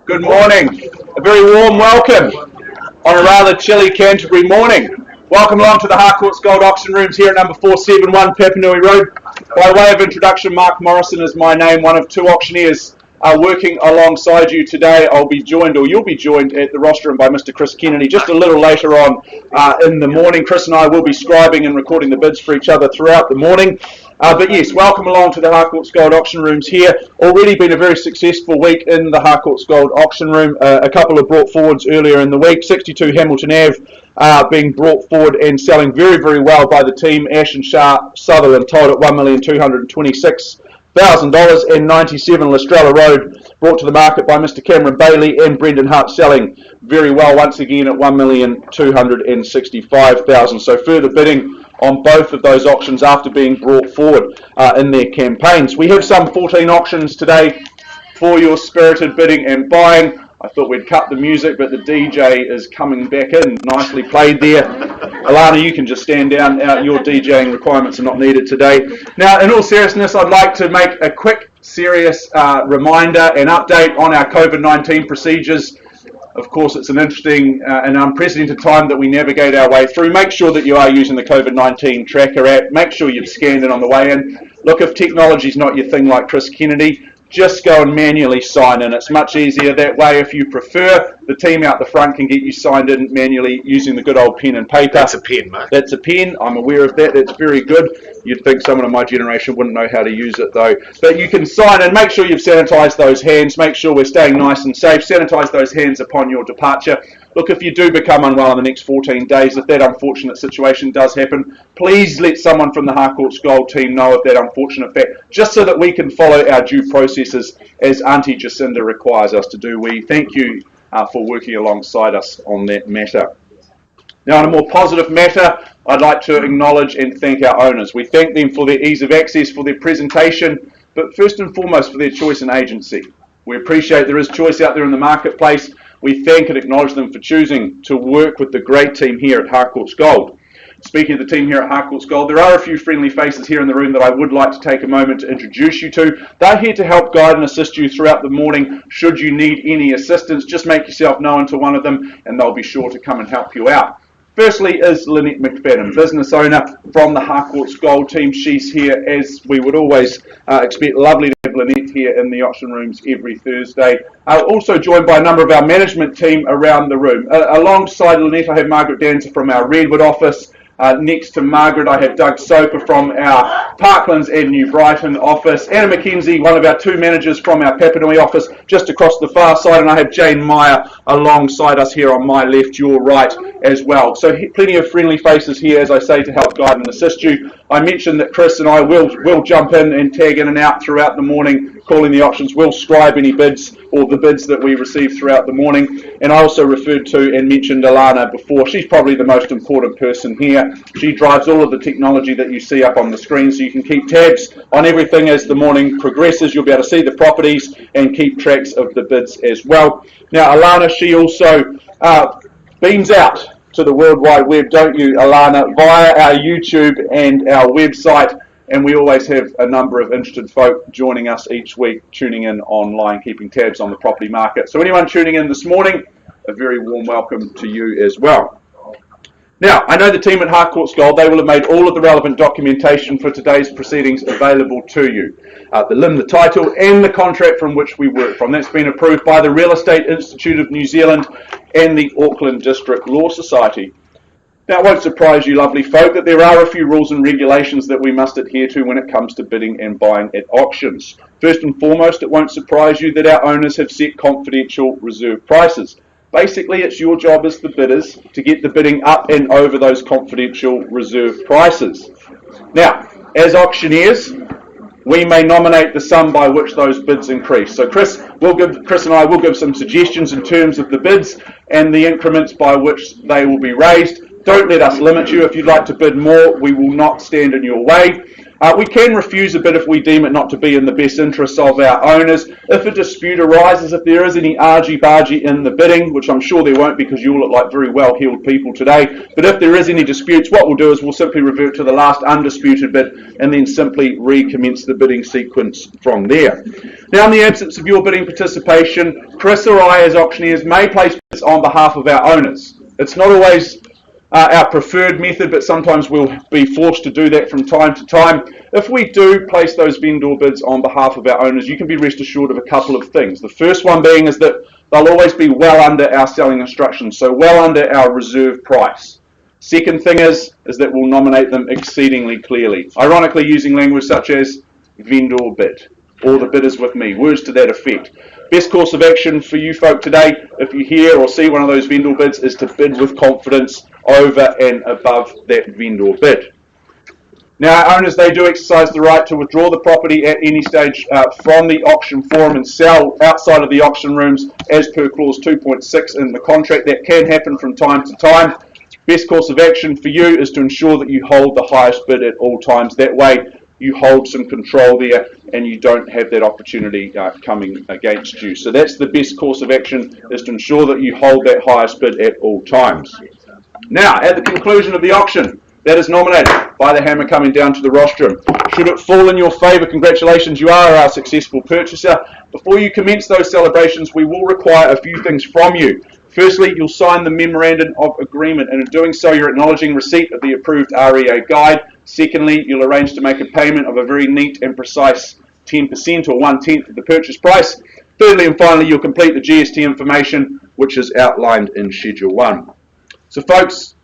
Good morning. A very warm welcome on a rather chilly Canterbury morning. Welcome along to the Harcourts Gold Auction Rooms here at number 471 Papanui Road. By way of introduction, Mark Morrison is my name, one of two auctioneers working alongside you today. I'll be joined, or you'll be joined at the rostrum by Mr. Chris Kennedy just a little later on in the morning. Chris and I will be scribing and recording the bids for each other throughout the morning. But yes, welcome along to the Harcourts Gold Auction Rooms here. Already been a very successful week in the Harcourts Gold Auction Room. A couple of brought forwards earlier in the week. 62 Hamilton Ave being brought forward and selling very, very well by the team. Ash and Shah Sutherland told at $1,226,000, and 97 Lestrella Road brought to the market by Mr. Cameron Bailey and Brendan Hart selling very well once again at $1,265,000. So further bidding on both of those auctions after being brought forward in their campaigns. We have some 14 auctions today for your spirited bidding and buying. I thought we'd cut the music, but the DJ is coming back in. Nicely played there. Alana, you can just stand down. Your DJing requirements are not needed today. Now, in all seriousness, I'd like to make a quick, serious reminder and update on our COVID-19 procedures. Of course, it's an interesting and unprecedented time that we navigate our way through. Make sure that you are using the COVID-19 tracker app. Make sure you've scanned it on the way in. Look, if technology's not your thing like Chris Kennedy, just go and manually sign in. It's much easier that way. If you prefer, the team out the front can get you signed in manually using the good old pen and paper. That's a pen, mate. That's a pen. I'm aware of that. That's very good. You'd think someone of my generation wouldn't know how to use it, though. But you can sign in. Make sure you've sanitised those hands. Make sure we're staying nice and safe. Sanitise those hands upon your departure. Look, if you do become unwell in the next 14 days, if that unfortunate situation does happen, please let someone from the Harcourts Gold team know of that unfortunate fact, just so that we can follow our due processes as Auntie Jacinda requires us to do. We thank you for working alongside us on that matter. Now, on a more positive matter, I'd like to acknowledge and thank our owners. We thank them for their ease of access, for their presentation, but first and foremost for their choice and agency. We appreciate there is choice out there in the marketplace. We thank and acknowledge them for choosing to work with the great team here at Harcourts Gold. Speaking of the team here at Harcourts Gold, there are a few friendly faces here in the room that I would like to take a moment to introduce you to. They're here to help guide and assist you throughout the morning. Should you need any assistance, just make yourself known to one of them and they'll be sure to come and help you out. Firstly is Lynette McFadden, business owner from the Harcourts Gold team. She's here as we would always expect. Lovely to have Lynette here in the auction rooms every Thursday. Also joined by a number of our management team around the room. Alongside Lynette, I have Margaret Dancer from our Redwood office. Next to Margaret, I have Doug Soper from our Parklands and New Brighton office. Anna McKenzie, one of our two managers from our Papanui office, just across the far side. And I have Jane Meyer alongside us here on my left, your right as well. So plenty of friendly faces here, as I say, to help guide and assist you. I mentioned that Chris and I will jump in and tag in and out throughout the morning, calling the auctions. We'll scribe any bids or the bids that we receive throughout the morning. And I also referred to and mentioned Alana before. She's probably the most important person here. She drives all of the technology that you see up on the screen, so you can keep tabs on everything as the morning progresses. You'll be able to see the properties and keep tracks of the bids as well. Now, Alana, she also beams out to the World Wide Web, don't you, Alana, via our YouTube and our website. And we always have a number of interested folk joining us each week, tuning in online, keeping tabs on the property market. So anyone tuning in this morning, a very warm welcome to you as well. Now, I know the team at Harcourts Gold, they will have made all of the relevant documentation for today's proceedings available to you. The LIM, the title, and the contract from which we work from. That's been approved by the Real Estate Institute of New Zealand and the Auckland District Law Society. Now, it won't surprise you, lovely folk, that there are a few rules and regulations that we must adhere to when it comes to bidding and buying at auctions. First and foremost, it won't surprise you that our owners have set confidential reserve prices. Basically, it's your job as the bidders to get the bidding up and over those confidential reserve prices. Now, as auctioneers, we may nominate the sum by which those bids increase. So Chris and I will give some suggestions in terms of the bids and the increments by which they will be raised. Don't let us limit you. If you'd like to bid more, we will not stand in your way. We can refuse a bid if we deem it not to be in the best interests of our owners. If a dispute arises, if there is any argy-bargy in the bidding, which I'm sure there won't because you all look like very well-heeled people today, but if there is any disputes, what we'll do is we'll simply revert to the last undisputed bid and then simply recommence the bidding sequence from there. Now, in the absence of your bidding participation, Chris or I as auctioneers may place bids on behalf of our owners. It's not always our preferred method, but sometimes we'll be forced to do that from time to time. If we do place those vendor bids on behalf of our owners, you can be rest assured of a couple of things. The first one being is that they'll always be well under our selling instructions, so well under our reserve price. Second thing is that we'll nominate them exceedingly clearly, ironically using language such as vendor bid, or the bid is with me, words to that effect. Best course of action for you folk today, if you hear or see one of those vendor bids, is to bid with confidence over and above that vendor bid. Now, our owners, they do exercise the right to withdraw the property at any stage from the auction forum and sell outside of the auction rooms as per clause 2.6 in the contract. That can happen from time to time. Best course of action for you is to ensure that you hold the highest bid at all times. That way, you hold some control there and you don't have that opportunity coming against you. So that's the best course of action, is to ensure that you hold that highest bid at all times. Now, at the conclusion of the auction, that is nominated by the hammer coming down to the rostrum. Should it fall in your favour, congratulations, you are our successful purchaser. Before you commence those celebrations, we will require a few things from you. Firstly, you'll sign the Memorandum of Agreement, and in doing so, you're acknowledging receipt of the approved REA guide. Secondly, you'll arrange to make a payment of a very neat and precise 10% or 1/10 of the purchase price. Thirdly and finally, you'll complete the GST information, which is outlined in Schedule 1. So folks,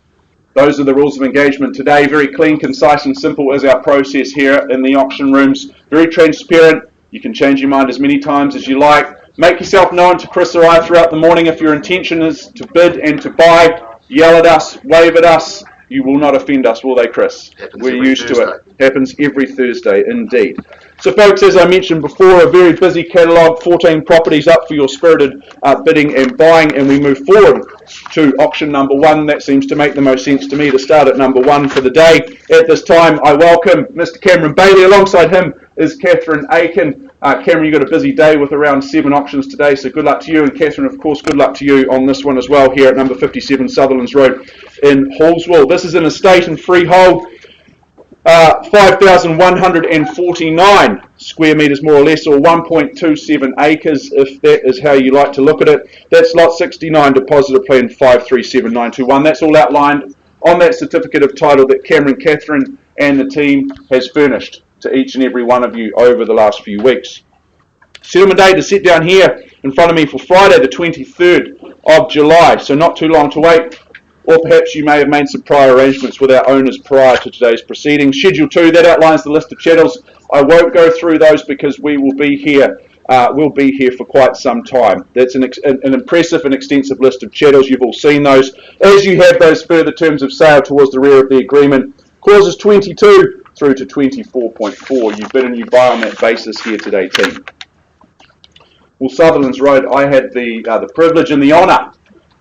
those are the rules of engagement today. Very clean, concise and simple is our process here in the auction rooms. Very transparent. You can change your mind as many times as you like. Make yourself known to Chris or I throughout the morning if your intention is to bid and to buy. Yell at us, wave at us. You will not offend us, will they, Chris? We're used to it. Happens every Thursday, indeed. So, folks, as I mentioned before, a very busy catalogue, 14 properties up for your spirited bidding and buying, and we move forward to auction number 1. That seems to make the most sense to me to start at number 1 for the day. At this time, I welcome Mr. Cameron Bailey. Alongside him is Catherine Aiken. Cameron, you've got a busy day with around 7 auctions today, so good luck to you. And Catherine, of course, good luck to you on this one as well here at number 57 Sutherland Road in Hallswell. This is an estate and freehold, 5,149 square metres more or less, or 1.27 acres if that is how you like to look at it. That's lot 69, deposit of plan 537921. That's all outlined on that certificate of title that Cameron, Catherine and the team has furnished to each and every one of you over the last few weeks. Settlement date is set down here in front of me for Friday the 23rd of July, so not too long to wait. Or perhaps you may have made some prior arrangements with our owners prior to today's proceedings. Schedule 2, that outlines the list of chattels. I won't go through those because we will be here. We'll be here for quite some time. That's an impressive and extensive list of chattels. You've all seen those. As you have those further terms of sale towards the rear of the agreement, clauses 22 through to 24.4. You bid and you buy on that basis here today, team. Well, Sutherland Road, I had the privilege and the honour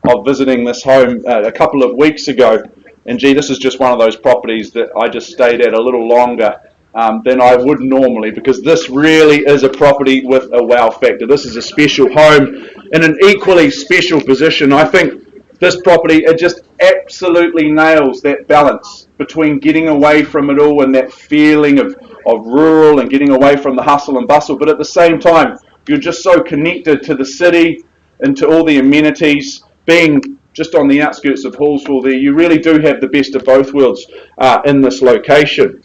of visiting this home a couple of weeks ago, and gee, this is just one of those properties that I just stayed at a little longer than I would normally, because this really is a property with a wow factor. This is a special home in an equally special position. I think this property, it just absolutely nails that balance between getting away from it all and that feeling of rural and getting away from the hustle and bustle, but at the same time you're just so connected to the city and to all the amenities. Being just on the outskirts of Hallswell there, you really do have the best of both worlds in this location.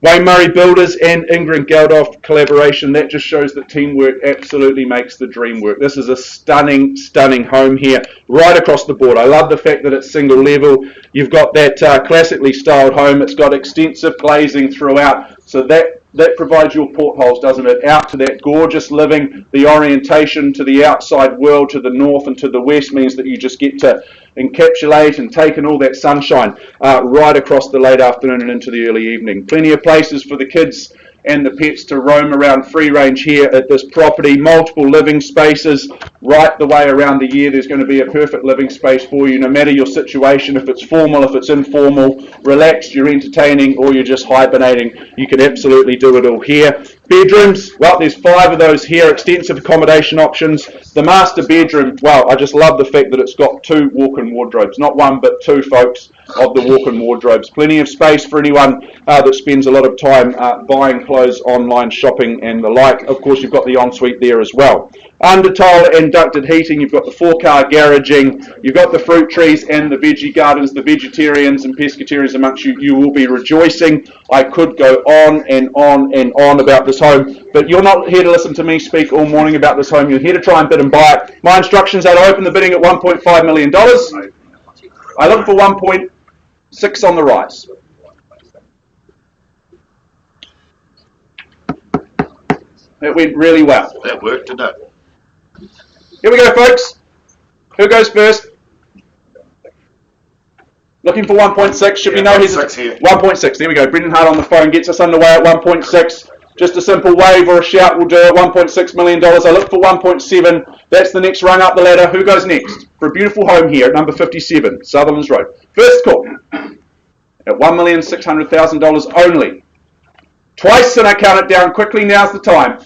Wayne Murray Builders and Ingrid Geldof collaboration, that just shows that teamwork absolutely makes the dream work. This is a stunning, stunning home here, right across the board. I love the fact that it's single level. You've got that classically styled home. It's got extensive glazing throughout, so that provides your portholes, doesn't it, out to that gorgeous living. The orientation to the outside world, to the north and to the west, means that you just get to encapsulate and take in all that sunshine right across the late afternoon and into the early evening. Plenty of places for the kids and the pets to roam around free range here at this property. Multiple living spaces right the way around the year. There's going to be a perfect living space for you, no matter your situation, if it's formal, if it's informal, relaxed, you're entertaining, or you're just hibernating. You can absolutely do it all here. Bedrooms, well, there's 5 of those here, extensive accommodation options. The master bedroom, well, I just love the fact that it's got 2 walk-in wardrobes, not 1 but 2, folks, of the walk-in wardrobes. Plenty of space for anyone that spends a lot of time buying clothes, online shopping and the like. Of course, you've got the ensuite there as well. Under tile and ducted heating, you've got the 4-car garaging, you've got the fruit trees and the veggie gardens. The vegetarians and pescatarians amongst you, you will be rejoicing. I could go on and on and on about this home, but you're not here to listen to me speak all morning about this home. You're here to try and bid and buy it. My instructions are to open the bidding at $1.5 million. I look for 1.6 on the rise. It went really well. That worked, didn't it? Here we go, folks. Who goes first? Looking for 1.6. Should we know he's 1.6. There we go. Brendan Hart on the phone gets us underway at 1.6. Just a simple wave or a shout will do it. $1.6 million. I look for 1.7. That's the next rung up the ladder. Who goes next? For a beautiful home here at number 57, Sutherland Road. First call at $1,600,000 only. Twice, and I count it down quickly. Now's the time.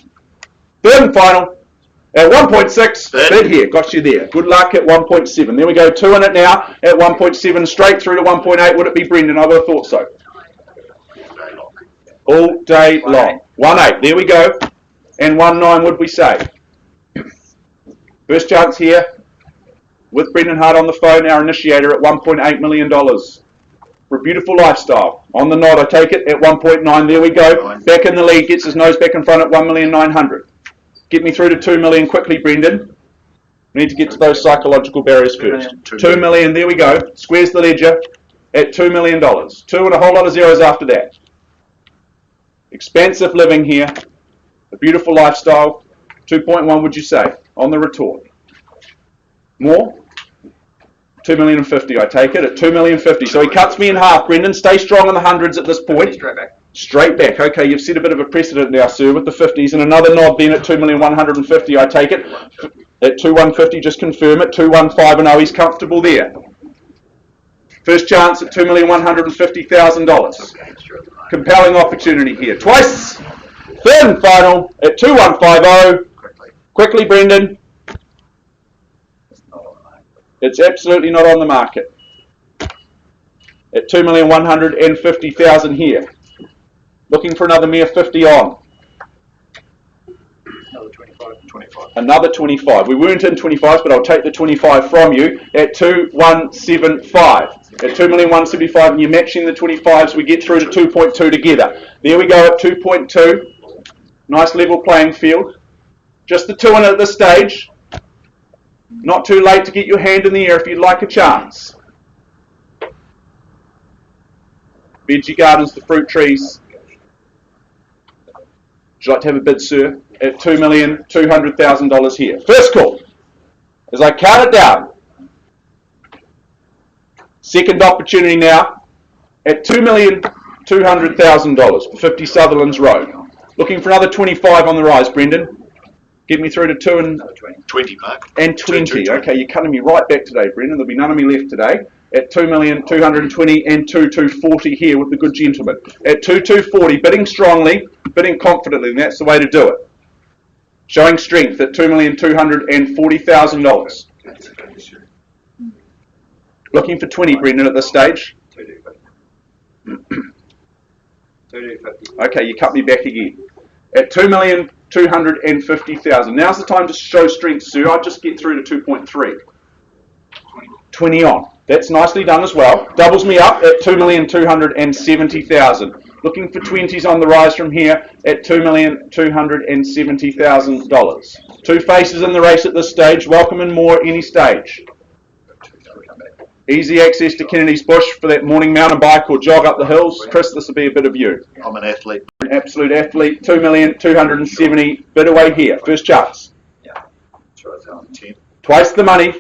Third and final. At 1.6, bid here, got you there. Good luck at 1.7. There we go, 2 in it now at 1.7, straight through to 1.8. Would it be Brendan? I would have thought so. All day long. 1.8, there we go. And 1.9, would we say? First chance here with Brendan Hart on the phone, our initiator at $1.8 million. For a beautiful lifestyle. On the nod, I take it at 1.9. There we go. Back in the lead, gets his nose back in front at 1,900,000. Get me through to 2 million quickly, Brendan. We need to get to those psychological barriers first. 2 million, there we go. Squares the ledger at $2 million. 2 and a whole lot of zeros after that. Expansive living here. A beautiful lifestyle. 2.1, would you say, on the retort? More? 2,050,000, I take it, at 2,050,000. So he cuts me in half. Brendan, stay strong on the hundreds at this point. Straight back. Straight back. Okay, you've set a bit of a precedent now, sir, with the 50s. And another nod then at 2,150,000, I take it. At 2,150,000, just confirm it. 2,150, and he's comfortable there. First chance at $2,150,000. Compelling opportunity here. Twice. Third and final at 2,150. Quickly, Brendan. It's absolutely not on the market. At 2,150,000 here. Looking for another mere 50 on. Another 25. Another 25. We weren't in 25s, but I'll take the 25 from you at 2,175. At 2,175, and you're matching the 25s, we get through to 2.2 together. There we go at 2.2. Nice level playing field. Just the 2 in at this stage. Not too late to get your hand in the air if you'd like a chance. Veggie gardens, the fruit trees. Would you like to have a bid, sir? At $2,200,000 here. First call. As I count it down. Second opportunity now at $2,200,000 for 50 Sutherland Road. Looking for another 25 on the rise, Brendan. Get me through to 2 and 20, Mark. And 20. Okay, you're cutting me right back today, Brendan. There'll be none of me left today. At 2,220,000 and 2,240 here with the good gentleman. At 2,240, bidding strongly, bidding confidently, and that's the way to do it. Showing strength at $2,240,000. Looking for 20, Brendan, at this stage. 2,250. Okay, you cut me back again. At 2,250,000. Now's the time to show strength, sir. I'll just get through to 2.3. 20 on. That's nicely done as well. Doubles me up at 2,270,000. Looking for 20s on the rise from here at $2,270,000. 2 faces in the race at this stage. Welcome and more any stage. Easy access to Kennedy's Bush for that morning mountain bike or jog up the hills. Chris, this will be a bit of you. I'm an athlete. Absolute athlete. 2,270,000. Bid away here. First chance. Yeah. That's right, 10. Twice the money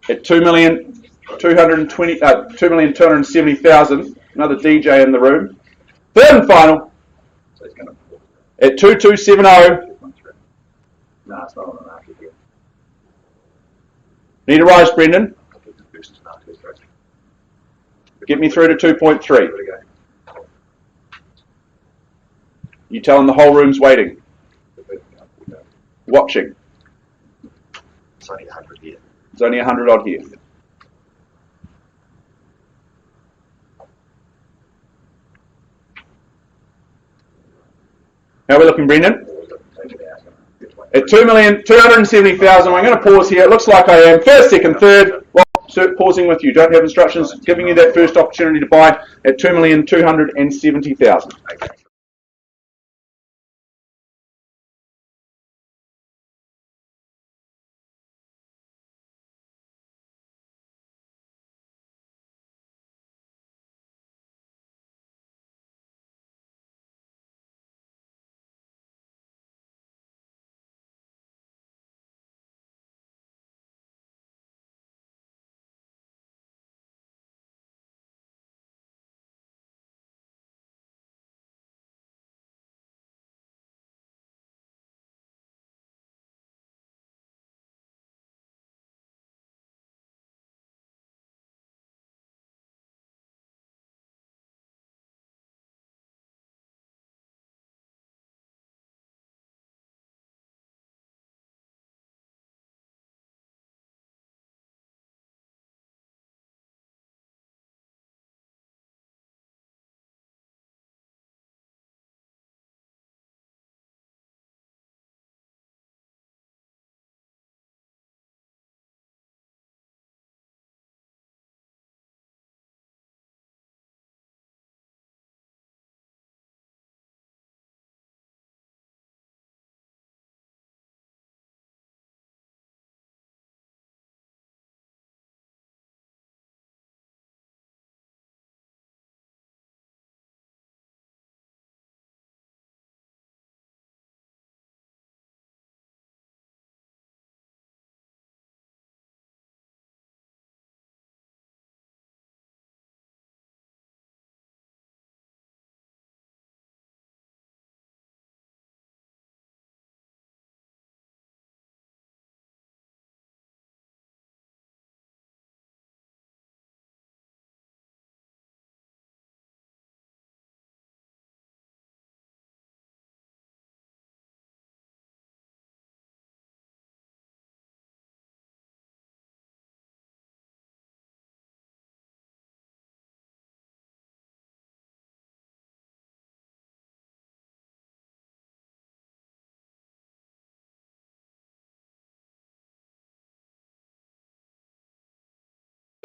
at 2,270,000. Another DJ in the room. Third and final. So it's going to. At 2270. No, it's not on the market yet. Need a rise, Brendan? I think the first is not too straight. Get me through to 2.3. There we go. You tell them the whole room's waiting, watching. It's only 100 here. There's only 100 odd here. How are we looking, Brendan? At 2,270,000, I'm going to pause here. It looks like I am. First, second, third. Well, so pausing with you. Don't have instructions. Giving you that first opportunity to buy at 2,270,000. Okay.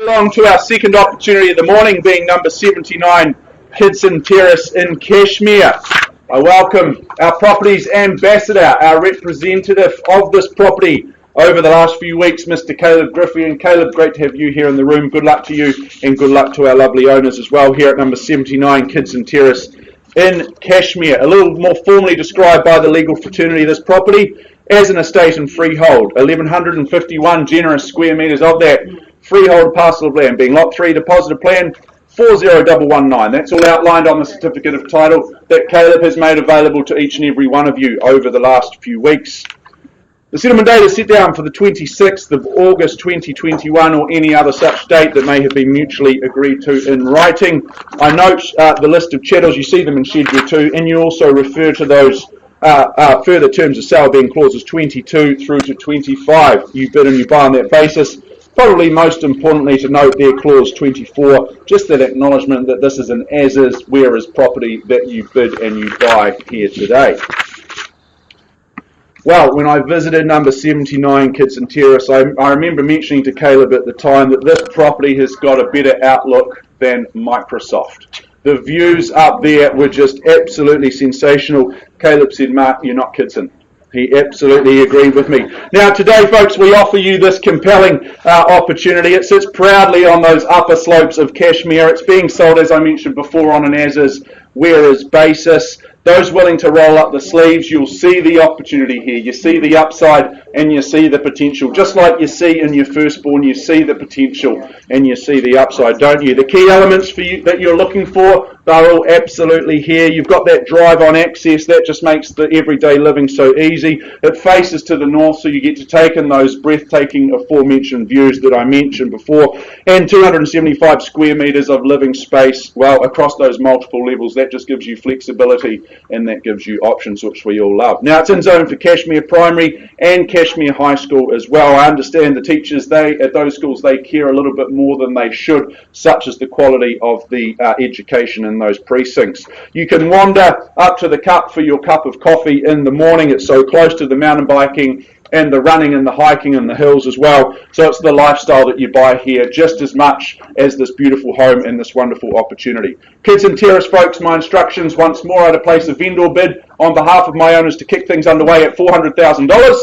Along to our second opportunity of the morning, being number 79, Kidson Terrace in Cashmere. I welcome our property's ambassador, our representative of this property over the last few weeks, Mr. Caleb Griffey. And Caleb, great to have you here in the room. Good luck to you and good luck to our lovely owners as well here at number 79, Kidson Terrace in Cashmere. A little more formally described by the legal fraternity of this property as an estate and freehold. 1,151 generous square metres of that freehold parcel of land, being Lot 3 deposited plan 40119. That's all outlined on the certificate of title that Caleb has made available to each and every one of you over the last few weeks. The settlement date is set down for the 26th of August 2021 or any other such date that may have been mutually agreed to in writing. I note the list of chattels, you see them in Schedule 2, and you also refer to those further terms of sale being clauses 22 through to 25. You bid and you buy on that basis. Probably most importantly to note there, clause 24, just that acknowledgement that this is an as-is, whereas property that you bid and you buy here today. Well, when I visited number 79 Kidson Terrace, I remember mentioning to Caleb at the time that this property has got a better outlook than Microsoft. The views up there were just absolutely sensational. Caleb said, Mark, you're not Kidson. He absolutely agreed with me. Now today, folks, we offer you this compelling opportunity. It sits proudly on those upper slopes of Cashmere. It's being sold, as I mentioned before, on an as-is, whereas basis. Those willing to roll up the sleeves, you'll see the opportunity here. You see the upside and you see the potential. Just like you see in your firstborn, you see the potential and you see the upside, don't you? The key elements for you that you're looking for, They're all absolutely here. You've got that drive-on access. That just makes the everyday living so easy. It faces to the north, so you get to take in those breathtaking aforementioned views that I mentioned before. And 275 square metres of living space, well, across those multiple levels. That just gives you flexibility, and that gives you options, which we all love. Now, it's in zone for Cashmere Primary and Cashmere High School as well. I understand the teachers, at those schools, they care a little bit more than they should, such as the quality of the education in those precincts. You can wander up to the Cup for your cup of coffee in the morning. It's so close to the mountain biking and the running and the hiking in the hills as well. So it's the lifestyle that you buy here just as much as this beautiful home and this wonderful opportunity. Kidson Terrace, folks, my instructions once more are to place a vendor bid on behalf of my owners to kick things underway at $400,000.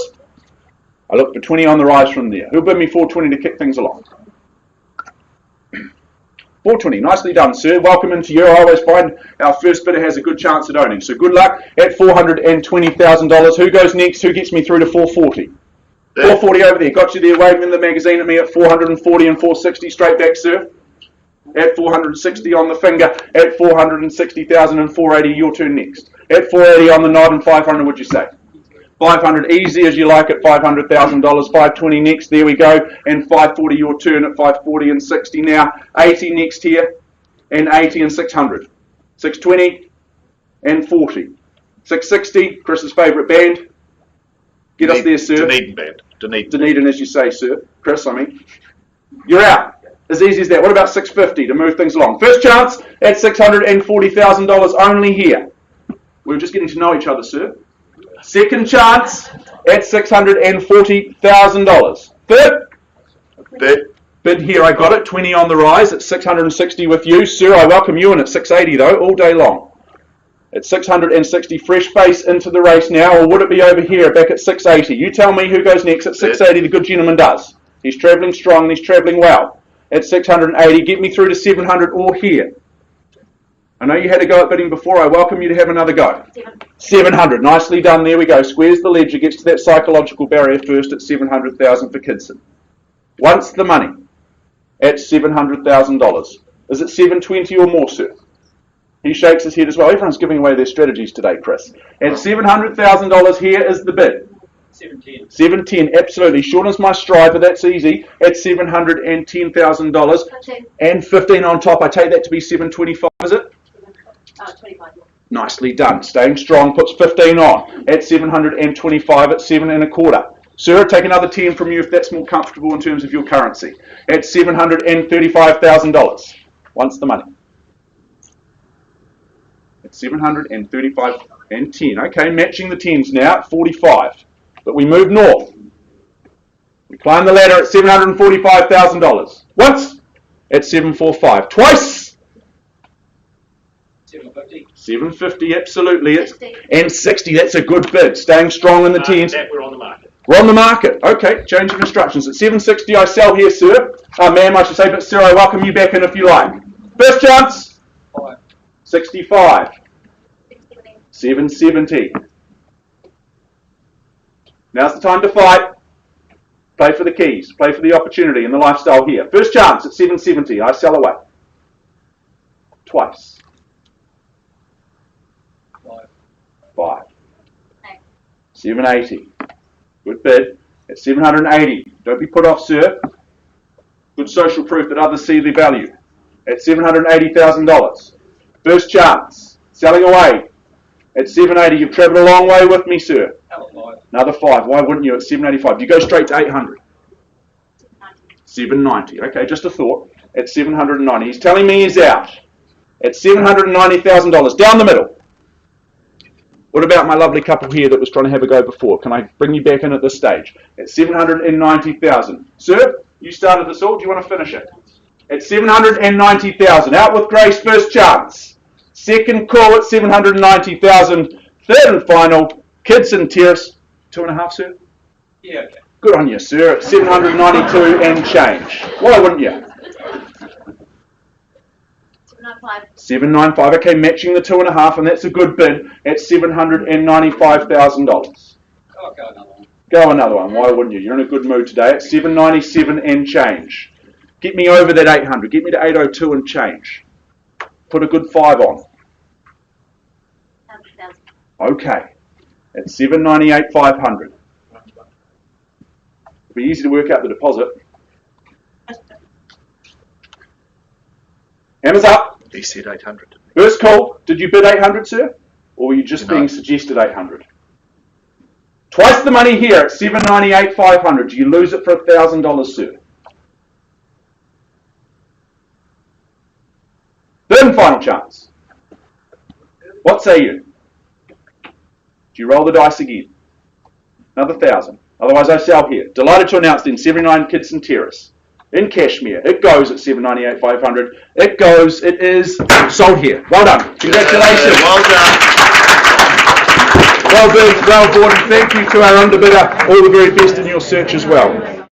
I look for 20 on the rise from there. Who'll bid me 420 to kick things along? 420, nicely done, sir. Welcome into you. I always find our first bidder has a good chance at owning. So good luck at $420,000. Who goes next? Who gets me through to 440? 440 over there. Got you there, waving the magazine at me at 440 and 460. Straight back, sir. At 460 on the finger. At 460,000 and 480. Your turn next. At 480 on the nod and 500, would you say? 500, easy as you like at $500,000. 520 next, there we go. And 540, your turn at 540 and 60 now. 80 next here, and 80 and 600. 620 and 40. 660, Chris's favourite band. Get us there, sir. Dunedin band. Dunedin, as you say, sir. Chris, I mean. You're out. As easy as that. What about 650 to move things along? First chance at $640,000 only here. We're just getting to know each other, sir. Second chance at $640,000. Third bid here, I got it. 20 on the rise at 660 with you, sir. I welcome you in at 680 though, all day long. At 660, fresh face into the race now, or would it be over here back at 680? You tell me who goes next at 680. The good gentleman does. He's travelling strong and he's travelling well. At 680, get me through to 700 or here. I know you had a go at bidding before. I welcome you to have another go. 700. Nicely done. There we go. Squares the ledger. Gets to that psychological barrier first at 700,000 for Kidson. Once the money at $700,000. Is it 720 or more, sir? He shakes his head as well. Everyone's giving away their strategies today, Chris. At $700,000, here is the bid. 710. 710, absolutely. Shortens my stride, but that's easy. At $710,000 and 15 on top. I take that to be 725, is it? 25. Nicely done. Staying strong, puts 15 on at 725 at 7.25. Sir, take another 10 from you if that's more comfortable in terms of your currency. At $735,000. Once the money. At 735 and 10. Okay, matching the 10s now at 45. But we move north. We climb the ladder at $745,000. Once at 745. Twice. 750. 750, absolutely. 60. And 60, that's a good bid. Staying strong in the 10s. We're on the market. We're on the market. Okay, change of instructions. At 760, I sell here, sir. Ma'am, I should say, but sir, I welcome you back in if you like. First chance. 65. 770. Now's the time to fight. Play for the keys. Play for the opportunity and the lifestyle here. First chance at 770. I sell away. Twice. 5. 780. Good bid. At 780. Don't be put off, sir. Good social proof that others see the value. At $780,000. First chance. Selling away. At 780. You've travelled a long way with me, sir. Another 5. Why wouldn't you at 785? Do you go straight to 800? 790. Okay, just a thought. At 790. He's telling me he's out. At $790,000. Down the middle. What about my lovely couple here that was trying to have a go before? Can I bring you back in at this stage? At $790,000. Sir, you started this all. Do you want to finish it? At $790,000. Out with grace, first chance. Second call at $790,000. Third and final, Kidson Terrace. 2.5, sir? Yeah, okay. Good on you, sir. At $792 and change. Why wouldn't you? 795. Okay, matching the 2.5, and that's a good bid at $795,000. Oh, go another one. Go another one. Why wouldn't you? You're in a good mood today. At 797 and change. Get me over that 800. Get me to 802 and change. put a good 5 on. 100,000. Okay, at 798,500. It'll be easy to work out the deposit. Hammer's up. He said 800. First call. Did you bid 800, sir? Or were you just No. being suggested 800? Twice the money here at 798,500. Do you lose it for $1,000, sir? Third and final chance. What say you? Do you roll the dice again? Another 1,000. Otherwise I sell here. Delighted to announce then 79 Kidson Terrace in Cashmere. It goes at 798,500. It goes. It is sold here. Well done. Congratulations. Well done. Well bid, well bought, and thank you to our underbidder. All the very best in your search as well.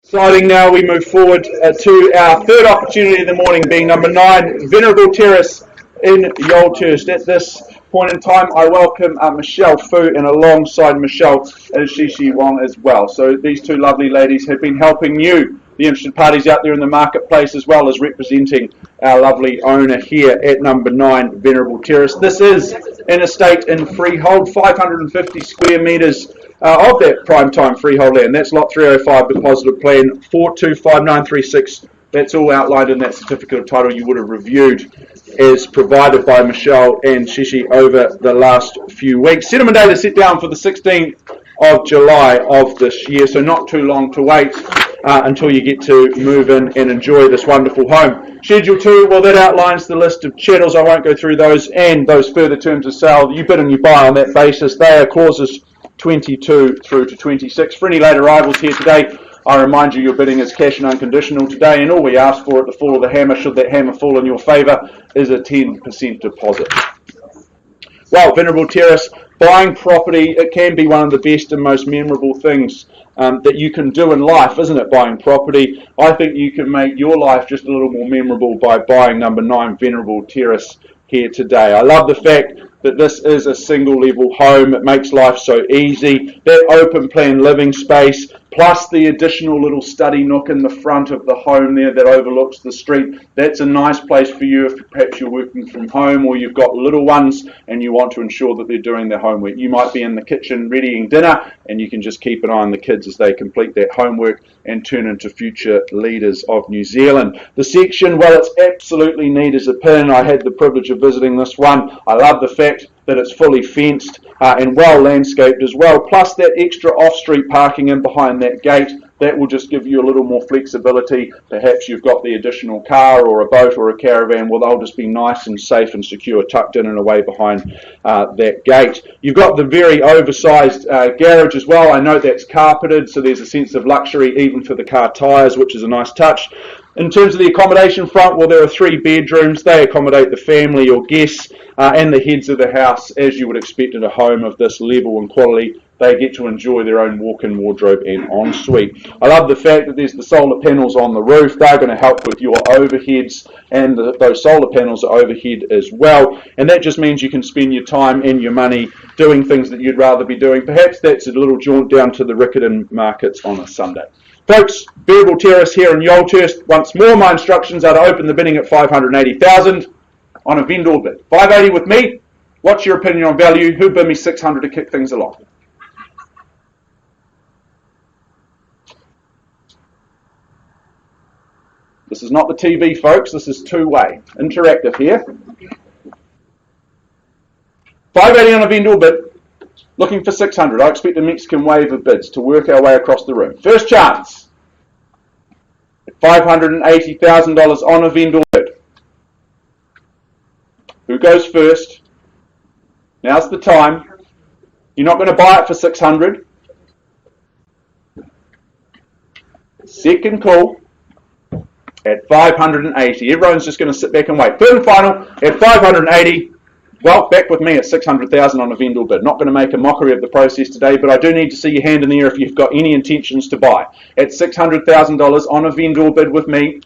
Exciting now, we move forward to our third opportunity of the morning, being number 9, Venerable Terrace in Yolchurst. At this point in time, I welcome Michelle Fu, and alongside Michelle is Shishi Wong as well. So these two lovely ladies have been helping you, the interested parties out there in the marketplace, as well as representing our lovely owner here at number 9, Venerable Terrace. This is an estate in freehold, 550 square metres of that prime time freehold land. That's lot 305, the positive plan, 425936. That's all outlined in that certificate of title you would have reviewed, as provided by Michelle and Shishi over the last few weeks. Settlement date is set down for the 16th of July of this year, so not too long to wait until you get to move in and enjoy this wonderful home. Schedule 2, well, that outlines the list of chattels. I won't go through those, and those further terms of sale. You bid and you buy on that basis. They are clauses 22 through to 26. For any late arrivals here today, I remind you your bidding is cash and unconditional today, and all we ask for at the fall of the hammer, should that hammer fall in your favour, is a 10% deposit. Well, Venerable Terrace, buying property, it can be one of the best and most memorable things that you can do in life, isn't it, buying property? I think you can make your life just a little more memorable by buying number 9 Venerable Terrace here today. I love the fact that this is a single level home. It makes life so easy. That open plan living space, plus the additional little study nook in the front of the home there that overlooks the street. That's a nice place for you if perhaps you're working from home or you've got little ones and you want to ensure that they're doing their homework. You might be in the kitchen readying dinner and you can just keep an eye on the kids as they complete that homework and turn into future leaders of New Zealand. The section, well, it's absolutely neat as a pin. I had the privilege of visiting this one. I love the fact that it's fully fenced and well landscaped as well, plus that extra off-street parking in behind that gate. That will just give you a little more flexibility. Perhaps you've got the additional car or a boat or a caravan. Well, they'll just be nice and safe and secure, tucked in and away behind that gate. You've got the very oversized garage as well. I know that's carpeted, so there's a sense of luxury even for the car tyres, which is a nice touch. In terms of the accommodation front, well, there are 3 bedrooms. They accommodate the family or guests and the heads of the house, as you would expect in a home of this level and quality. They get to enjoy their own walk-in wardrobe and ensuite. I love the fact that there's the solar panels on the roof. They're going to help with your overheads, and those solar panels are overhead as well. And that just means you can spend your time and your money doing things that you'd rather be doing. Perhaps that's a little jaunt down to the Riccarton markets on a Sunday. Folks, Venerable Terrace here in Yolthurst. Once more, my instructions are to open the bidding at $580,000 on a vendor bid. 580 with me. What's your opinion on value? Who bid me 600 to kick things along? This is not the TV, folks. This is two-way, interactive here. 580 on a vendor bid. Looking for 600. I expect a Mexican wave of bids to work our way across the room. First chance. At $580,000 on a vendor bid. Who goes first? Now's the time. You're not going to buy it for 600. Second call. At 580. Everyone's just going to sit back and wait. Third and final at 580. Well, back with me at 600,000 on a vendor bid. Not going to make a mockery of the process today, but I do need to see your hand in the air if you've got any intentions to buy. At $600,000 on a vendor bid with me,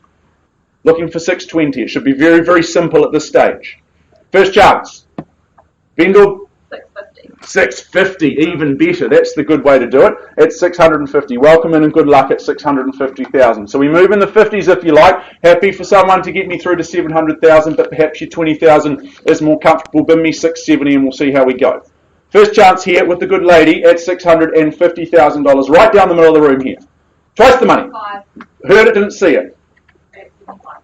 looking for 620. It should be very, very simple at this stage. First chance. Vendor 650, even better. That's the good way to do it. At 650. Welcome in and good luck at 650,000. So we move in the 50s if you like. Happy for someone to get me through to 700,000, but perhaps your 20,000 is more comfortable. Bid me 670 and we'll see how we go. First chance here with the good lady at $650,000, right down the middle of the room here. Twice the money. 5. Heard it, didn't see it.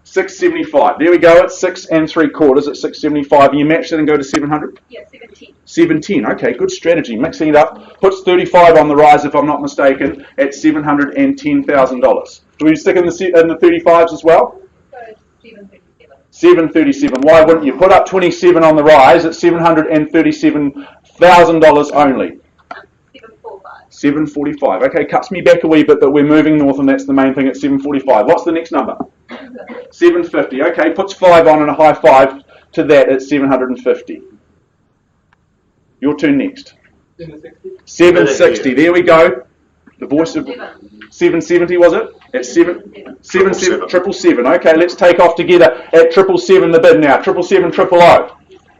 675. There we go. At 6 3/4 at 675. And you match that and go to 700? Yeah, 17. 710. Okay, good strategy. Mixing it up. Puts 35 on the rise, if I'm not mistaken, at $710,000. Do we stick in the 35s as well? So 737. 737. Why wouldn't you put up 27 on the rise at $737,000 only? 745. 745. Okay, cuts me back a wee bit, but we're moving north, and that's the main thing at 745. What's the next number? 750. Okay, puts 5 on and a high 5 to that at 750. Your turn next. 760. There we go. The voice of 770 was it? At 777. Okay, let's take off together at 777 the bid now. 777 000.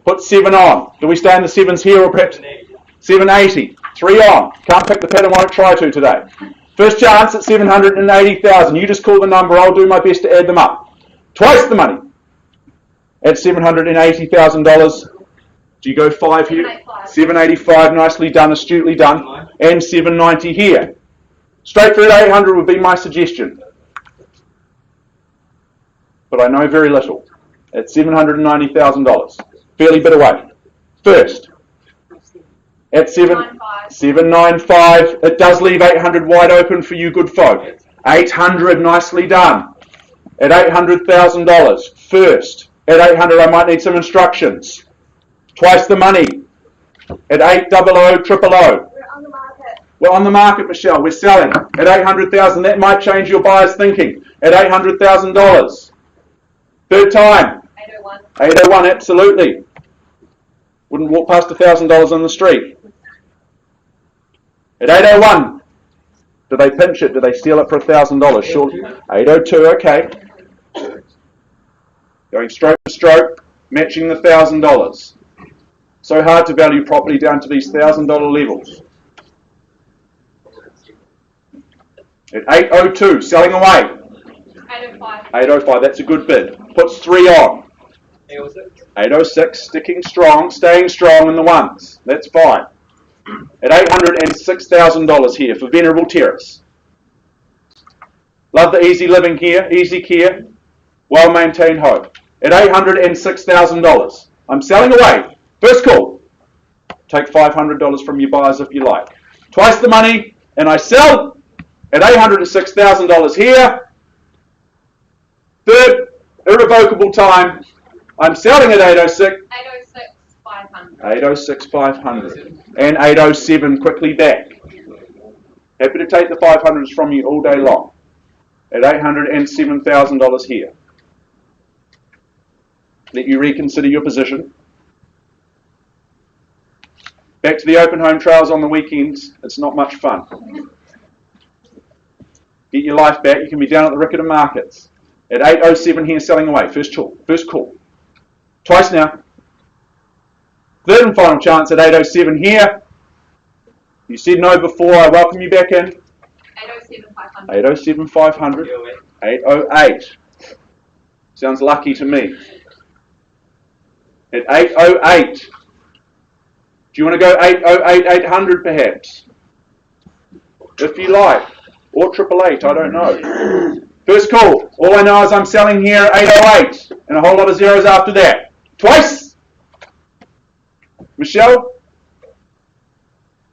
Put 7 on. Do we stay in the 7s here or perhaps 780? 3 on. Can't pick the pattern, won't try to today. First chance at 780,000. You just call the number. I'll do my best to add them up. Twice the money at $780,000. Do you go 5 here? 785. Nicely done, astutely done. And 790 here. Straight through at 800 would be my suggestion. But I know very little. At $790,000. Fairly bit away. First. At 795. It does leave 800 wide open for you good folk. 800, nicely done. At $800,000. First. At 800, I might need some instructions. Twice the money. At 800 000. We're on the market. We're on the market, Michelle. We're selling. At 800,000, that might change your buyer's thinking. At $800,000. Third time. 801. 801, absolutely. Wouldn't walk past $1,000 on the street. At 801, do they pinch it? Do they steal it for $1,000? Sure. 802, okay. Going stroke to stroke, matching the $1,000. So hard to value property down to these $1,000 levels. At 802, selling away. 805. 805, that's a good bid. Puts 3 on. 806, sticking strong, staying strong in the ones. That's fine. At $806,000 here for Venerable Terrace. Love the easy living here, easy care, well-maintained home. At $806,000. I'm selling away. First call. Take $500 from your buyers if you like. Twice the money, and I sell at $806,000 here. Third, irrevocable time. I'm selling at 806. 806, 500. 806, 500. And 807 quickly back. Happy to take the 500s from you all day long. At $807,000 here. Let you reconsider your position. Back to the open home trails on the weekends. It's not much fun. Get your life back. You can be down at the Riccarton markets. At 807 here, selling away. First call. Twice now. Third and final chance at 807 here. You said no before. I welcome you back in. 807, 500. 807, 500. 808. Sounds lucky to me. At 808. Do you want to go 808, 800 perhaps? If you like. Or 888, I don't know. First call. All I know is I'm selling here at 808. And a whole lot of zeros after that. Twice. Michelle.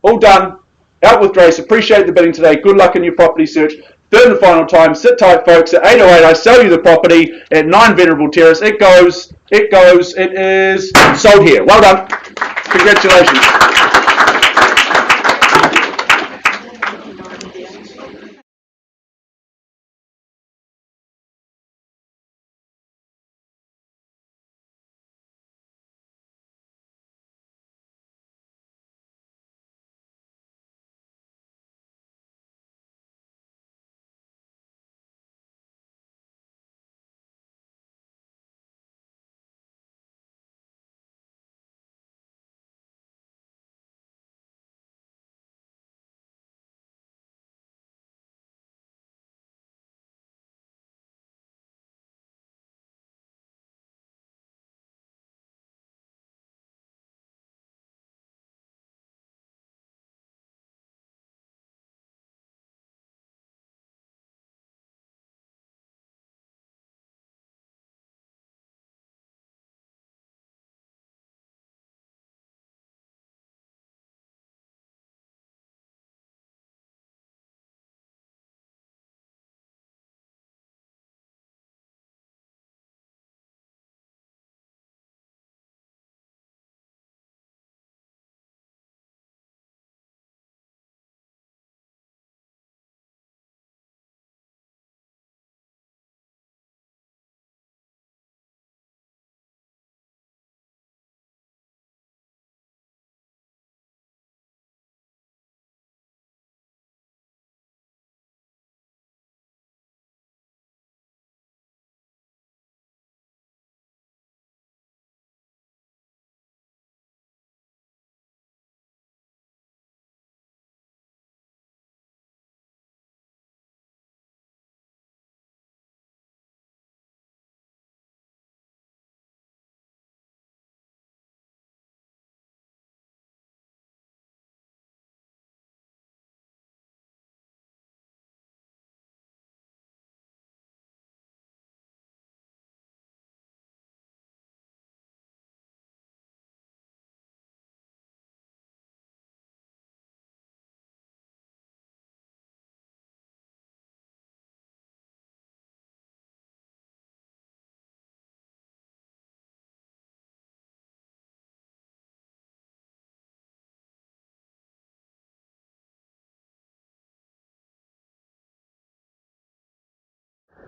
All done. Out with grace. Appreciate the bidding today. Good luck in your property search. Third and final time. Sit tight, folks. At 808, I sell you the property at 9 Venerable Terrace. It goes. It is sold here. Well done. Congratulations.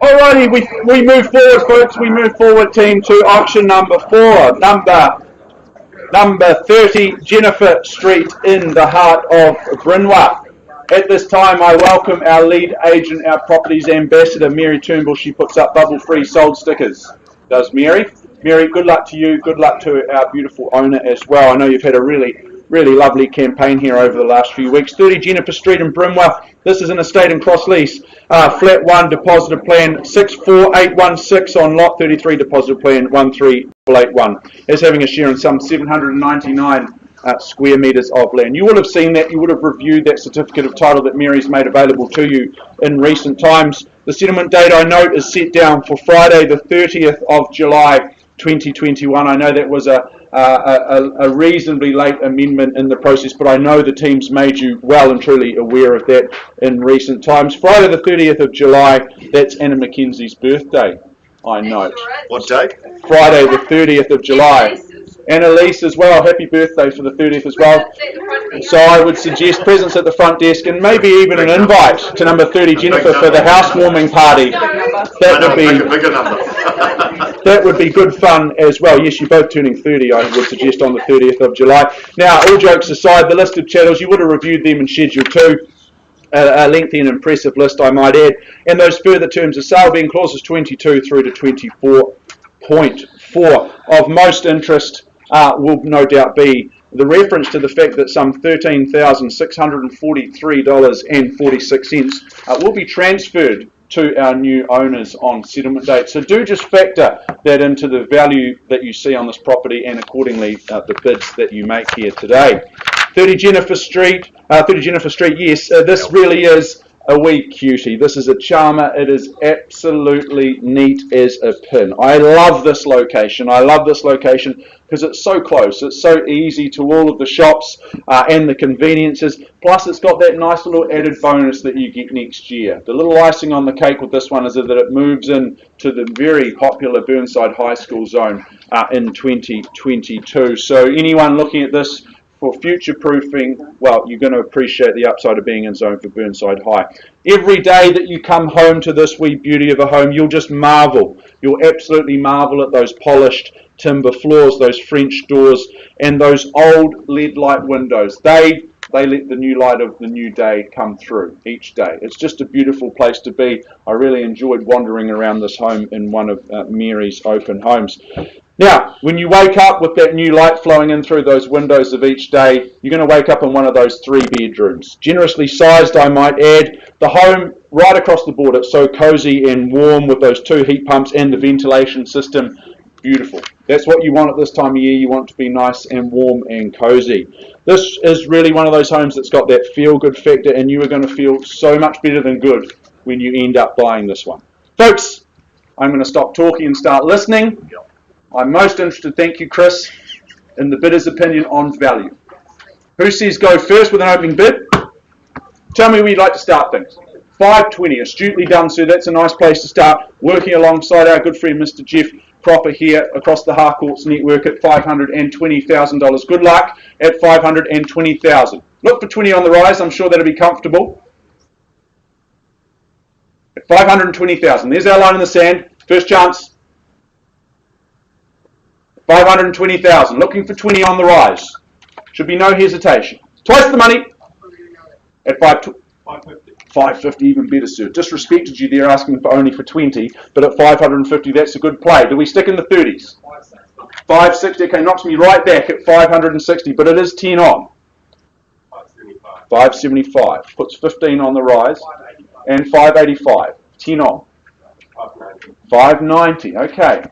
Alrighty, we move forward, folks. We move forward, team, to auction number 4, number 30, Jennifer Street in the heart of Brynwa. At this time, I welcome our lead agent, our properties ambassador, Mary Turnbull. She puts up bubble-free sold stickers. Does Mary? Mary, good luck to you. Good luck to our beautiful owner as well. I know you've had a really lovely campaign here over the last few weeks. 30 Jennifer Street in Brimwell. This is an estate in Crossleys. Flat 1, deposited plan 64816 on lot 33, deposited plan 13881. Is having a share in some 799 square metres of land. You will have seen that. You would have reviewed that certificate of title that Mary's made available to you in recent times. The settlement date, I note, is set down for Friday the 30th of July 2021. I know that was a reasonably late amendment in the process, but I know the team's made you well and truly aware of that in recent times. Friday the 30th of July, that's Anna Mackenzie's birthday, I note. What date? Friday the 30th of July. Annalise as well, happy birthday for the 30th as well. So I would suggest presents at the front desk and maybe even an invite to number 30 Jennifer for the housewarming party. That would be good fun as well. Yes, you're both turning 30, I would suggest, on the 30th of July. Now, all jokes aside, the listed channels, you would have reviewed them in Schedule 2. A lengthy and impressive list, I might add. And those further terms of sale being clauses 22 through to 24.4. Of most interest will no doubt be the reference to the fact that some $13,643.46 will be transferred to our new owners on settlement date. So do just factor that into the value that you see on this property and accordingly the bids that you make here today. 30 Jennifer Street, yes, this really is a wee cutie. This is a charmer. It is absolutely neat as a pin. I love this location. I love this location because it's so close. It's so easy to all of the shops and the conveniences. Plus, it's got that nice little added bonus that you get next year. The little icing on the cake with this one is that it moves in to the very popular Burnside High School zone in 2022. So anyone looking at this for future-proofing, well, you're going to appreciate the upside of being in zone for Burnside High. Every day that you come home to this wee beauty of a home, you'll just marvel. You'll absolutely marvel at those polished timber floors, those French doors, and those old LED light windows. They let the new light of the new day come through each day. It's just a beautiful place to be. I really enjoyed wandering around this home in one of Mary's open homes. Now, when you wake up with that new light flowing in through those windows of each day, you're going to wake up in one of those 3 bedrooms. Generously sized, I might add. The home, right across the board, it's so cozy and warm with those 2 heat pumps and the ventilation system. Beautiful. That's what you want at this time of year. You want it to be nice and warm and cozy. This is really one of those homes that's got that feel-good factor, and you are going to feel so much better than good when you end up buying this one. Folks, I'm going to stop talking and start listening. I'm most interested, thank you, Chris, in the bidder's opinion on value. Who says go first with an opening bid? Tell me where you'd like to start things. 520, astutely done, sir. That's a nice place to start, working alongside our good friend Mr. Jeff Cropper here across the Harcourts network at $520,000. Good luck at $520,000. Look for 20 on the rise. I'm sure that'll be comfortable. At $520,000. There's our line in the sand. First chance. 520,000. Looking for 20 on the rise. Should be no hesitation. Twice the money at 550, even better, sir. Disrespected you there, asking for only for 20, but at 550, that's a good play. Do we stick in the 30s? 560. Okay, knocks me right back at 560, but it is 10 on. 575. Puts 15 on the rise, and 585. 10 on. 590. Okay.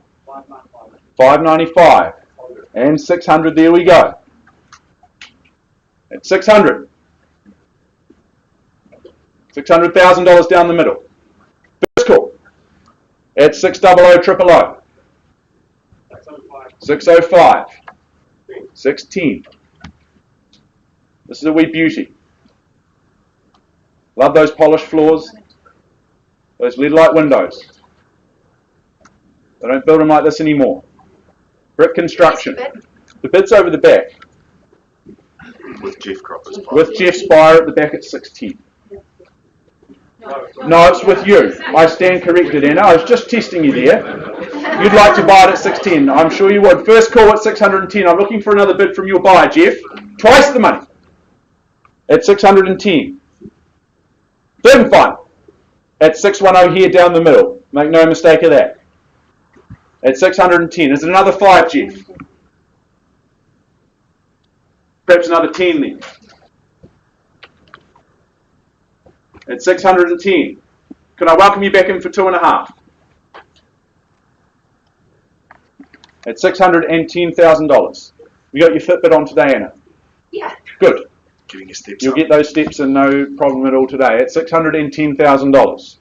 595 and 600. There we go. At 600. $600,000 down the middle. First call. At 600 000. 605. 610. This is a wee beauty. Love those polished floors. Those LED light windows. They don't build them like this anymore. Brick construction. The bid's over the back. With Jeff Cropper's buyer. With Jeff's buyer at the back at 610. No, it's with you. I stand corrected, Anna. I was just testing you there. You'd like to buy it at 610. I'm sure you would. First call at 610. I'm looking for another bid from your buyer, Jeff. Twice the money. At 610. Third and final. At 610 here down the middle. Make no mistake of that. At 610. Is it another 5, Jeff? Perhaps another 10 then. At 610. Can I welcome you back in for 2.5? At $610,000. You got your Fitbit on today, Anna? Yeah. Good. Giving your steps You'll up. get those steps in no problem at all today. At $610,000.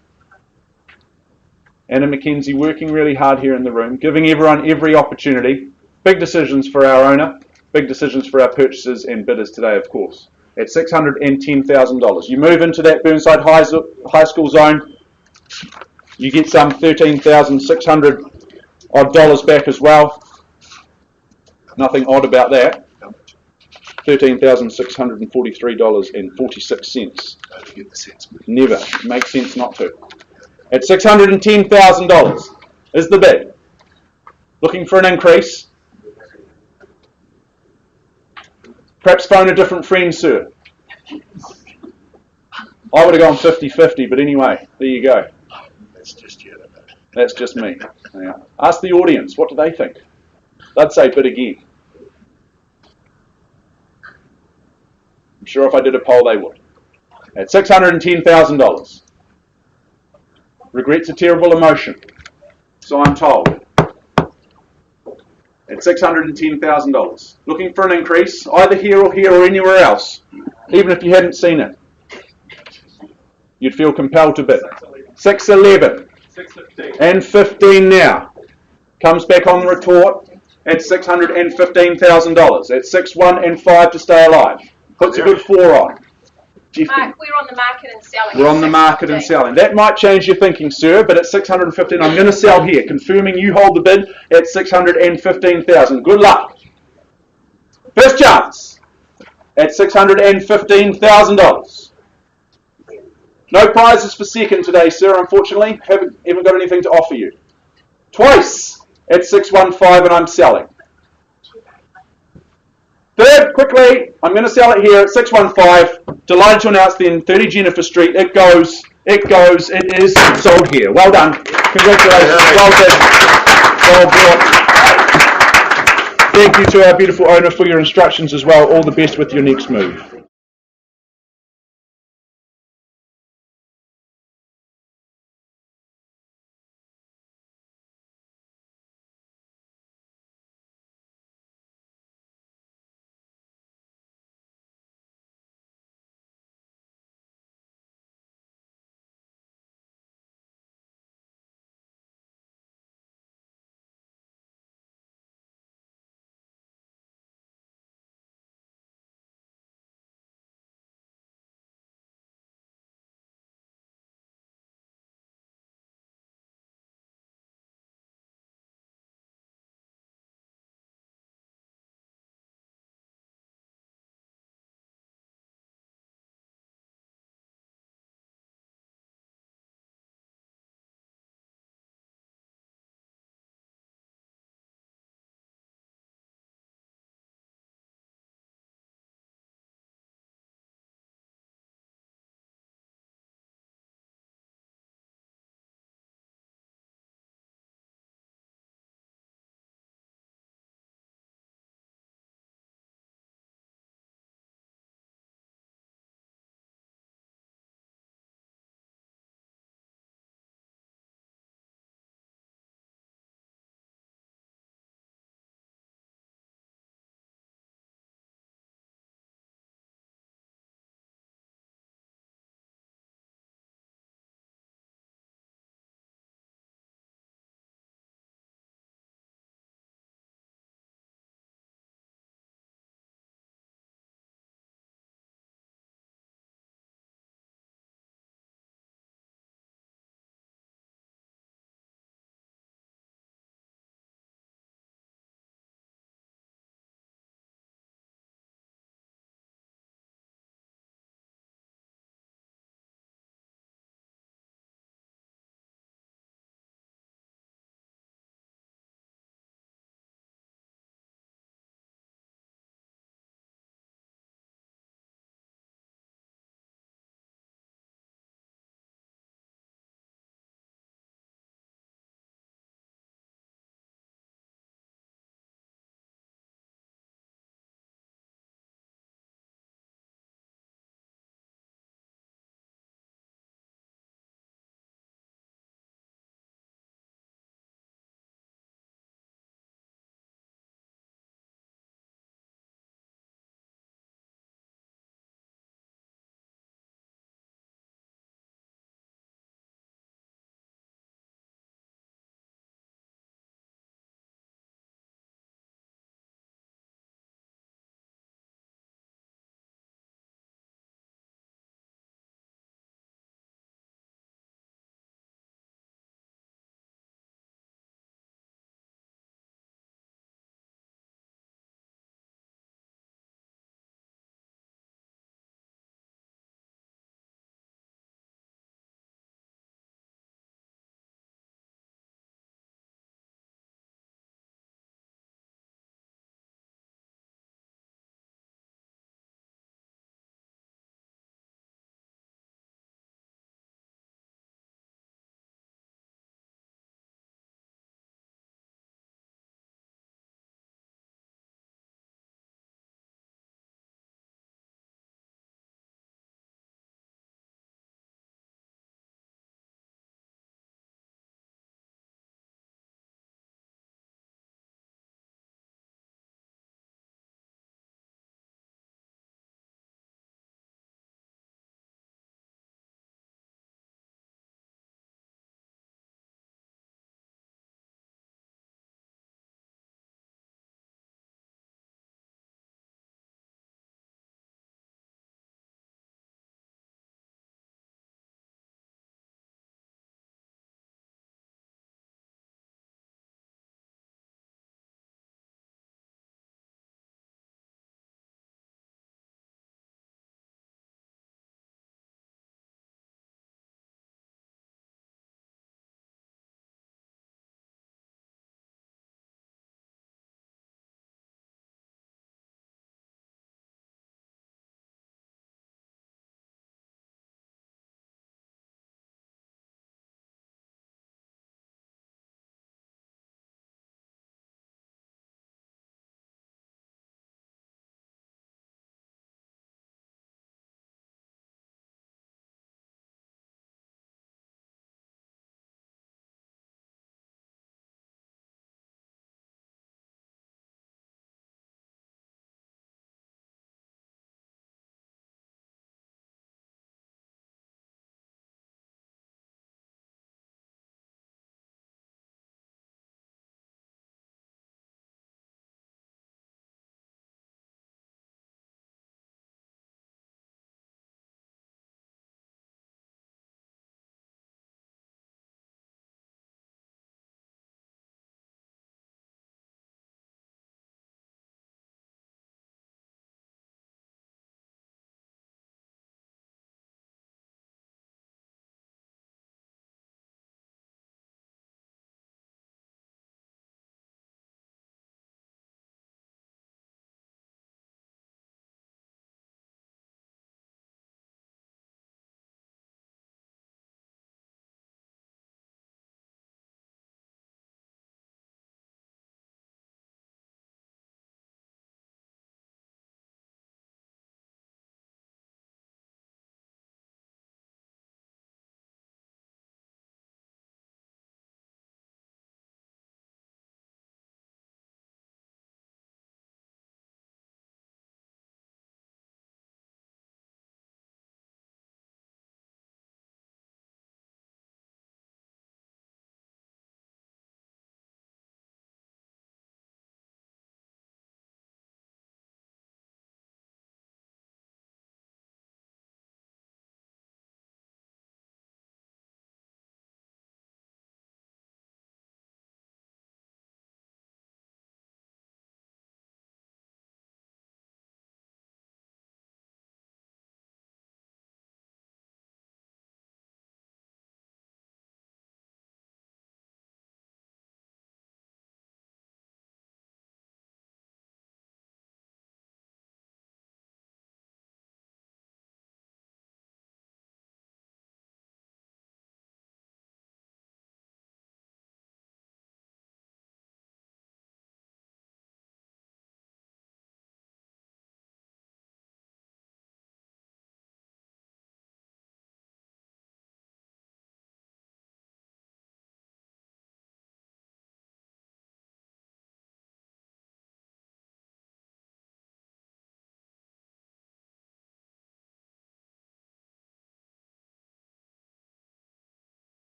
Anna McKenzie working really hard here in the room, giving everyone every opportunity. Big decisions for our owner, big decisions for our purchasers and bidders today, of course. At $610,000. You move into that Burnside High School zone, you get some $13,600 odd dollars back as well. Nothing odd about that. $13,643.46. Don't forget the sense. Never. It makes sense not to. At $610,000 is the bid. Looking for an increase? Perhaps phone a different friend, sir. I would have gone 50-50, but anyway, there you go. That's just you. That's just me. Yeah. Ask the audience, what do they think? They'd say bid again. I'm sure if I did a poll, they would. At $610,000. Regret's a terrible emotion, so I'm told. At $610,000. Looking for an increase, either here or anywhere else, even if you hadn't seen it. You'd feel compelled to bid. 611. 615. And 15 now. Comes back on the retort at $615,000. At 6-1 and 5 to stay alive. Puts a good 4 on. Mark, we're on the market and selling. We're at on the market and 6:15. selling. That might change your thinking, sir, but at 615, I'm going to sell here, confirming you hold the bid at 615,000. Good luck. First chance at $615,000. No prizes for second today, sir, unfortunately. Haven't even got anything to offer you. Twice at 615 and I'm selling. Third, quickly, I'm going to sell it here at 615. Delighted to announce then 30 Jennifer Street. It goes, it is sold here. Well done. Congratulations. Well done. Well brought. Thank you to our beautiful owner for your instructions as well. All the best with your next move.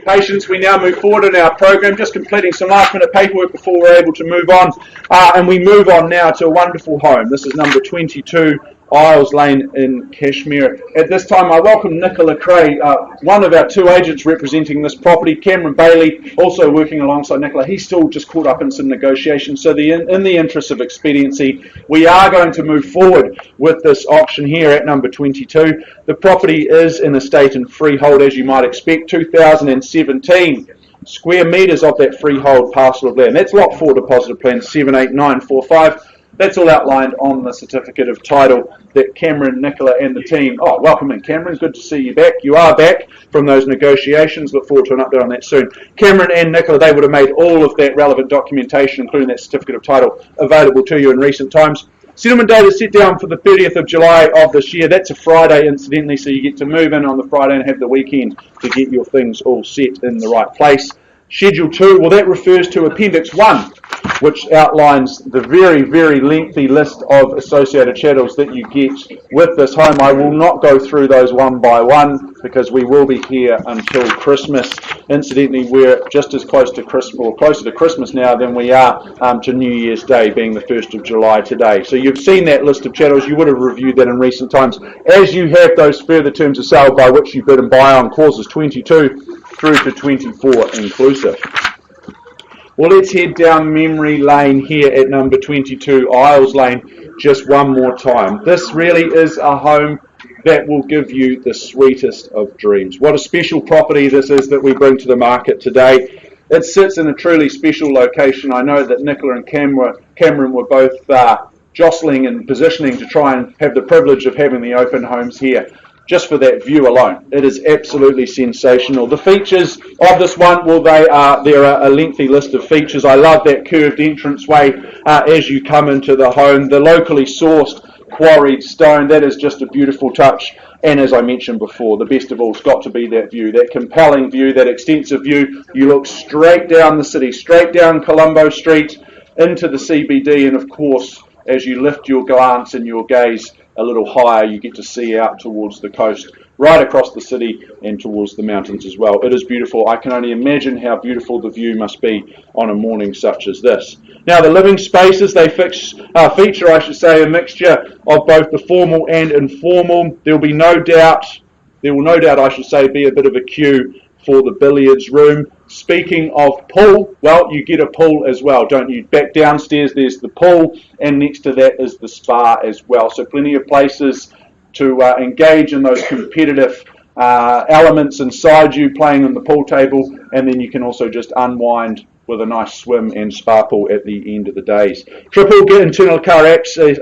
Patience, we now move forward in our program, just completing some last minute paperwork before we're able to move on, and we move on now to a wonderful home. This is number 22 Isles Lane in Cashmere. At this time I welcome Nicola Cray, one of our two agents representing this property. Cameron Bailey also working alongside Nicola. He's still just caught up in some negotiations, so in the interest of expediency we are going to move forward with this auction here at number 22. The property is in estate and freehold, as you might expect, 2017 square metres of that freehold parcel of land. That's lot 4 deposited plan 78945. That's all outlined on the certificate of title that Cameron, Nicola and the team... Oh, welcome in, Cameron. Good to see you back. You are back from those negotiations. Look forward to an update on that soon. Cameron and Nicola, they would have made all of that relevant documentation, including that certificate of title, available to you in recent times. Settlement date is set down for the 30th of July of this year. That's a Friday, incidentally, so you get to move in on the Friday and have the weekend to get your things all set in the right place. Schedule 2, well, that refers to Appendix 1, which outlines the very, very lengthy list of associated chattels that you get with this home. I will not go through those one by one because we will be here until Christmas. Incidentally, we're just as close to Christmas, or closer to Christmas now than we are to New Year's Day, being the 1st of July today. So you've seen that list of chattels. You would have reviewed that in recent times, as you have those further terms of sale by which you bid and buy on clauses 22 through to 24 inclusive. Well, let's head down memory lane here at number 22 Isles Lane just one more time. This really is a home that will give you the sweetest of dreams. What a special property this is that we bring to the market today. It sits in a truly special location. I know that Nicola and Cameron were both jostling and positioning to try and have the privilege of having the open homes here. Just for that view alone, it is absolutely sensational. The features of this one, well, there are a lengthy list of features. I love that curved entranceway as you come into the home. The locally sourced quarried stone, that is just a beautiful touch. And as I mentioned before, the best of all has got to be that view, that compelling view, that extensive view. You look straight down the city, straight down Colombo Street into the CBD, and of course, as you lift your glance and your gaze a little higher, you get to see out towards the coast, right across the city and towards the mountains as well. It is beautiful. I can only imagine how beautiful the view must be on a morning such as this. Now, the living spaces, they feature, a mixture of both the formal and informal. There will no doubt, be a bit of a queue for the billiards room. Speaking of pool, well, you get a pool as well, don't you? Back downstairs, there's the pool, and next to that is the spa as well. So plenty of places to engage in those competitive elements inside you, playing on the pool table, and then you can also just unwind with a nice swim and spa pool at the end of the days. Triple internal access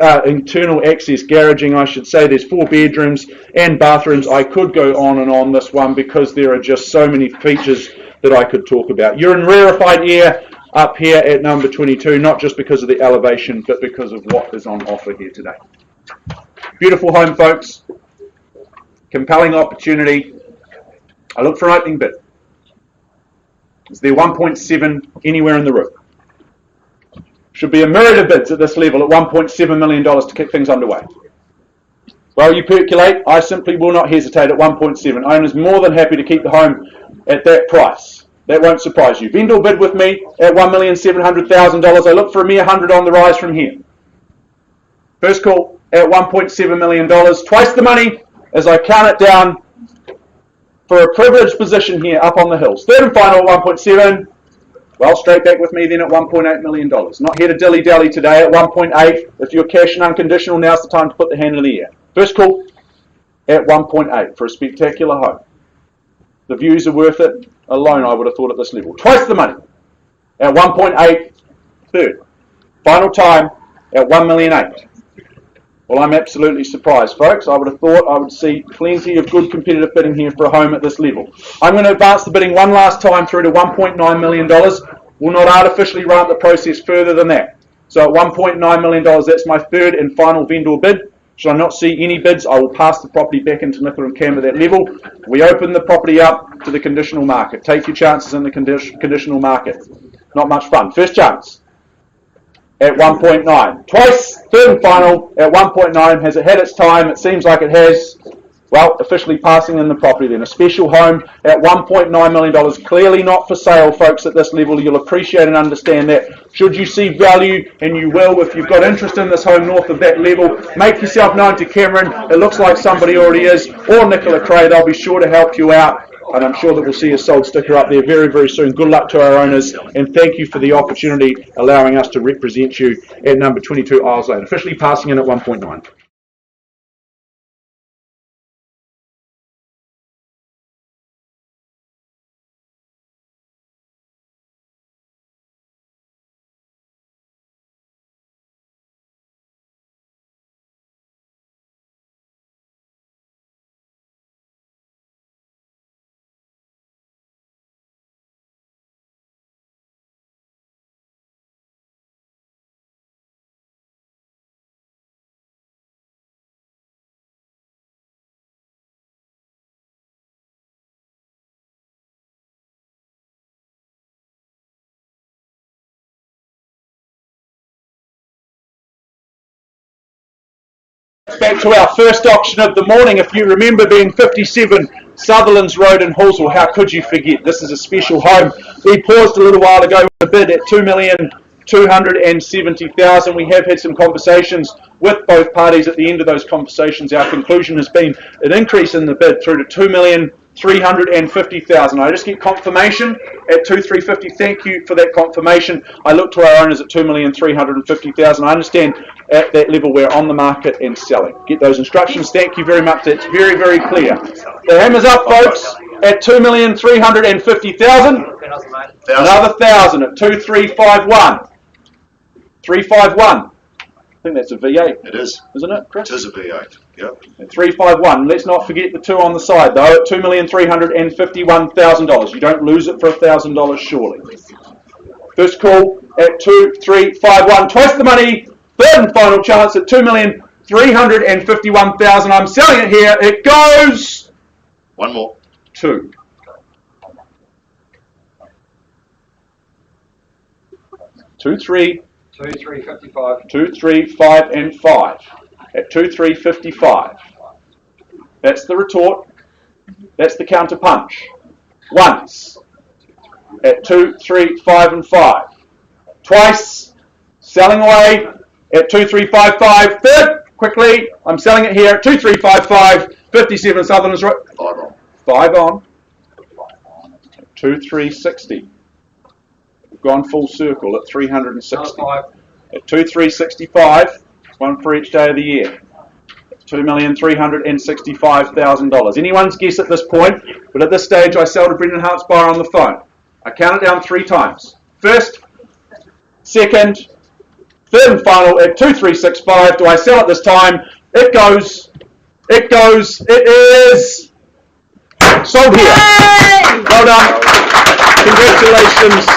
garaging, I should say. There's 4 bedrooms and bathrooms. I could go on and on this one because there are just so many features that I could talk about. You're in rarefied air up here at number 22, not just because of the elevation, but because of what is on offer here today. Beautiful home, folks. Compelling opportunity. I look for an opening bid. Is there 1.7 anywhere in the room? Should be a myriad of bids at this level at $1.7 million to kick things underway. Well, you percolate. I simply will not hesitate at 1.7. Owner's more than happy to keep the home at that price. That won't surprise you. Vendor bid with me at $1,700,000. I look for a mere 100 on the rise from here. First call at $1.7 million. Twice the money as I count it down for a privileged position here up on the hills. Third and final at 1.7. Well, straight back with me then at $1.8 million. Not here to dilly-dally today at 1.8. If you're cash and unconditional, now's the time to put the hand in the air. First call at 1.8 for a spectacular home. The views are worth it alone, I would have thought, at this level. Twice the money at 1.8. Third. Final time at $1.8 million. Well, I'm absolutely surprised, folks. I would have thought I would see plenty of good competitive bidding here for a home at this level. I'm going to advance the bidding one last time through to $1.9 million. Will not artificially run up the process further than that. So at $1.9 million, that's my third and final vendor bid. Should I not see any bids, I will pass the property back into Nicola and Cam at that level. We open the property up to the conditional market. Take your chances in the conditional market. Not much fun. First chance at 1.9. Twice, third and final at 1.9. Has it had its time? It seems like it has. Well, officially passing in the property then. A special home at $1.9 million. Clearly not for sale, folks, at this level. You'll appreciate and understand that. Should you see value, and you will, if you've got interest in this home north of that level, make yourself known to Cameron. It looks like somebody already is, or Nicola Cray. They'll be sure to help you out. And I'm sure that we'll see a sold sticker up there very, very soon. Good luck to our owners, and thank you for the opportunity allowing us to represent you at number 22 Isles Lane. Officially passing in at 1.9. Back to our first auction of the morning. If you remember, being 57 Sutherland Road in Hallsville, how could you forget? This is a special home. We paused a little while ago with the bid at $2,270,000. We have had some conversations with both parties. At the end of those conversations, our conclusion has been an increase in the bid through to $2,350,000. I just get confirmation at $2,350. Thank you for that confirmation. I look to our owners at $2,350,000. I understand at that level we're on the market and selling. Get those instructions. Thank you very much. That's very, very clear. The hammer's up, folks, at $2,350,000. Another 1,000 at 2,351. 351. I think that's a V8. It is. Isn't it, Chris? It is a V8. Yep. At 351. Let's not forget the two on the side, though, at $2,351,000. You don't lose it for $1,000, surely. First call at 2,351. Twice the money. Third and final chance at $2,351,000. I'm selling it here. It goes. One more. 2. 2, 3. 2, 3, 55. 2, 3, 5, and 5 at 2,355. That's the retort. That's the counter punch. Once at 2, 3, 5, and 5. Twice, selling away at 2,355. Third, quickly, I'm selling it here at 2,355. 57 Sutherland Road. 5 on. 2,360. We've gone full circle at 360. At 2,365. One for each day of the year. $2,365,000. Anyone's guess at this point, but at this stage I sell to Brendan Hart's buyer on the phone. I count it down 3 times. First, second, third and final at 2,365. Do I sell it this time? It goes. It goes. It is sold here. Well done. Congratulations.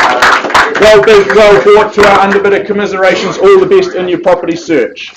Well bid, well bought. To our underbidder, commiserations. All the best in your property search.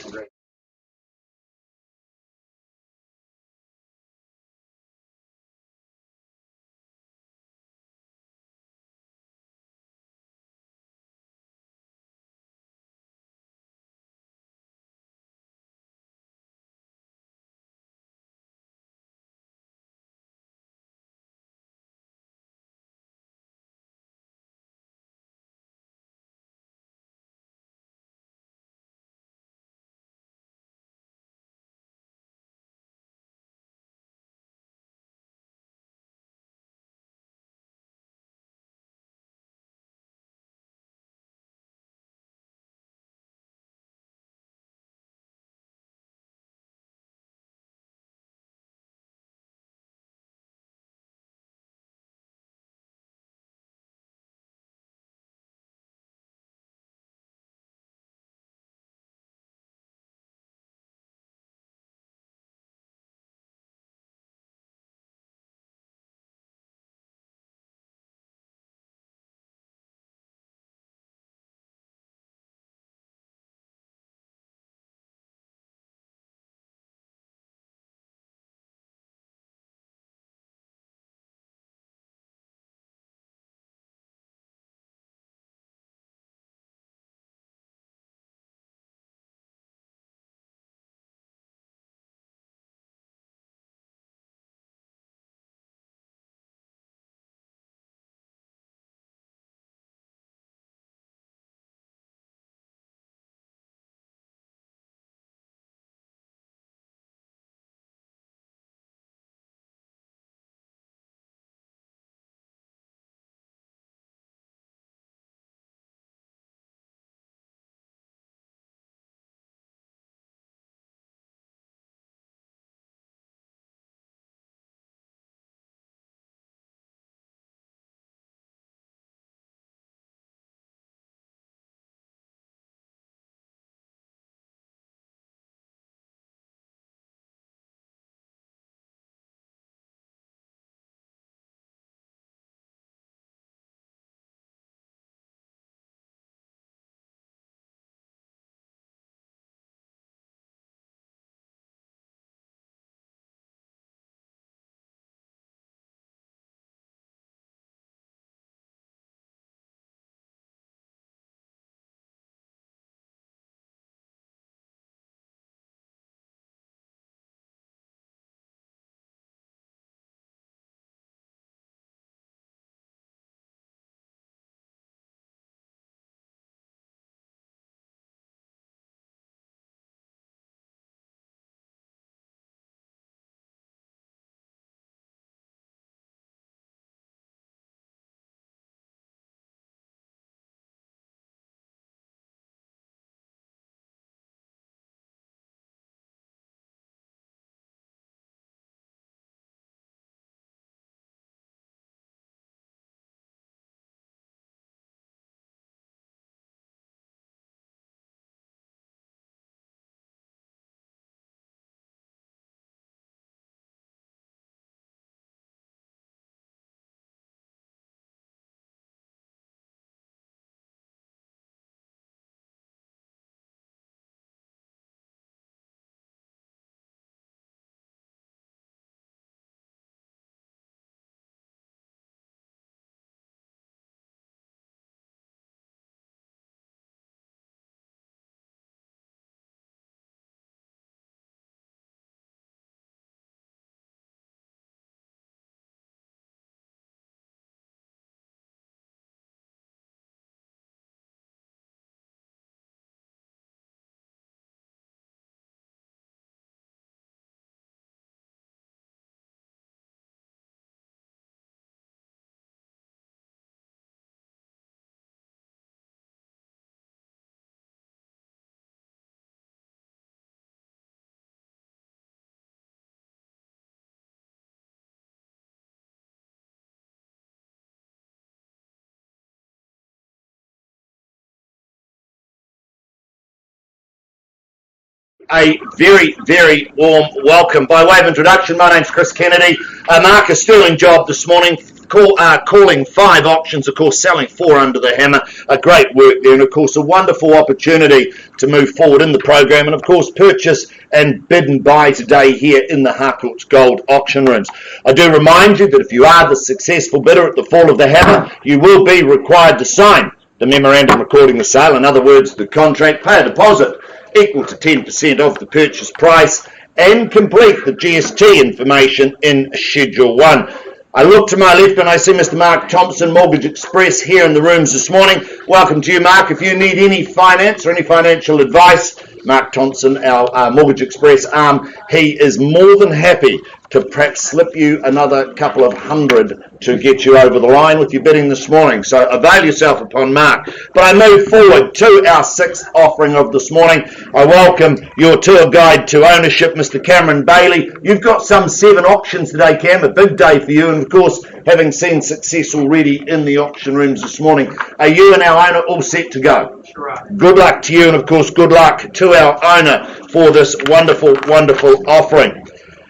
A very, very warm welcome. By way of introduction, my name's Chris Kennedy. Mark, a sterling job this morning, calling 5 auctions, of course, selling 4 under the hammer. A great work there, and of course, a wonderful opportunity to move forward in the program, and of course, purchase and bid and buy today here in the Harcourts Gold auction rooms. I do remind you that if you are the successful bidder at the fall of the hammer, you will be required to sign the memorandum recording the sale. In other words, the contract, pay a deposit equal to 10% of the purchase price, and complete the GST information in Schedule 1. I look to my left and I see Mr. Mark Thompson, Mortgage Express, here in the rooms this morning. Welcome to you, Mark. If you need any finance or any financial advice, Mark Thompson, our Mortgage Express arm, he is more than happy to perhaps slip you another couple of hundred to get you over the line with your bidding this morning. So avail yourself upon Mark. But I move forward to our 6th offering of this morning. I welcome your tour guide to ownership, Mr. Cameron Bailey. You've got some 7 auctions today, Cam, a big day for you. And of course, having seen success already in the auction rooms this morning, are you and our owner all set to go? Sure. Good luck to you, and of course, good luck to our owner for this wonderful, wonderful offering.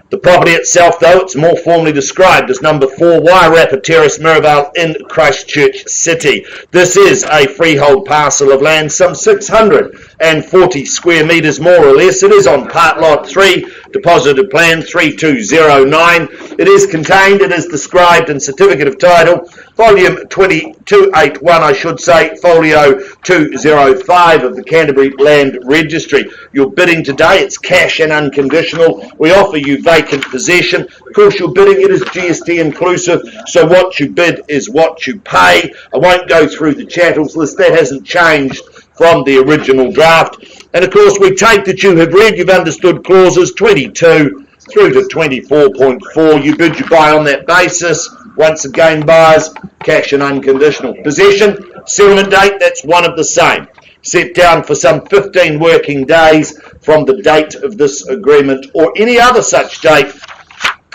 The property itself, though, it's more formally described as number 4 Wairarapa Terrace, Mirabelle in Christchurch City. This is a freehold parcel of land, some 640 square metres more or less. It is on part lot 3, deposited plan 3209. It is contained, it is described in certificate of title, volume 2281, I should say, folio 205 of the Canterbury Land Registry. Your bidding today, it's cash and unconditional. We offer you vacant possession. Of course, your bidding, it is GST inclusive, so what you bid is what you pay. I won't go through the chattels list, that hasn't changed from the original draft. And of course, we take that you have read, you've understood clauses 22 through to 24.4. You bid, you buy on that basis. Once again, buyers, cash and unconditional. Possession, settlement date, that's one of the same. Set down for some 15 working days from the date of this agreement or any other such date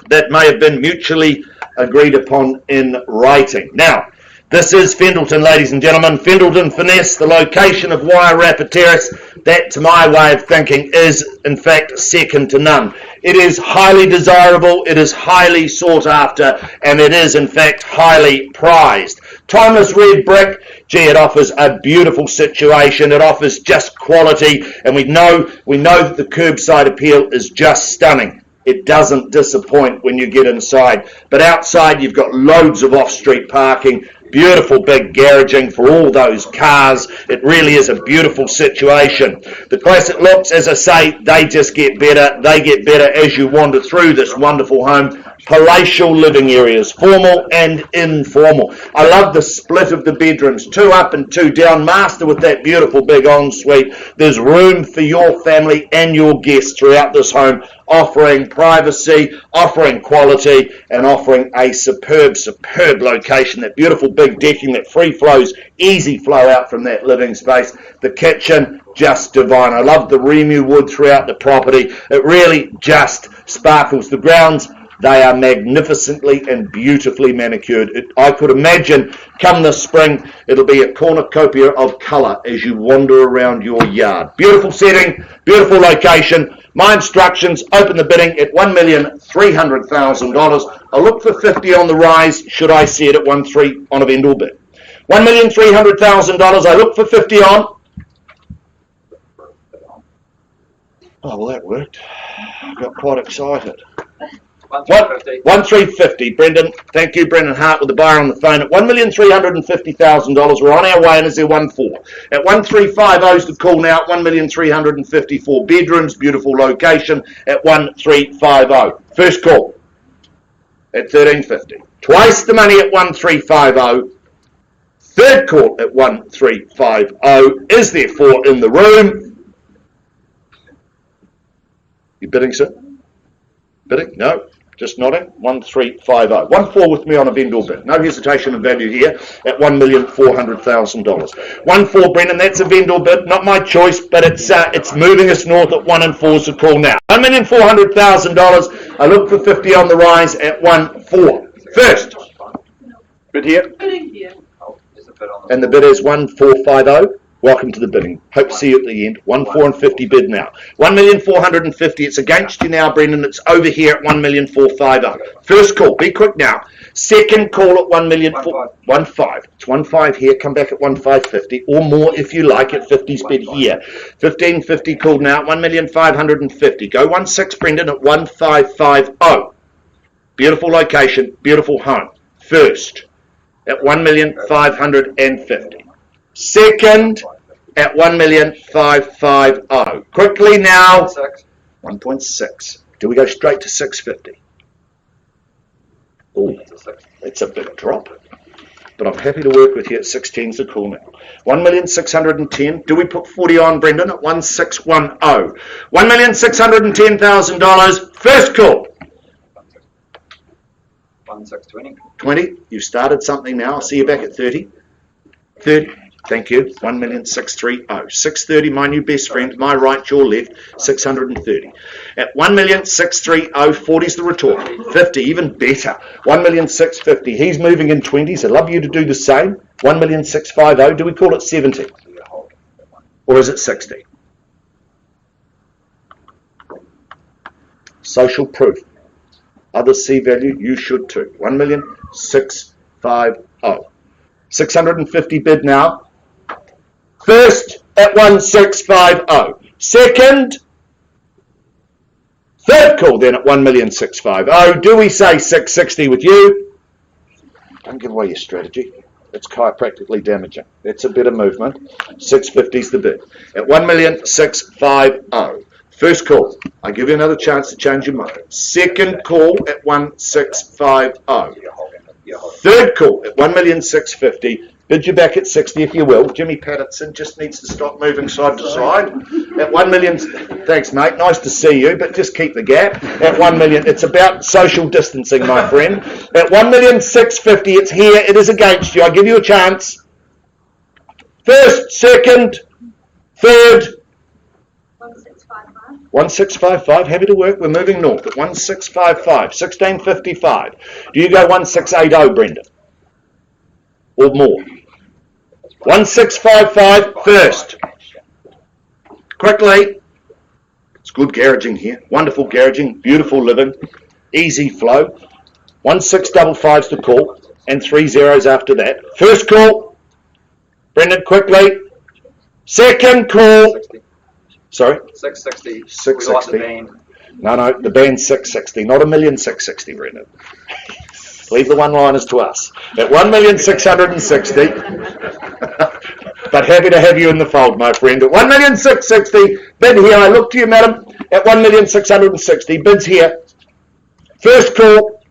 that may have been mutually agreed upon in writing. Now, this is Fendleton, ladies and gentlemen. Fendleton Finesse, the location of Wairarapa Terrace, that to my way of thinking is in fact second to none. It is highly desirable, it is highly sought after, and it is in fact highly prized. Timeless red brick, gee, it offers a beautiful situation, it offers just quality, and we know that the curbside appeal is just stunning. It doesn't disappoint when you get inside. But outside, you've got loads of off-street parking, beautiful big garaging for all those cars. It really is a beautiful situation. The classic looks, as I say, they just get better. They get better as you wander through this wonderful home. Palatial living areas, formal and informal. I love the split of the bedrooms, 2 up and 2 down, master with that beautiful big ensuite. There's room for your family and your guests throughout this home, offering privacy, offering quality, and offering a superb location. That beautiful big decking, that free flows, easy flow out from that living space. The kitchen, just divine. I love the Remu wood throughout the property. It really just sparkles. The grounds, they are magnificently and beautifully manicured. I could imagine come this spring, it'll be a cornucopia of colour as you wander around your yard. Beautiful setting, beautiful location. My instructions, open the bidding at $1,300,000. I'll look for 50 on the rise, should I see it at 1.3 on a vendor bid. $1,300,000, I look for 50 on. Oh, well, that worked. I got quite excited. 1,350, Brendan. Thank you, Brendan Hart, with the buyer on the phone at $1,350,000. We're on our way, and is there 1.4? At 1,350 is the call now. 1,354 bedrooms, beautiful location at 1,350. First call at 1,350. Twice the money at 1,350. Third call at 1,350. Is there 4 in the room? You bidding, sir? Bidding? No. Just nodding. 1,350. 1.4 with me on a vendor bid. No hesitation of value here at $1,400,000. 1.4, Brendan. That's a vendor bid. Not my choice, but it's moving us north at 1 and 4 is the call now. $1,400,000. I look for 50 on the rise at 1.4. First. Bid here. Bidding here. Oh, there's a bid on the And the bid is 1,450. Welcome to the bidding. Hope to see you at the end. 1,450 bid now. 1,450,000. It's against you now, Brendan. It's over here at 1,450,000. First call. Be quick now. Second call at 1,415,000. It's 1.5 here. Come back at 1,550 or more if you like. At 50's bid here. 1,550 called now. 1,550,000. Go 1.6, Brendan, at 1,550. Beautiful location. Beautiful home. First at 1,550,000. Second at 1,550,000. Quickly now. 1.6. Do we go straight to 650? Oh, it's a big drop. But I'm happy to work with you at 16's a call now. 1,610,000. Do we put 40 on, Brendan, at 1,610? $1,610,000. First call. 1,620. 20. You've started something now. I'll see you back at 30. 30. Thank you. 1,630,000. 630, my new best friend. My right, your left. 630. At 1,630,000, 40's the retort. 50, even better. 1,650,000. He's moving in 20s. I'd love you to do the same. 1,650,000. Do we call it 70? Or is it 60? Social proof. Others see value. You should too. 1,650,000. 650 bid now. First at 1,650,000. Second, third call then at 1,650,000. Do we say 660 with you? Don't give away your strategy. It's chiropractically damaging. That's a bit of movement. 650's the bid. At 1,650,000. First call. I give you another chance to change your mind. Second call at 1,650,000. Third call at 1,650,000. Bid you back at 60 if you will. Jimmy Patterson just needs to stop moving side to side. At 1 million, thanks mate, nice to see you, but just keep the gap. At 1 million, it's about social distancing, my friend. At 1,650,000, it's here, it is against you. I give you a chance. First, second, third. 1,655. 1,655, happy to work. We're moving north at 1,655, 1,655. Do you go 1,680, Brendan? Or more? 1,655 first. Quickly. It's good garaging here. Wonderful garaging. Beautiful living. Easy flow. 1,655's the call. And 3 zeros after that. First call. Brendan, quickly. Second call. 60. Sorry? 660. 660. We like the band. No, the band's 660. Not 1,660,000, Brendan. Leave the one-liners to us. At 1,660,000. But happy to have you in the fold, my friend. At 1,660,000. Bid here. I look to you, madam. At 1,660,000. Bids here. First call.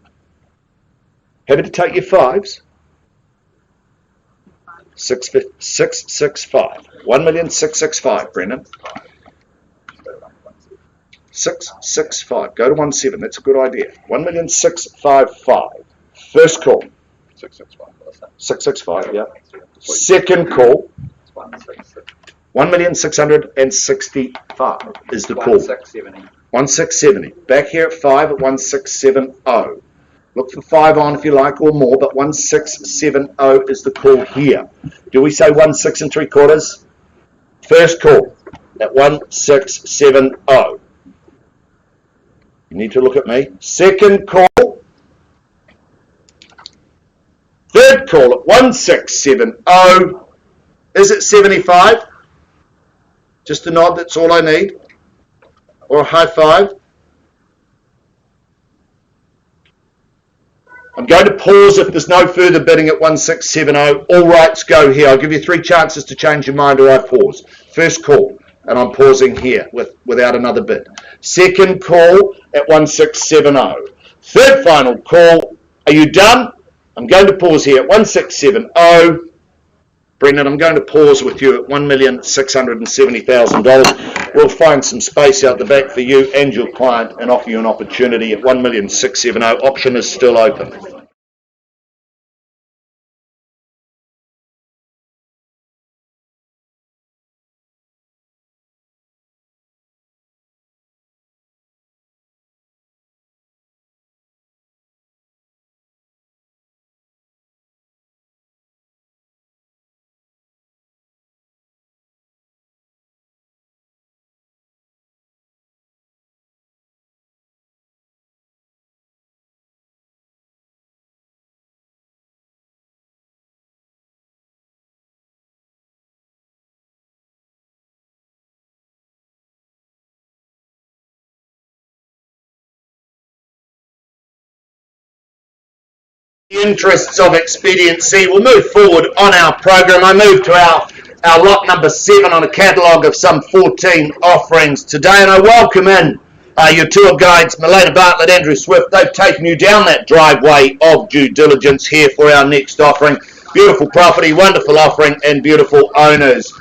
Happy to take your fives. 665. 1,665,000, Brendan. 665. Go to 17. That's a good idea. 1,655,000. First call. 665. 665. Yeah. Second call. 1,665,000 is the call. 1,670. 1,670. Back here at 5 at 1,670. Look for 5 on if you like or more, but 1,670 is the call here. Do we say 1,6 3/4? First call at 1,670. You need to look at me. Second call. Third call at 1,670. Is it 75? Just a nod, that's all I need. Or a high five. I'm going to pause if there's no further bidding at 1,670. All rights go here. I'll give you 3 chances to change your mind or I pause. First call, and I'm pausing here without another bid. Second call at 1,670. Third final call. Are you done? I'm going to pause here at 1,670. Brendan, I'm going to pause with you at $1,670,000. We'll find some space out the back for you and your client and offer you an opportunity at 1,670,000. Auction is still open. interests of expediency, we'll move forward on our program. I move to our lot number 7 on a catalogue of some 14 offerings today, and I welcome in your tour guides, Milena Bartlett, Andrew Swift. They've taken you down that driveway of due diligence here for our next offering. Beautiful property, wonderful offering, and beautiful owners.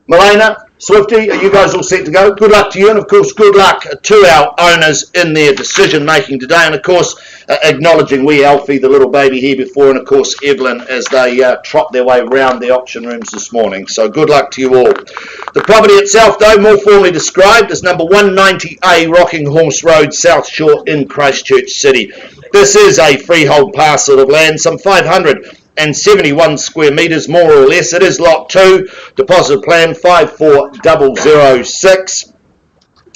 Milena, Swifty, are you guys all set to go? Good luck to you, and of course good luck to our owners in their decision making today, and of course acknowledging wee Alfie, the little baby here before, and of course Evelyn as they trot their way around the auction rooms this morning. So good luck to you all. The property itself, though, more formally described as number 190A Rocking Horse Road, South Shore in Christchurch City. This is a freehold parcel of land, some 571 square metres, more or less. It is lot 2, deposit plan 54006.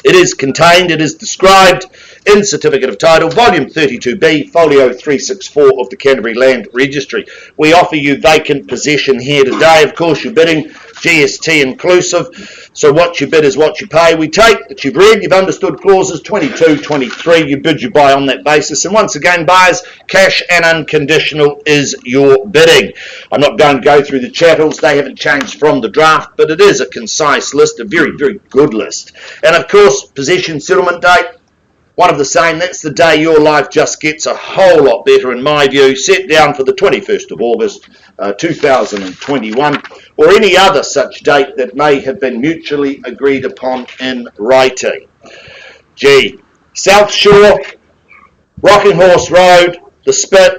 It is contained, it is described in Certificate of Title, Volume 32B, Folio 364 of the Canterbury Land Registry. We offer you vacant possession here today. Of course, you're bidding GST inclusive, so what you bid is what you pay. We take that you've read, you've understood clauses 22, 23, you bid, you buy on that basis. And once again, buyers, cash and unconditional is your bidding. I'm not going to go through the chattels, they haven't changed from the draft, but it is a concise list, a very, very good list. And of course, possession settlement date, one of the same. That's the day your life just gets a whole lot better, in my view. Set down for the 21st of August 2021, or any other such date that may have been mutually agreed upon in writing. Gee, South Shore, Rocking Horse Road, the Spit,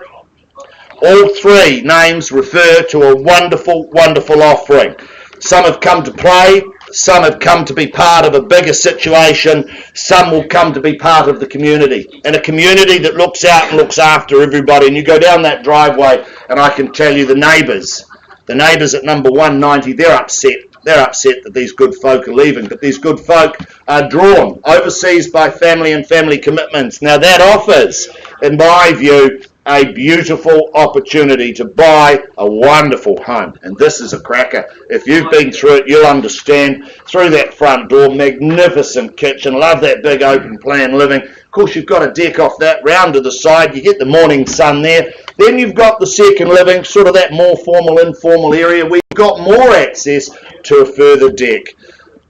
all three names refer to a wonderful, wonderful offering. Some have come to play, some have come to be part of a bigger situation, some will come to be part of the community, and a community that looks out and looks after everybody. And you go down that driveway and I can tell you the neighbours at number 190, they're upset that these good folk are leaving, but these good folk are drawn overseas by family and family commitments. Now that offers, in my view, a beautiful opportunity to buy a wonderful home, and this is a cracker. If you've been through it, you'll understand. Through that front door, magnificent kitchen, love that big open plan living. Of course, you've got a deck off that round to the side, you get the morning sun there. Then you've got the second living, sort of that more formal, informal area. We've got more access to a further deck.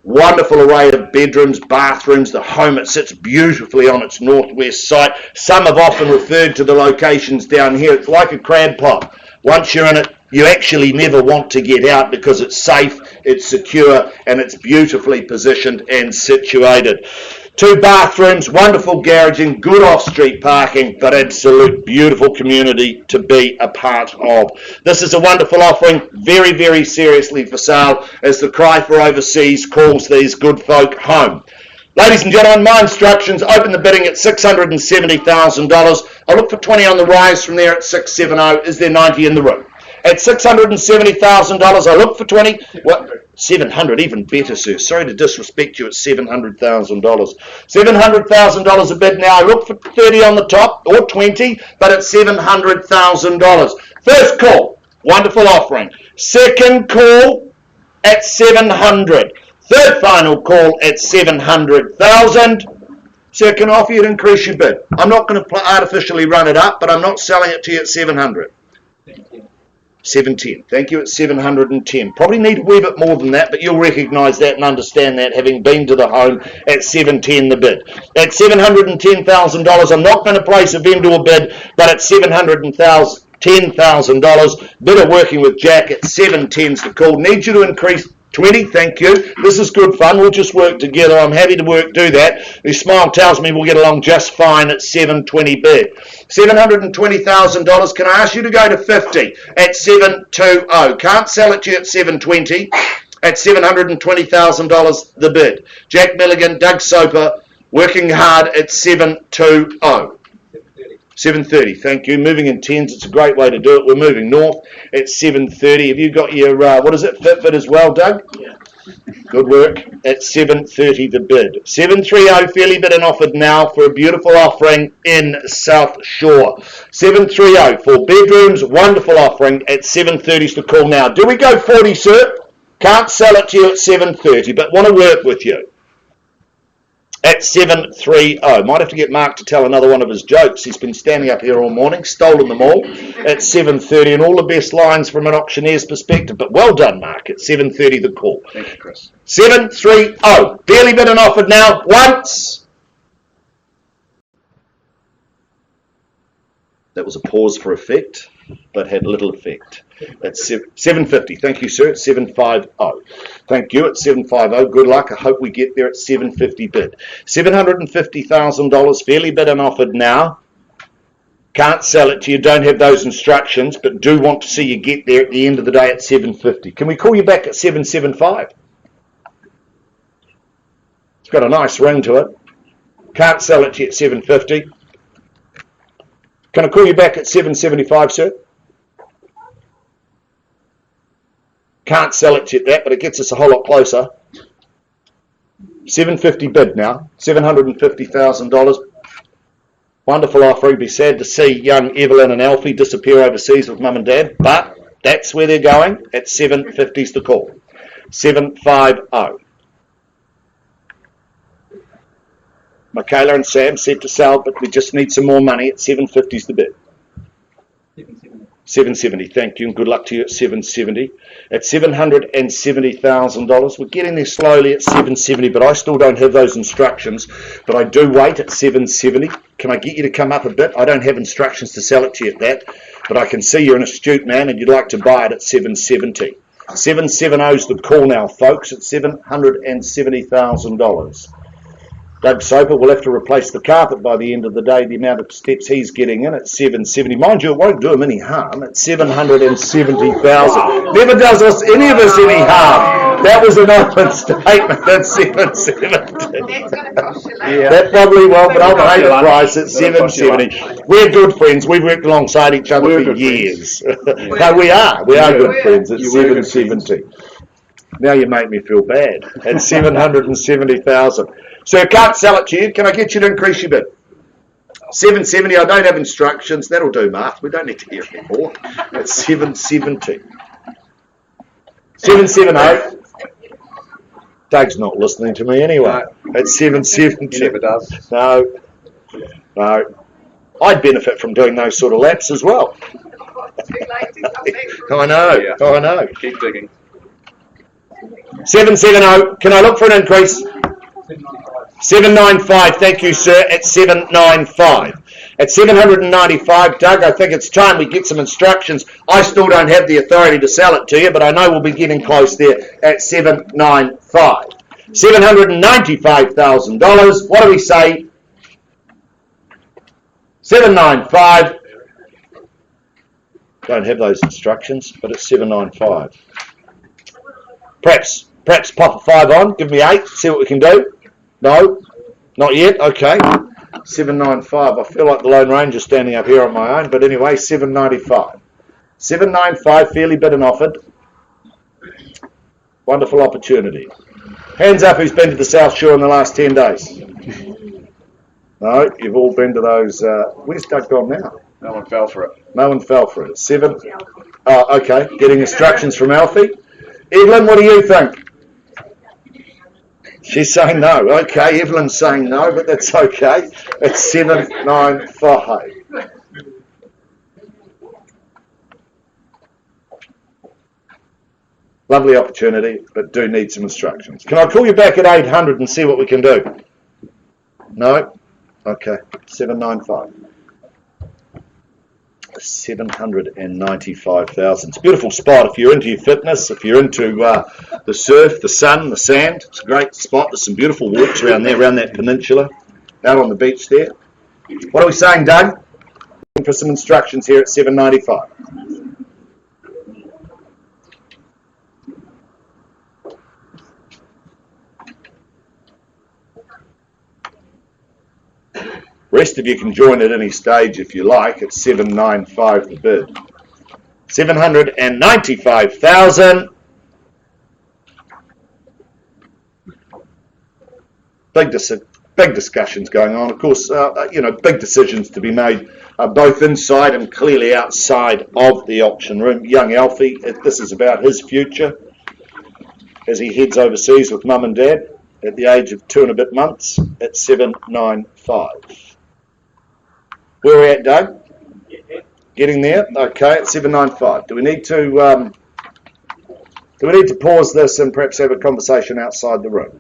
Wonderful array of bedrooms, bathrooms. The home, it sits beautifully on its northwest site. Some have often referred to the locations down here. It's like a crab pot. Once you're in it, you actually never want to get out because it's safe, it's secure, and it's beautifully positioned and situated. 2 bathrooms, wonderful garaging, good off-street parking, but absolute beautiful community to be a part of. This is a wonderful offering, very, very seriously for sale, as the cry for overseas calls these good folk home. Ladies and gentlemen, my instructions, open the bidding at $670,000. I look for 20 on the rise from there at 670. Is there 90 in the room? At $670,000, I look for 20. Well, 700, even better, sir. Sorry to disrespect you at $700,000. $700,000 a bid now. I look for 30 on the top, or 20, but at $700,000. First call, wonderful offering. Second call at 700. Third final call at 700,000. Sir, can I offer you to increase your bid? I'm not going to artificially run it up, but I'm not selling it to you at 700. 710. Thank you, at 710. Probably need a wee bit more than that, but you'll recognise that and understand that, having been to the home. At 710 the bid. At $710,000, I'm not going to place a vendor bid, but at $710,000, bidder working with Jack at 710's the call. Need you to increase 20, thank you. This is good fun. We'll just work together. I'm happy to do that. His smile tells me we'll get along just fine at 720 bid. $720,000. Can I ask you to go to 50 at 720? Can't sell it to you at 720. At $720,000 the bid. Jack Milligan, Doug Soper, working hard at 720. 730, thank you. Moving in tens, it's a great way to do it. We're moving north at 730. Have you got your, what is it, Fitbit as well, Doug? Yeah. Good work. At 730 the bid. 730 fairly bid and offered now for a beautiful offering in South Shore. 730 for bedrooms, wonderful offering at 730's the call now. Do we go 40, sir? Can't sell it to you at 730, but want to work with you. At at 730. Might have to get Mark to tell another one of his jokes. He's been standing up here all morning, stolen them all at 7:30, and all the best lines from an auctioneer's perspective. But well done, Mark. At 7:30, the call. Thank you, Chris. 730. Fairly bid and offered now. Once. That was a pause for effect, but had little effect. That's 750. Thank you, sir. At 750. Thank you. At 750. Good luck. I hope we get there at 750 bid. $750,000. Fairly bid and offered now. Can't sell it to you. Don't have those instructions, but do want to see you get there at the end of the day at 750. Can we call you back at 775? It's got a nice ring to it. Can't sell it to you at 750. Can I call you back at 775, sir? Can't sell it to you at that, but it gets us a whole lot closer. 750 bid now. $750,000. Wonderful offer. You'd be sad to see young Evelyn and Alfie disappear overseas with mum and dad, but that's where they're going. At 750's the call. 750. Michaela and Sam said to sell, but we just need some more money. At 750's the bid. 770. Thank you, and good luck to you at 770. At $770,000. We're getting there slowly at 770, but I still don't have those instructions. But I do wait at 770. Can I get you to come up a bit? I don't have instructions to sell it to you at that, but I can see you're an astute man and you'd like to buy it at 770. 770's the call now, folks, at $770,000. Doug Soper will have to replace the carpet by the end of the day, the amount of steps he's getting in at 770. Mind you, it won't do him any harm at 770,000. Never does us any of us any harm. That was an open statement at 770. That's going to cost you later. Yeah. That probably won't, but I'll pay the price at 770. We're good friends. We've worked alongside each other for years. No, we are. We are good friends at 770. Now you make me feel bad. At 770,000. So I can't sell it to you. Can I get you to increase your bid? 770. I don't have instructions. That'll do, Mark. We don't need to hear any more. At 770. 770. Doug's not listening to me anyway. At 770. He never does. No. I'd benefit from doing those sort of laps as well. Too late to come back from I know. Yeah. I know. Keep digging. 770. Can I look for an increase? 795. Thank you, sir. At 795. At 795, Doug, I think it's time we get some instructions. I still don't have the authority to sell it to you, but I know we'll be getting close there at 795. $795,000. What do we say? 795. Don't have those instructions, but it's 795. Perhaps pop a 5 on. Give me 8. See what we can do. No, not yet. Okay. 795. I feel like the Lone Ranger standing up here on my own, but anyway, 795. 795, fairly bid and offered. Wonderful opportunity. Hands up who's been to the South Shore in the last 10 days. No, you've all been to those. Where's Doug gone now? No one fell for it. No one fell for it. 7. Oh, okay. Getting instructions from Alfie. Evelyn, what do you think? She's saying no. Okay, Evelyn's saying no, but that's okay. It's 795. Lovely opportunity, but do need some instructions. Can I call you back at 800 and see what we can do? No? Okay, 795. 795,000. It's a beautiful spot if you're into your fitness, if you're into the surf, the sun, the sand. It's a great spot. There's some beautiful walks around there, around that peninsula, out on the beach there. What are we saying, Doug? Looking for some instructions here at 795. Rest of you can join at any stage if you like. It's 795 the bid. 795,000. Big discussions going on. Of course, big decisions to be made, both inside and clearly outside of the auction room. Young Alfie, this is about his future as he heads overseas with mum and dad at the age of 2 and a bit months. at 795. Where are we at, Doug? Getting there? Okay, at 795. Do we need to pause this and perhaps have a conversation outside the room?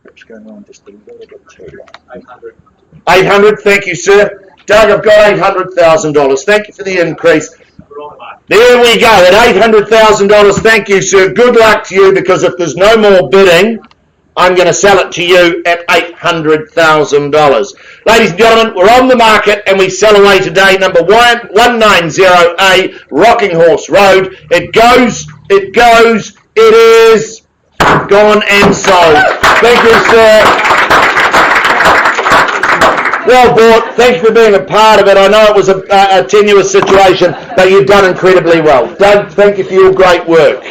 Perhaps going on just a little bit too long. 800. 800, thank you, sir. Doug, I've got $800,000. Thank you for the increase. There we go, at $800,000. Thank you, sir. Good luck to you, because if there's no more bidding, I'm going to sell it to you at $800,000. Ladies and gentlemen, we're on the market and we sell away today, number 190A, Rocking Horse Road. It is gone and sold. Thank you, sir. Well bought. Thank you for being a part of it. I know it was a tenuous situation, but you've done incredibly well. Doug, thank you for your great work.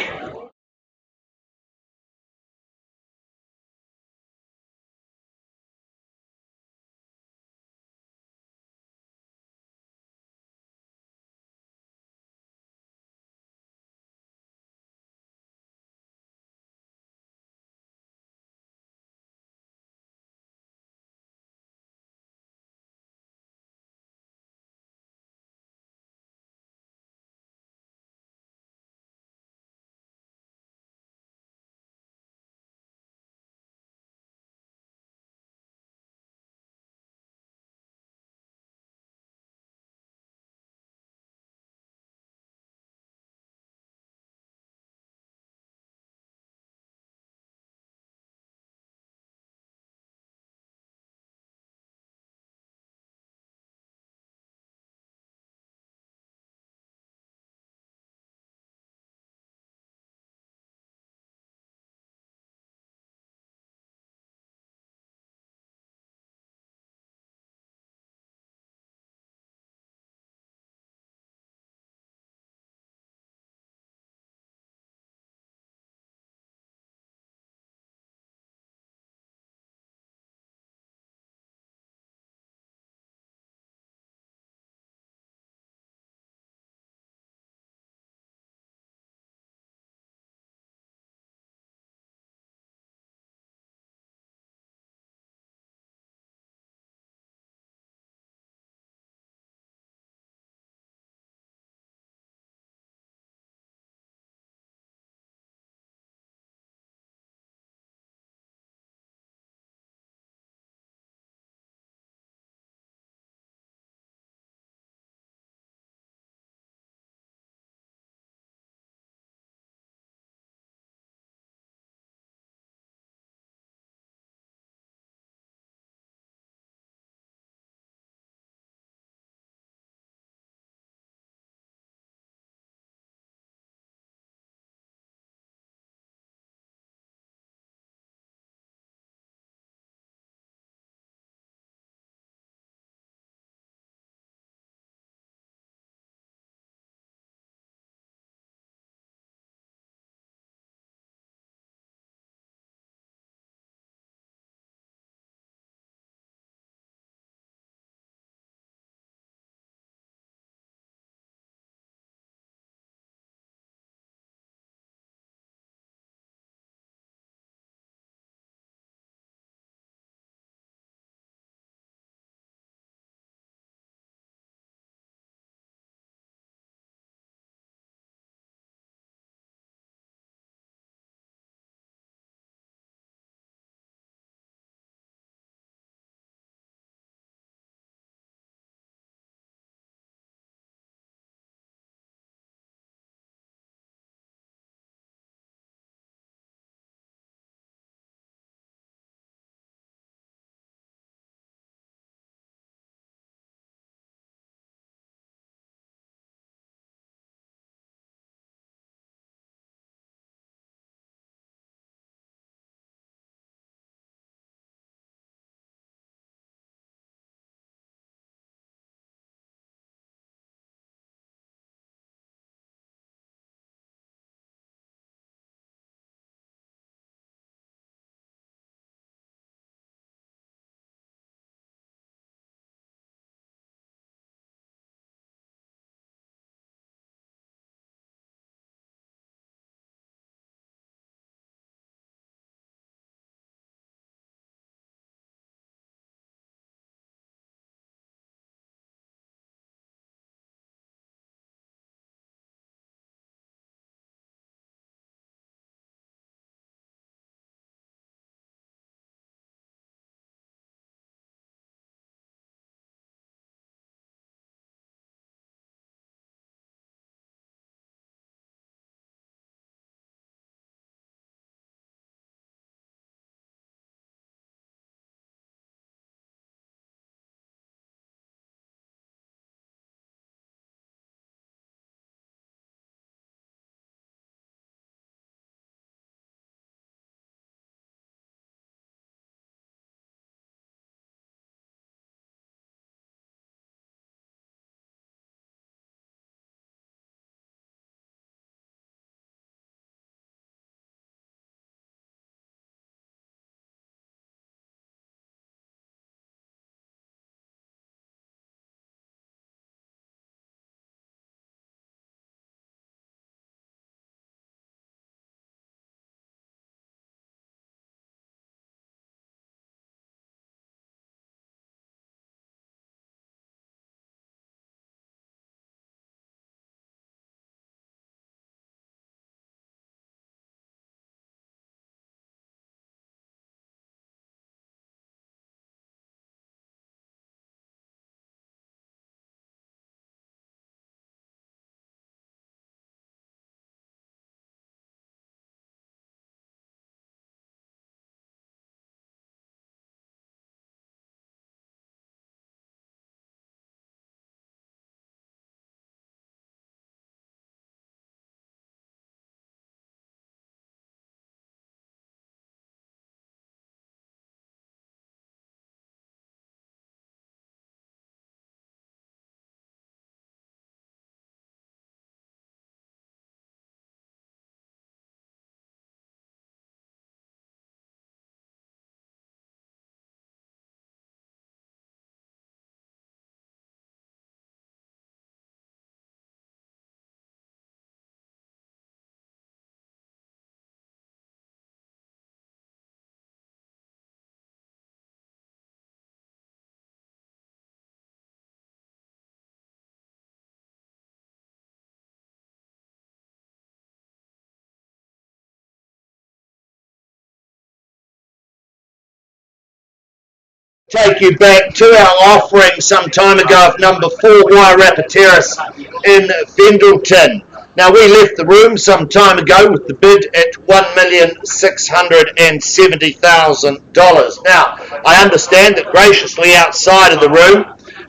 take you back to our offering some time ago of number 4 Wairarapa Terrace in Vendleton. Now, we left the room some time ago with the bid at $1,670,000. Now, I understand that graciously outside of the room,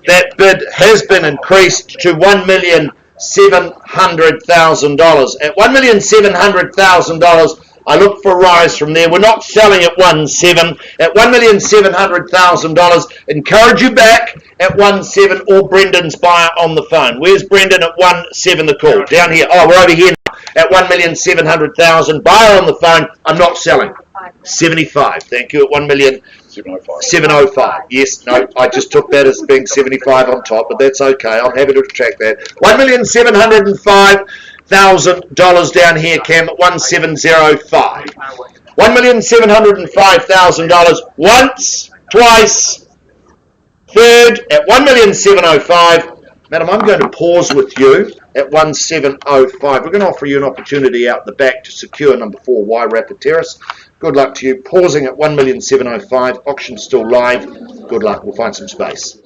that bid has been increased to $1,700,000. At $1,700,000, I look for a rise from there. We're not selling at 1.7. At $1,700,000, encourage you back at 1.7 or Brendan's buyer on the phone. Where's Brendan at 1.7 the call? Down here. Oh, we're over here now. At $1,700,000, buyer on the phone. I'm not selling. 75. Thank you. At 1,705. 705. Yes, no, I just took that as being 75 on top, but that's okay. I'm happy to retract that. $1,705,000 down here, Cam, at 1,705. $1,705,000 once, twice, third at 1,705,000. Madam, I'm going to pause with you at 1,705. We're going to offer you an opportunity out the back to secure number 4 Wairarapa Terrace. Good luck to you. Pausing at 1,705,000. Auction still live. Good luck. We'll find some space.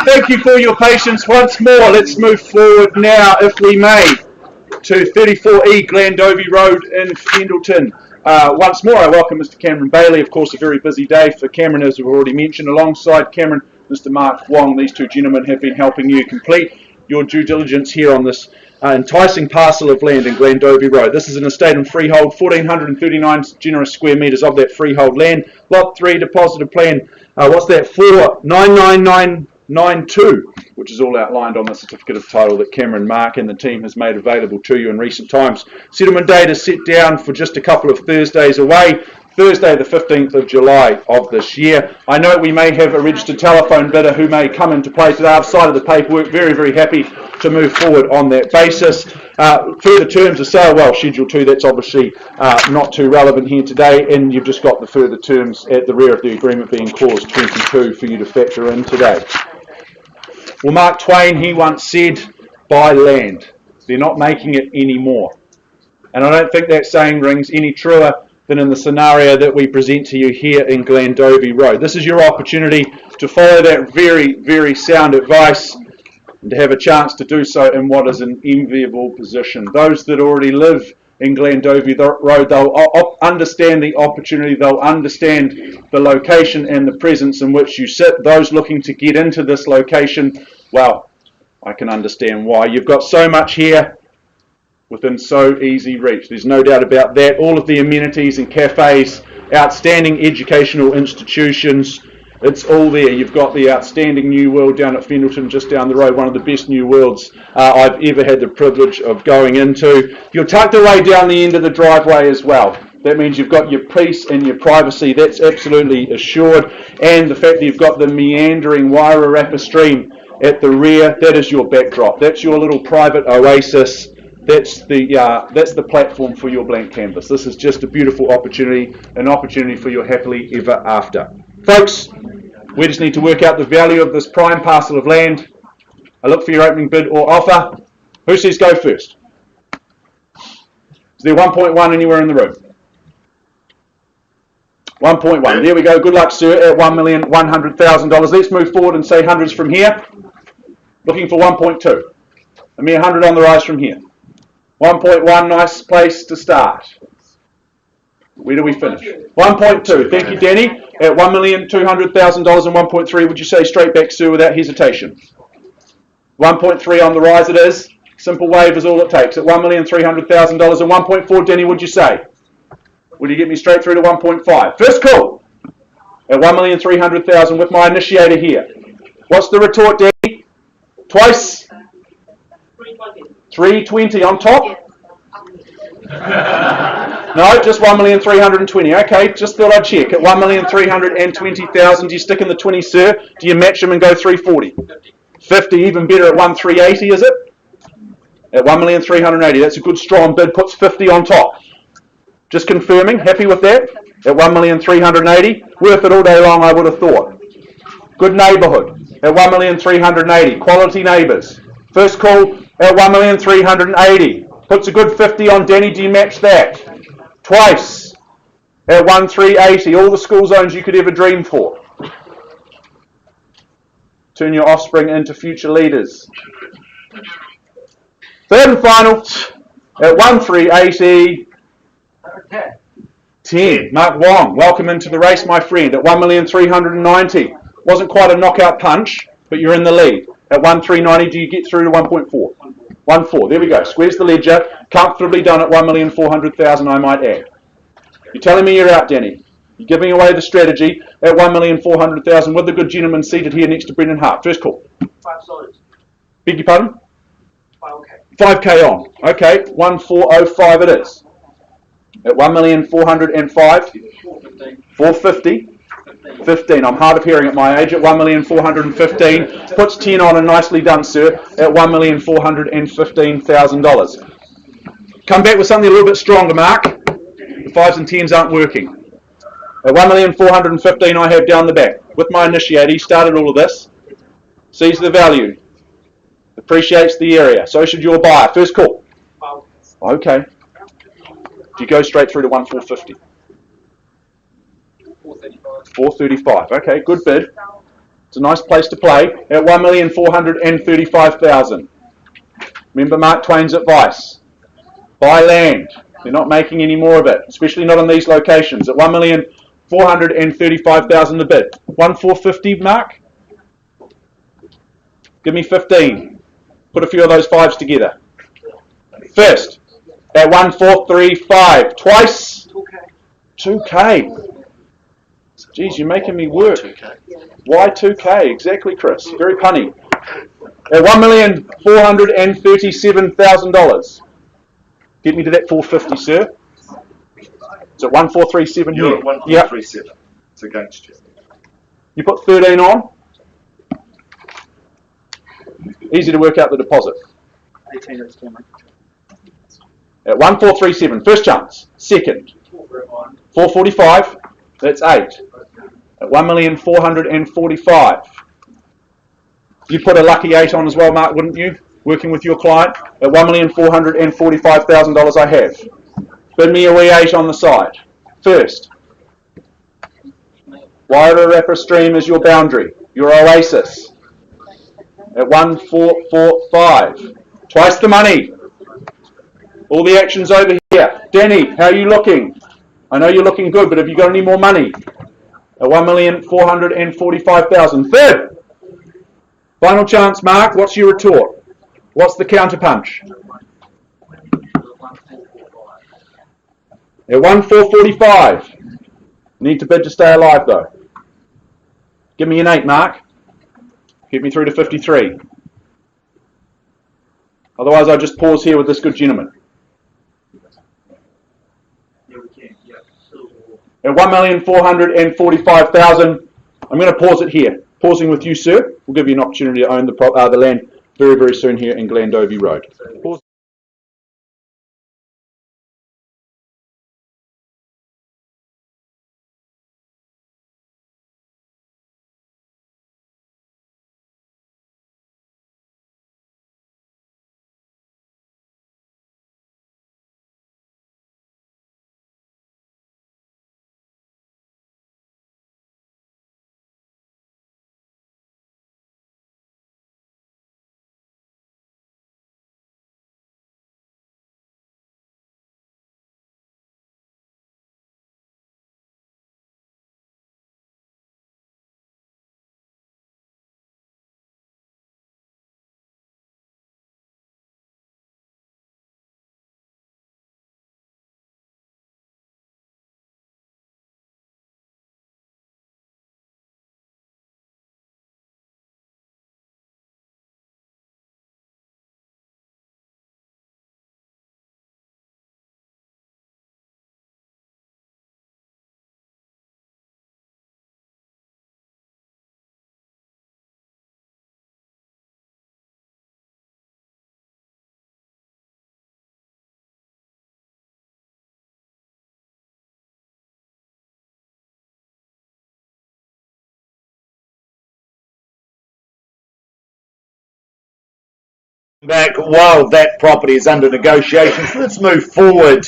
Thank you for your patience once more. Let's move forward now, if we may, to 34E Glandovey Road in Vendleton. Once more, I welcome Mr. Cameron Bailey. Of course, a very busy day for Cameron, as we've already mentioned. Alongside Cameron, Mr. Mark Wong. These two gentlemen have been helping you complete your due diligence here on this enticing parcel of land in Glandovey Road. This is an estate and freehold, 1,439 generous square metres of that freehold land. Lot 3, deposited plan, what's that, 4999 92, which is all outlined on the certificate of title that Cameron, Mark and the team has made available to you in recent times. Settlement date is set down for just a couple of Thursdays away, Thursday the 15th of July of this year. I know we may have a registered telephone bidder who may come into play today. I've cited the paperwork, very, very happy to move forward on that basis. Further terms of sale, well, Schedule 2, that's obviously not too relevant here today, and you've just got the further terms at the rear of the agreement being Clause 22 for you to factor in today. Well, Mark Twain, he once said, buy land. They're not making it anymore. And I don't think that saying rings any truer than in the scenario that we present to you here in Glandovey Road. This is your opportunity to follow that very, very sound advice and to have a chance to do so in what is an enviable position. Those that already live in Glandovey Road, they'll understand the opportunity, they'll understand the location and the presence in which you sit. Those looking to get into this location, well, I can understand why. You've got so much here within so easy reach. There's no doubt about that. All of the amenities and cafes, outstanding educational institutions, it's all there. You've got the outstanding New World down at Fendleton, just down the road, one of the best New Worlds I've ever had the privilege of going into. You're tucked away down the end of the driveway as well. That means you've got your peace and your privacy, that's absolutely assured. And the fact that you've got the meandering Wairarapa stream at the rear, that is your backdrop. That's your little private oasis. That's the platform for your blank canvas. This is just a beautiful opportunity, an opportunity for your happily ever after. Folks, we just need to work out the value of this prime parcel of land. I look for your opening bid or offer. Who says go first? Is there 1.1 anywhere in the room? 1.1. There we go. Good luck, sir, at $1,100,000. Let's move forward and say hundreds from here. Looking for 1.2. A mere 100 on the rise from here. 1.1, nice place to start. Where do we finish? 1.2. Thank you, Danny. At $1,200,000 and 1.3, would you say straight back, sir, without hesitation? 1.3 on the rise it is. Simple wave is all it takes. At $1,300,000 and 1.4, Danny, would you say? Will you get me straight through to 1.5? First call. At $1,300,000 with my initiator here. What's the retort, Danny? Twice? 320 on top? No, just 1,320,000. Okay, just thought I'd check. At 1,320,000, do you stick in the 20, sir? Do you match them and go 340? 50, even better at 1,380, is it? At 1,380,000, that's a good strong bid. Puts 50 on top. Just confirming. Happy with that? At 1,380,000, worth it all day long, I would have thought. Good neighbourhood. At 1,380,000, quality neighbours. First call at 1,380,000. Puts a good 50 on Danny. Do you match that? Twice at 1,380,000. All the school zones you could ever dream for. Turn your offspring into future leaders. Third and final at 1,380,000. 10. Mark Wong, welcome into the race, my friend. At 1,390,000. Wasn't quite a knockout punch, but you're in the lead. At 1,390,000, do you get through to 1.4? 1.4. There we go. Squares the ledger. Comfortably done at 1,400,000, I might add. You're telling me you're out, Danny. You're giving away the strategy at 1,400,000 with the good gentleman seated here next to Brendan Hart. First call. 5 solids. Beg your pardon? 5K. 5K on. Okay, 1,405 it is. At 1,405,000. 450. 15. I'm hard of hearing at my age. At 1,415,000. Puts 10 on and nicely done, sir. At $1,415,000. Come back with something a little bit stronger, Mark. The 5s and 10s aren't working. At 1,415,000 I have down the back. With my initiator, he started all of this. Sees the value. Appreciates the area. So should your buyer. First call. Okay. Do you go straight through to 1,450? 435. Okay, good bid. It's a nice place to play. At 1,435,000. Remember Mark Twain's advice. Buy land. They're not making any more of it, especially not on these locations. At 1,435,000 the bid. 1,450, Mark? Give me 15. Put a few of those 5s together. First, at 1,435. Twice. 2K. Geez, you're making me work. 2K. Y2K, exactly, Chris. Very punny. At $1,437,000. Get me to that 450, sir. Is it 1437 You're here? at 1.37. Yep. It's against you. You put 13 on. Easy to work out the deposit. 18 is Cameron. At 1437, first chance. Second, 445. That's 8. At 1,445,000. You put a lucky 8 on as well, Mark, wouldn't you? Working with your client. At $1,445,000 I have. Bid me a wee 8 on the side. First. Wairarapa stream is your boundary, your oasis. At 1,445,000. Twice the money. All the action's over here. Danny, how are you looking? I know you're looking good, but have you got any more money? At 1,445,000. Third. Final chance, Mark. What's your retort? What's the counterpunch? At 1,445. Need to bid to stay alive, though. Give me an 8, Mark. Get me through to 53. Otherwise, I'll just pause here with this good gentleman. At 1,445,000, I'm going to pause it here. Pausing with you, sir. We'll give you an opportunity to own the land very, very soon here in Glandovey Road. Pause. Back while that property is under negotiations, let's move forward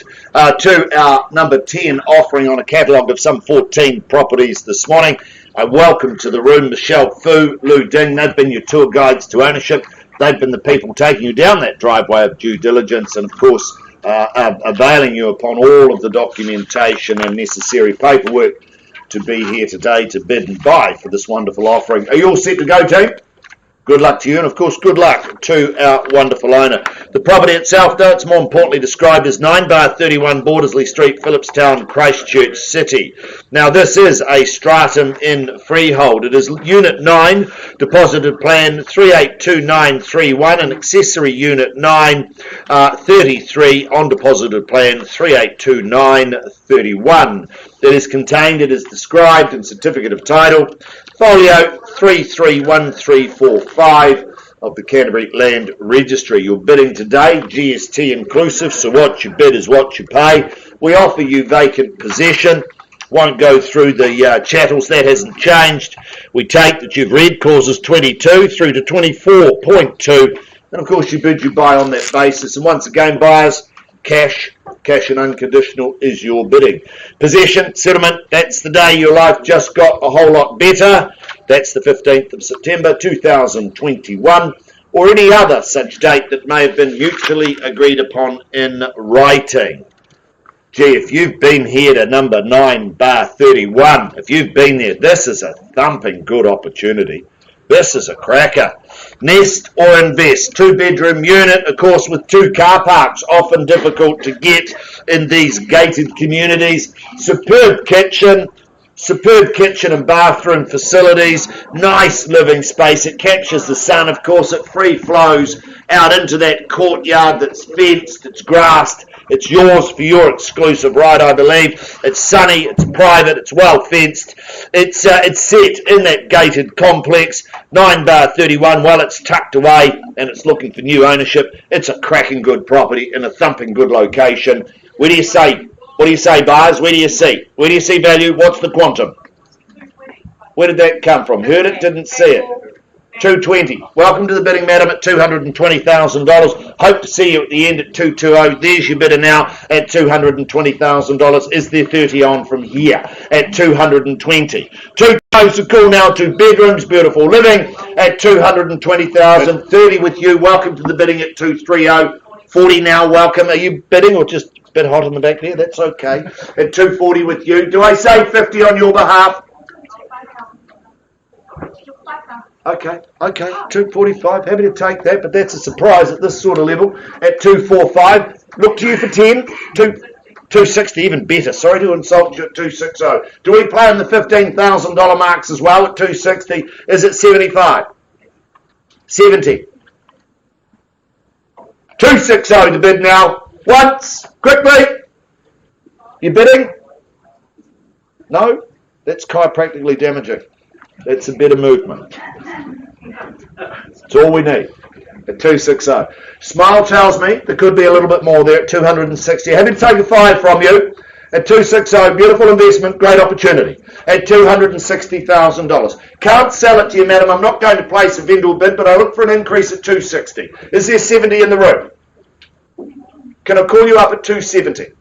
to our number 10 offering on a catalogue of some 14 properties this morning. Welcome to the room, Michelle Fu, Lou Ding. They've been your tour guides to ownership. They've been the people taking you down that driveway of due diligence and, of course, availing you upon all of the documentation and necessary paperwork to be here today to bid and buy for this wonderful offering. Are you all set to go, team? Good luck to you, and of course, good luck to our wonderful owner. The property itself, though, it's more importantly described as 9/31 Bordesley Street, Phillipstown, Christchurch City. Now, this is a stratum in freehold. It is Unit 9, deposited plan 382931, and accessory Unit 9, 33 on deposited plan 382931. It is contained, it is described in Certificate of Title, Folio 331345 of the Canterbury Land Registry. You're bidding today, GST inclusive, so what you bid is what you pay. We offer you vacant possession. Won't go through the chattels, that hasn't changed. We take that you've read clauses 22 through to 24.2, and of course you bid, you buy on that basis. And once again, buyers, cash and unconditional is your bidding. Possession, settlement, that's the day your life just got a whole lot better. That's the 15th of September 2021, or any other such date that may have been mutually agreed upon in writing. Gee, if you've been here to number 9/31, if you've been there, this is a thumping good opportunity. This is a cracker. Nest or invest. 2-bedroom unit, of course, with 2 car parks, often difficult to get in these gated communities. Superb kitchen, Superb kitchen and bathroom facilities, nice living space. It captures the sun, of course. It free flows out into that courtyard that's fenced, it's grassed. It's yours for your exclusive right, I believe. It's sunny, it's private, it's well fenced. It's set in that gated complex, 9/31. Well, it's tucked away and it's looking for new ownership. It's a cracking good property in a thumping good location. Where do you say? What do you say, buyers? Where do you see? Where do you see value? What's the quantum? Where did that come from? Heard it, didn't see it. 220. Welcome to the bidding, madam, at $220,000. Hope to see you at the end at 220. There's your bidder now at $220,000. Is there 30 on from here at 220? Two close to call now, 2 bedrooms, beautiful living at 220,000. 30 with you. Welcome to the bidding at 230. 40 now. Welcome. Are you bidding or just a bit hot in the back there? That's okay. At 240 with you. Do I say 50 on your behalf? Okay, 245, happy to take that, but that's a surprise at this sort of level. At 245, look to you for 10, 260, even better. Sorry to insult you at 260. Do we play in the $15,000 marks as well at 260? Is it 75? 70. 260 to bid now. Once, quickly. You bidding? No? That's chiropractically damaging. That's a bit of movement. That's all we need at 260. Smile tells me there could be a little bit more there at 260. Happy to take a 5 from you at 260. Beautiful investment, great opportunity at $260,000. Can't sell it to you, madam. I'm not going to place a vendor bid, but I look for an increase at 260. Is there 70 in the room? Can I call you up at 270?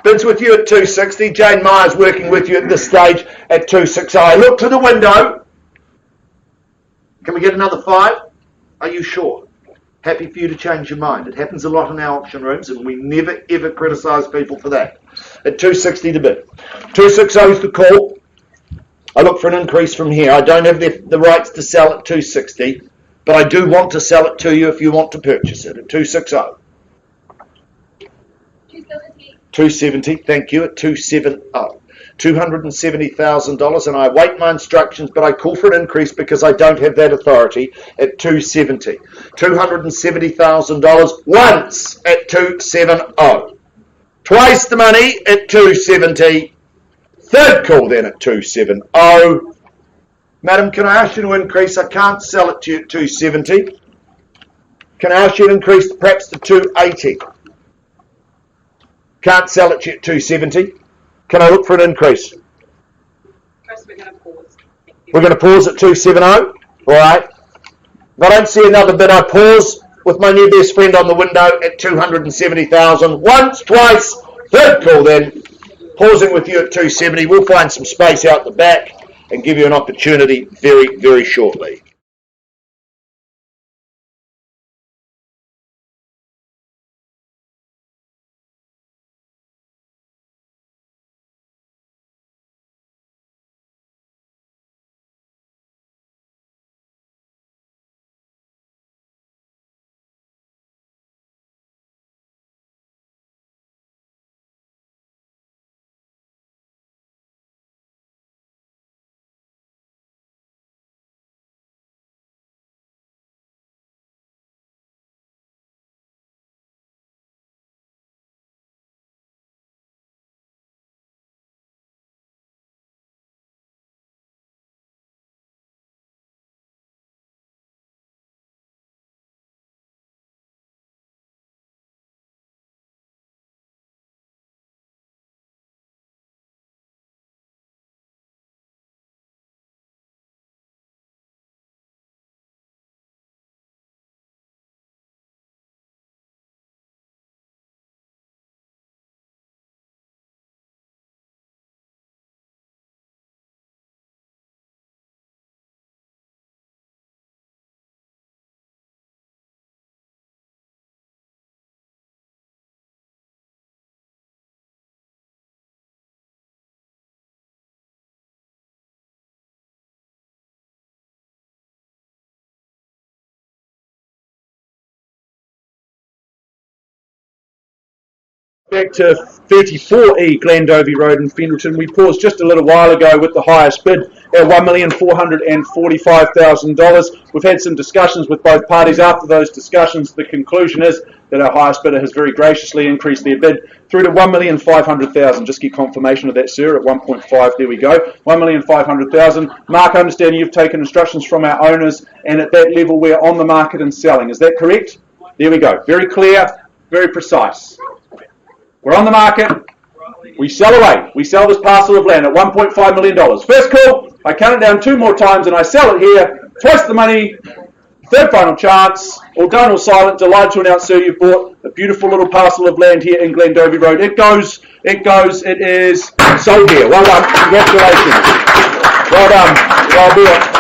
Bids with you at 260. Jane Myers working with you at this stage at 260. Look to the window. Can we get another 5? Are you sure? Happy for you to change your mind. It happens a lot in our auction rooms and we never ever criticise people for that. At 260 to bid. 260 is the call. I look for an increase from here. I don't have the rights to sell at 260, but I do want to sell it to you if you want to purchase it at 260. 270, thank you, at 270. $270,000, and I await my instructions, but I call for an increase because I don't have that authority at 270. $270,000 once at 270. Twice the money at 270. Third call then at 270. Madam, can I ask you to increase? I can't sell it to you at 270. Can I ask you to increase perhaps to 280? Can't sell it to you at 270. Can I look for an increase? First, we're going to pause. We're going to pause at 270. All right. If I don't see another bid, I pause with my new best friend on the window at 270,000. Once, twice, third call then. Pausing with you at 270. We'll find some space out the back and give you an opportunity very, very shortly. Back to 34E Glandovey Road in Fendleton. We paused just a little while ago with the highest bid at $1,445,000. We've had some discussions with both parties. After those discussions, the conclusion is that our highest bidder has very graciously increased their bid through to $1,500,000. Just get confirmation of that, sir, at 1.5. There we go. $1,500,000. Mark, I understand you've taken instructions from our owners, and at that level we're on the market and selling. Is that correct? There we go. Very clear, very precise. We're on the market. We sell away. We sell this parcel of land at $1.5 million. First call, I count it down 2 more times and I sell it here. Twice the money. Third final chance. All done or silent. Delighted to announce, sir, you've bought a beautiful little parcel of land here in Glandovey Road. It goes. It is sold here. Well done. Congratulations. Well done. Well bought.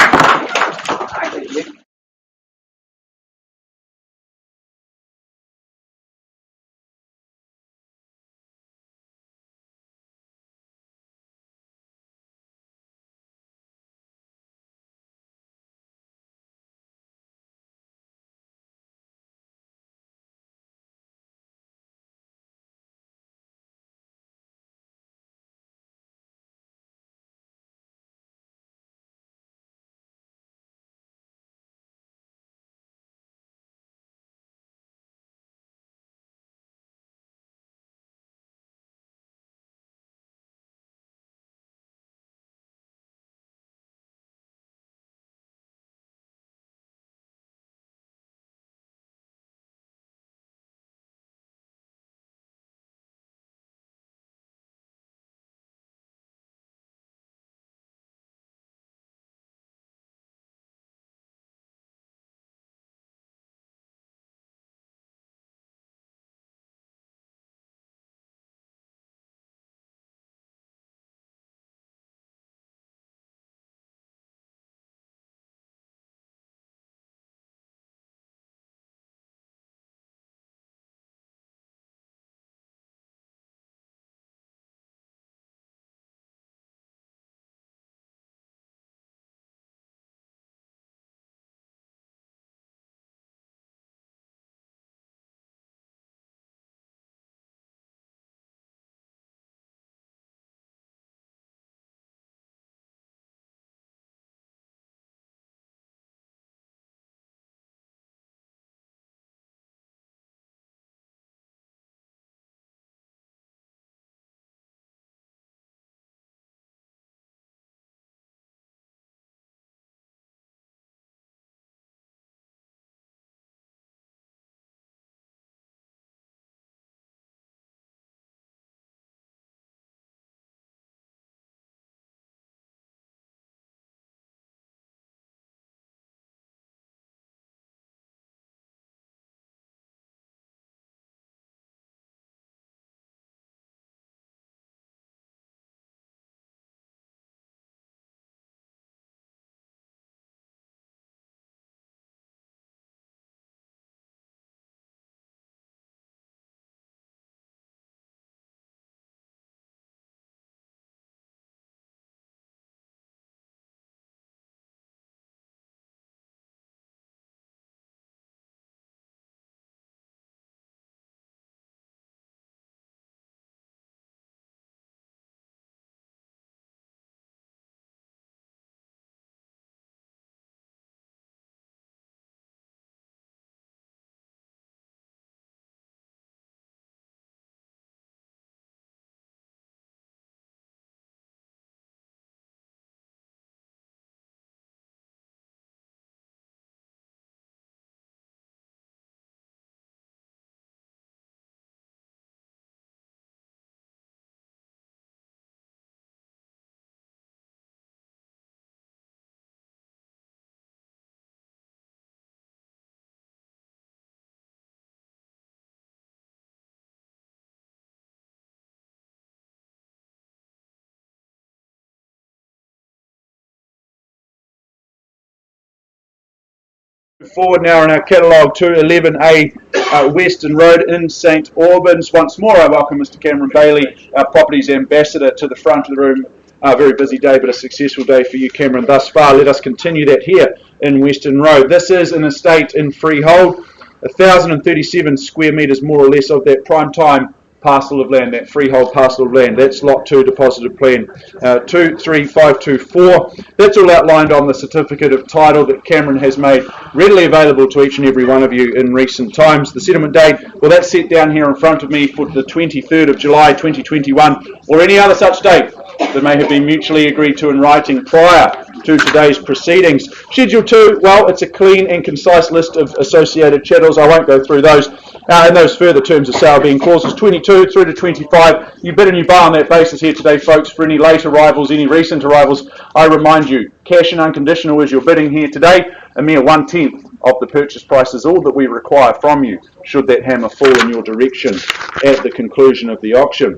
Forward now on our catalogue to 11A Weston Road in St Albans. Once more I welcome Mr Cameron Bailey, our properties ambassador, to the front of the room. A very busy day, but a successful day for you, Cameron, thus far. Let us continue that here in Weston Road. This is an estate in freehold, 1,037 square metres more or less of that prime time parcel of land, that freehold parcel of land. That's lot 2 deposited plan 23524. That's all outlined on the certificate of title that Cameron has made readily available to each and every one of you in recent times. The settlement date, well, that's set down here in front of me for the 23rd of July 2021, or any other such date that may have been mutually agreed to in writing prior to today's proceedings. Schedule 2, well, it's a clean and concise list of associated chattels. I won't go through those. And those further terms of sale being clauses 22 through to 25. You bid and you buy on that basis here today, folks. For any late arrivals, any recent arrivals, I remind you, cash and unconditional is your bidding here today. A mere 1/10 of the purchase price is all that we require from you, should that hammer fall in your direction at the conclusion of the auction.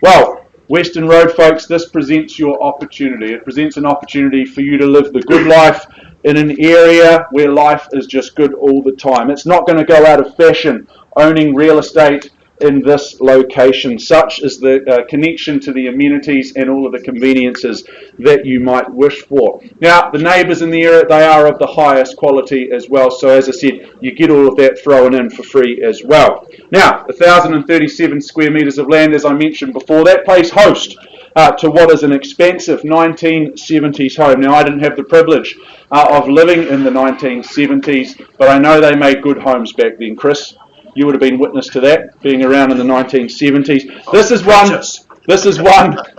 Well, Weston Road, folks, this presents your opportunity. It presents an opportunity for you to live the good life in an area where life is just good all the time. It's not going to go out of fashion owning real estate in this location. Such is the connection to the amenities and all of the conveniences that you might wish for. Now, the neighbours in the area, they are of the highest quality as well. So as I said, you get all of that thrown in for free as well. Now, 1,037 square metres of land, as I mentioned before, that plays host to what is an expansive 1970s home. Now, I didn't have the privilege of living in the 1970s, but I know they made good homes back then, Chris. You would have been witness to that, being around in the 1970s. This is one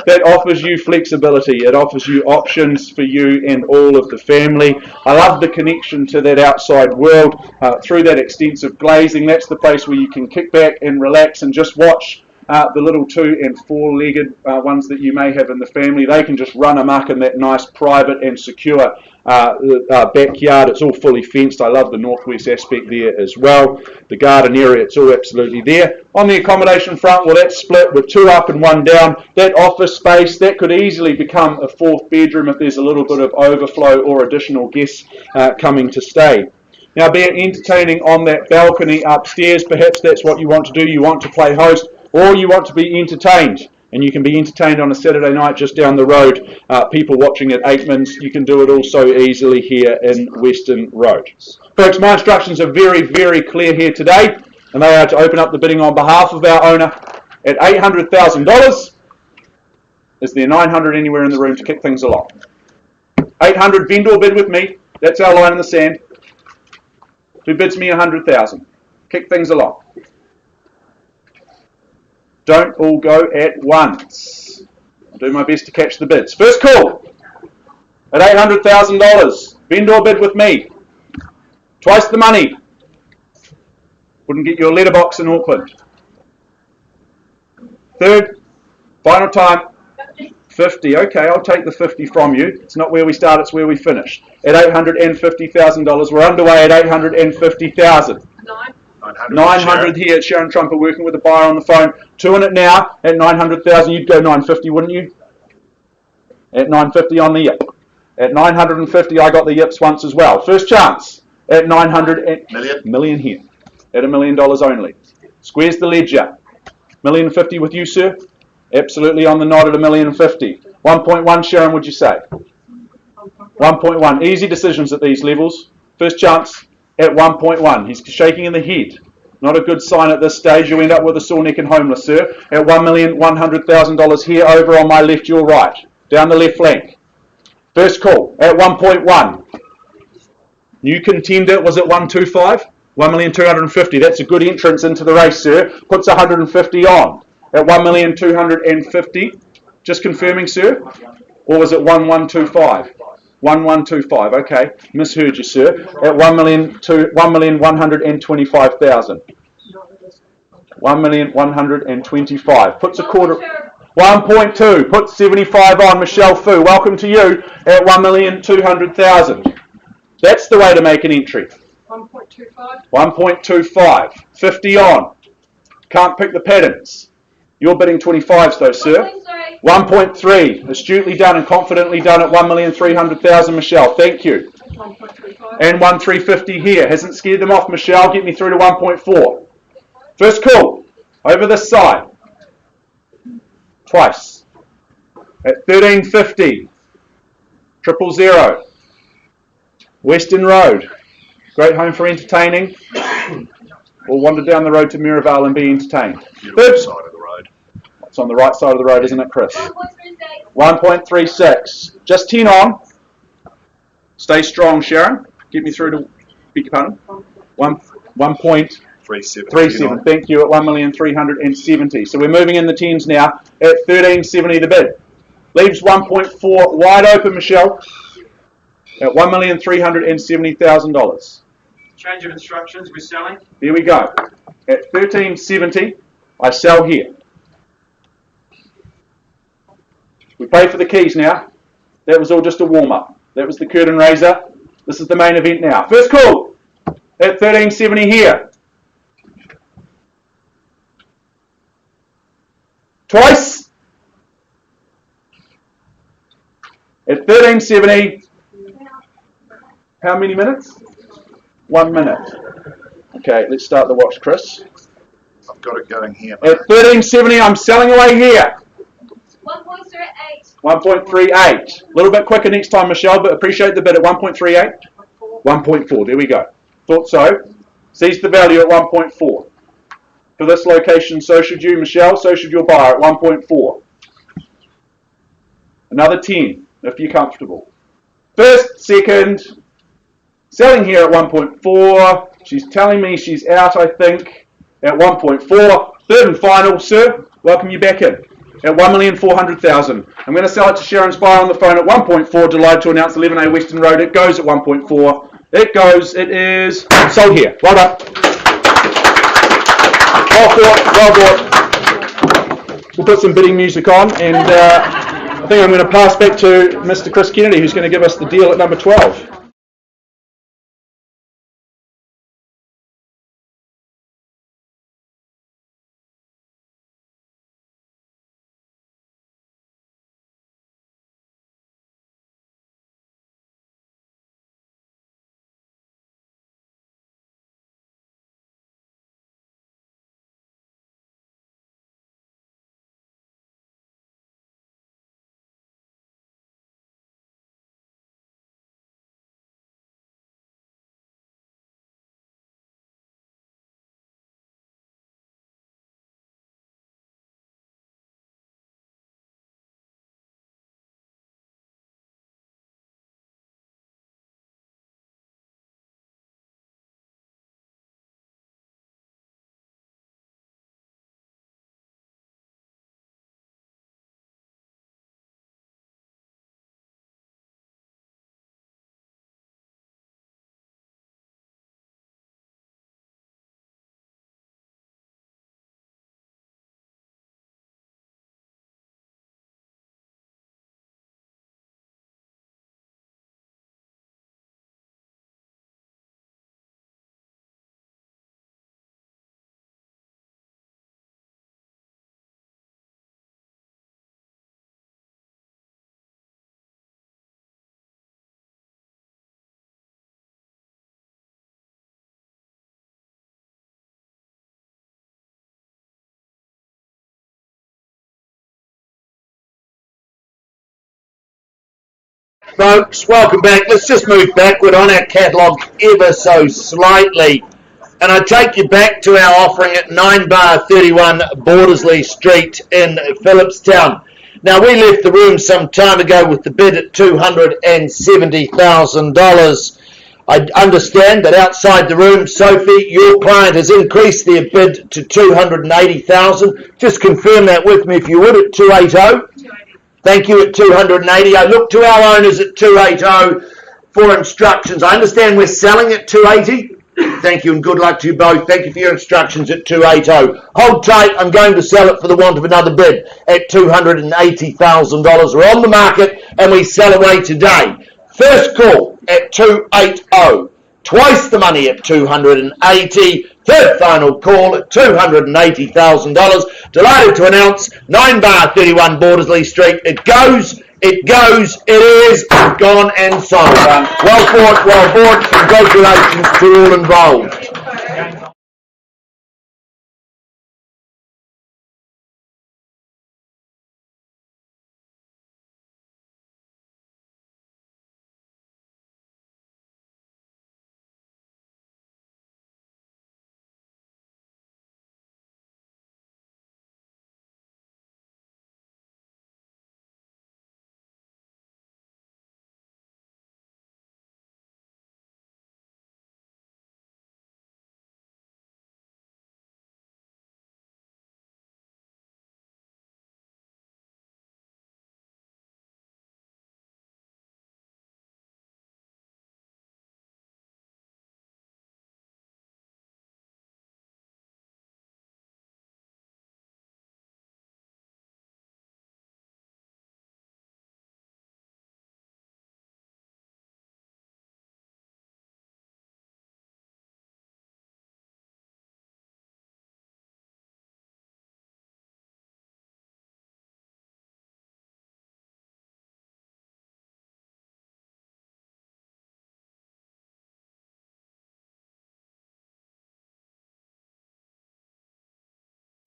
that offers you flexibility. It offers you options for you and all of the family. I love the connection to that outside world through that extensive glazing. That's the place where you can kick back and relax and just watch the little 2- and 4-legged ones that you may have in the family. They can just run amok in that nice, private and secure backyard. It's all fully fenced. I love the northwest aspect there as well. The garden area, it's all absolutely there. On the accommodation front, well, that's split with 2 up and 1 down. That office space, that could easily become a 4th bedroom if there's a little bit of overflow or additional guests coming to stay. Now, be it entertaining on that balcony upstairs, perhaps that's what you want to do. You want to play host, or you want to be entertained. And you can be entertained on a Saturday night just down the road. People watching at Aikman's, you can do it all so easily here in Weston Road. Folks, my instructions are very, very clear here today, and they are to open up the bidding on behalf of our owner at $800,000. Is there 900 anywhere in the room to kick things along? 800, vendor bid with me. That's our line in the sand. Who bids me 100,000? Kick things along. Don't all go at once. I'll do my best to catch the bids. First call at $800,000. Vendor bid with me. Twice the money. Wouldn't get you a letterbox in Auckland. Third, final time. 50. Okay, I'll take the 50 from you. It's not where we start, it's where we finish. At $850,000. We're underway at $850,000. 900 here at Sharon Trumper working with a buyer on the phone. 2 in it now at 900,000. You'd go 950, wouldn't you? At 950 on the yip. At 950, I got the yips once as well. First chance at 900 million here. At $1 million only. Squares the ledger. $1,050,000 with you, sir? Absolutely on the nod at $1,050,000. 1.1, Sharon, would you say? 1.1. Easy decisions at these levels. First chance at 1.1. He's shaking in the head. Not a good sign at this stage. You end up with a sore neck and homeless, sir. At $1,100,000 here over on my left, your right. Down the left flank. First call at 1.1. New contender was at 125. 1,250,000. That's a good entrance into the race, sir. Puts 150 on. At 1,250,000. Just confirming, sir. Or was it 1125? 1125, okay. Misheard you, sir. At 1,125,000. 1,125,000. Puts a quarter. 1.2. Puts 75 on. Michelle Fu, welcome to you at 1,200,000. That's the way to make an entry. 1.25. 1.25. 50 on. Can't pick the patterns. You're bidding 25s though, sir. 1.3. Astutely done and confidently done at 1,300,000, Michelle. Thank you. 1.35. And 1,350 here. Hasn't scared them off, Michelle. Get me through to 1.4. First call. Over this side. Twice. At 1,350. 000. Weston Road. Great home for entertaining. Or wander down the road to Mirabelle and be entertained. Beautiful side of the road. It's on the right side of the road, isn't it, Chris? 1.36. 1.36. Just 10 on. Stay strong, Sharon. Get me through to, beg your pardon? 1.37. Thank you, at 1,370,000. So we're moving in the tens now at 1370 the bid. Leaves 1.4 wide open, Michelle, at $1,370,000. Change of instructions, we're selling. There we go. At 1370, I sell here. We pay for the keys now. That was all just a warm-up. That was the curtain raiser. This is the main event now. First call at 1370 here. Twice at 1370. How many minutes? 1 minute. Okay, let's start the watch, Chris. I've got it going here. At 1370, I'm selling away here. 1.38. 1.38. A little bit quicker next time, Michelle, but appreciate the bid at 1.38. 1.4. There we go. Thought so. Sees the value at 1.4. For this location, so should you, Michelle, so should your buyer at 1.4. Another 10, if you're comfortable. First, second, selling here at 1.4. She's telling me she's out, I think, at 1.4. Third and final, sir, welcome you back in. At 1,400,000. I'm going to sell it to Sharon's buyer on the phone at 1.4. Delighted to announce 11A Weston Road. It goes at 1.4. It goes. It is sold here. Well done. Well fought. Well bought. We'll put some bidding music on, and I think I'm going to pass back to Mr. Chris Kennedy, who's going to give us the deal at number 12. Folks, welcome back. Let's just move backward on our catalogue ever so slightly. And I take you back to our offering at 9 bar 31 Bordesley Street in Phillipstown. Now, we left the room some time ago with the bid at $270,000. I understand that outside the room, Sophie, your client has increased their bid to $280,000. Just confirm that with me if you would at 280. Thank you at 280. I look to our owners at 280 for instructions. I understand we're selling at 280. Thank you and good luck to you both. Thank you for your instructions at 280. Hold tight. I'm going to sell it for the want of another bid at $280,000. We're on the market and we sell away today. First call at 280. Twice the money at 280. Third final call at $280,000. Delighted to announce 9 bar 31 Bordesley Street. It goes, it is gone and sold. Well fought, well bought. Congratulations to all involved.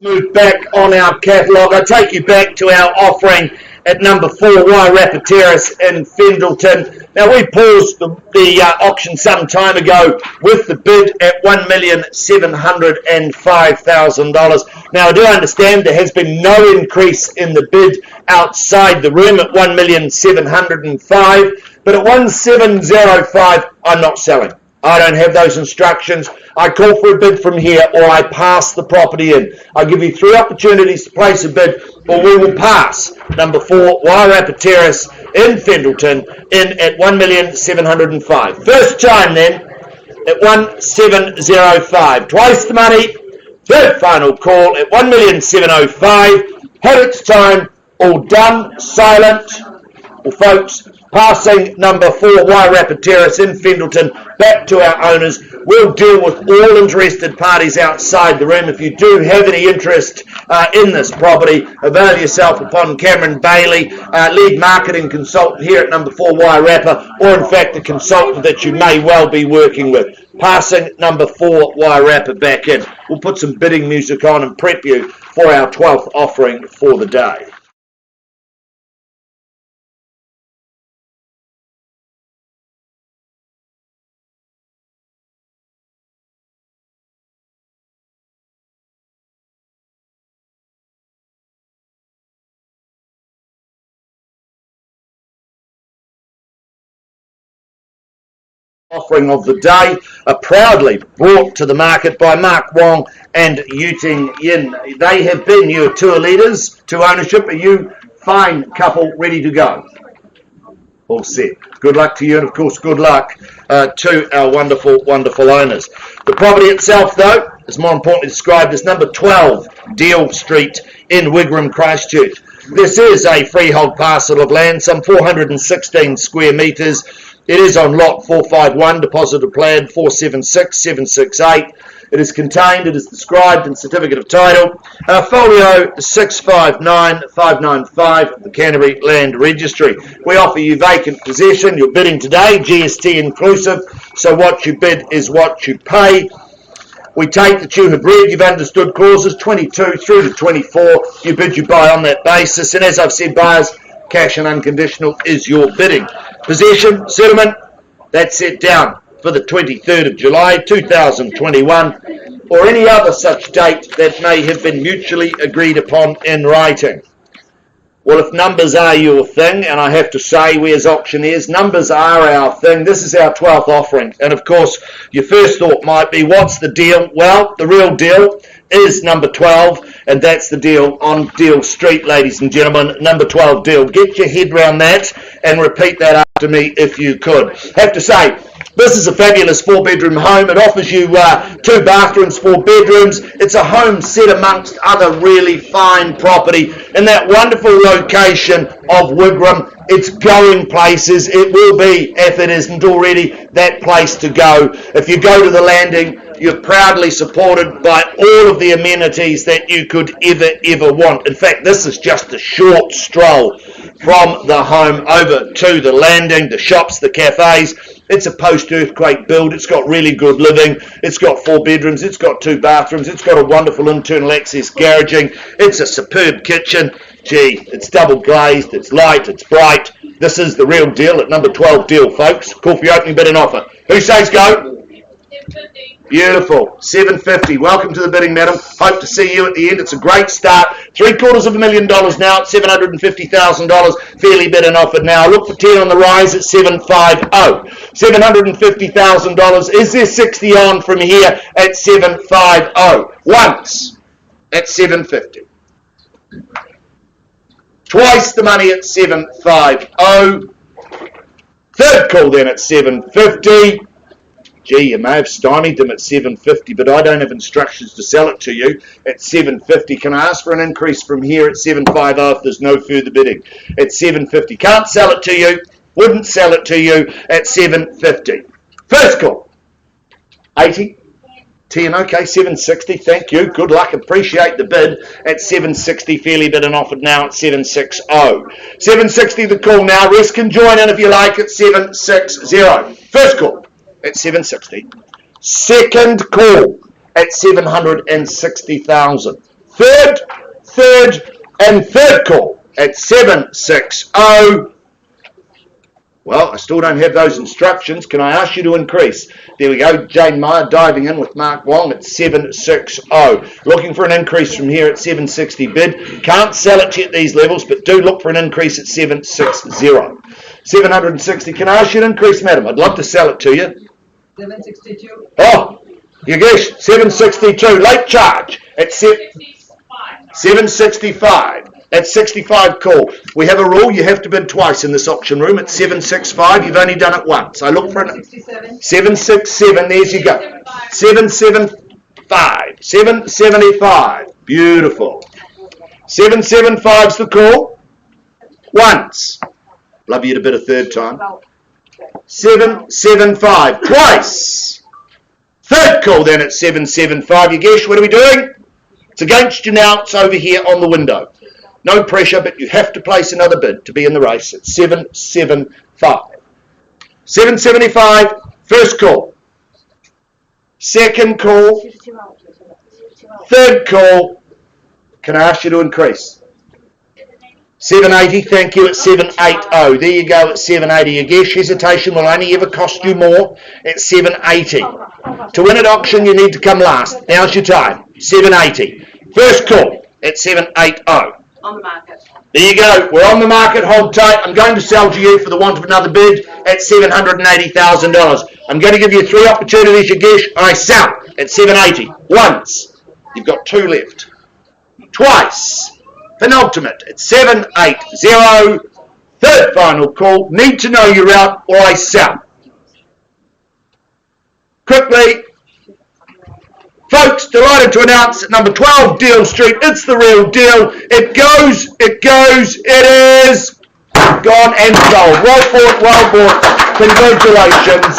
Move back on our catalogue. I take you back to our offering at number 4, Wairarapa Terrace in Fendleton. Now, we paused the auction some time ago with the bid at $1,705,000. Now, I do understand there has been no increase in the bid outside the room at $1,705,000, but at $1,705, I'm not selling. I don't have those instructions. I call for a bid from here, or I pass the property in. I'll give you 3 opportunities to place a bid, or we will pass number 4, Wairarapa Terrace in Fendleton, in at $1,705,000. First time then, at $1,705,000. Twice the money. Third final call at $1,705,000. Had its time. All done. Silent. Well, folks, passing number 4, Wairarapa Terrace in Fendleton back to our owners. We'll deal with all interested parties outside the room. If you do have any interest in this property, avail yourself upon Cameron Bailey, lead marketing consultant here at number 4 Wairarapa, or in fact the consultant that you may well be working with. Passing number 4 Wairarapa back in. We'll put some bidding music on and prep you for our 12th offering for the day. Offering of the day, proudly brought to the market by Mark Wong and Yuting Yin. They have been your tour leaders to ownership. Are you fine couple ready to go? All set. Good luck to you, and of course good luck to our wonderful, wonderful owners. The property itself, though, is more importantly described as number 12 Deal Street in Wigram, Christchurch. This is a freehold parcel of land, some 416 square metres. It is on lot 451, deposit of plan 476768. It is contained, it is described in Certificate of Title, folio 659595 of the Canterbury Land Registry. We offer you vacant possession. You're bidding today, GST inclusive, so what you bid is what you pay. We take that you have read, you've understood clauses 22 through to 24. You bid, you buy on that basis, and as I've said, buyers, cash and unconditional is your bidding. Possession, settlement, that's set down for the 23rd of July 2021, or any other such date that may have been mutually agreed upon in writing. Well, if numbers are your thing, and I have to say, we as auctioneers, numbers are our thing. This is our 12th offering, and of course your first thought might be, what's the deal? Well, the real deal is number 12, and that's the deal on Deal Street, ladies and gentlemen. Number 12 deal. Get your head around that and repeat that after me if you could. Have to say, this is a fabulous 4-bedroom home. It offers you 2 bathrooms, 4 bedrooms. It's a home set amongst other really fine property in that wonderful location of Wigram. It's going places. It will be, if it isn't already, that place to go. If you go to the landing, you're proudly supported by all of the amenities that you could ever want. In fact, this is just a short stroll from the home over to the landing, the shops, the cafes. It's a post-earthquake build. It's got really good living. It's got 4 bedrooms. It's got 2 bathrooms. It's got a wonderful internal access garaging. It's a superb kitchen. Gee, it's double glazed. It's light. It's bright. This is the real deal at number 12 deal, folks. Call for your opening bid and offer. Who says go? Beautiful. $750. Welcome to the bidding, madam. Hope to see you at the end. It's a great start. $750,000 now at $750,000. Fairly bid and offered now. Look for 10 on the rise at $750. $750,000. Is there 60 on from here at $750? Once at $750. Twice the money at $750. Third call then at $750. Gee, you may have stymied them at $750, but I don't have instructions to sell it to you at $750. Can I ask for an increase from here at $750 if there's no further bidding? At $750. Can't sell it to you. Wouldn't sell it to you at $750. First call. 80. 10. Okay, $760. Thank you. Good luck. Appreciate the bid at $760. Fairly bid and offered now at $760. $760 the call now. Rest can join in if you like at $760. First call at $760. Second call at $760,000. third, and third call at 760. Well, I still don't have those instructions. Can I ask you to increase? There we go. Jane Meyer diving in with Mark Wong at 760. Looking for an increase from here at 760 bid. Can't sell it to you at these levels, but do look for an increase at 760. 760. Can I ask you to increase, madam? I'd love to sell it to you. 762. Oh, Yogesh, 762. Late charge at 765. At 65 call. We have a rule, you have to bid twice in this auction room. At 765, you've only done it once. I look for an 767, there's you go. 775. 775. Beautiful. 775's the call. Once. Love you to bid a third time. 775. Twice. Third call then at 775. Yogesh, what are we doing? It's against you now. It's over here on the window. No pressure, but you have to place another bid to be in the race at 775. 775, first call. Second call. Third call. Can I ask you to increase? 780, thank you, at 780. There you go, at 780. Yogesh, hesitation will only ever cost you more at 780. To win at auction, you need to come last. Now's your time. 780. First call at 780. On the market. There you go. We're on the market. Hold tight. I'm going to sell to you for the want of another bid at $780,000. I'm going to give you 3 opportunities, Yogesh. I sell at 780. Once. You've got 2 left. Twice. Penultimate at 780. Third final call. Need to know you're out or I sell. Quickly. Folks, delighted to announce at number 12 Deal Street, it's the real deal. It goes, it is gone and sold. Well bought. Congratulations.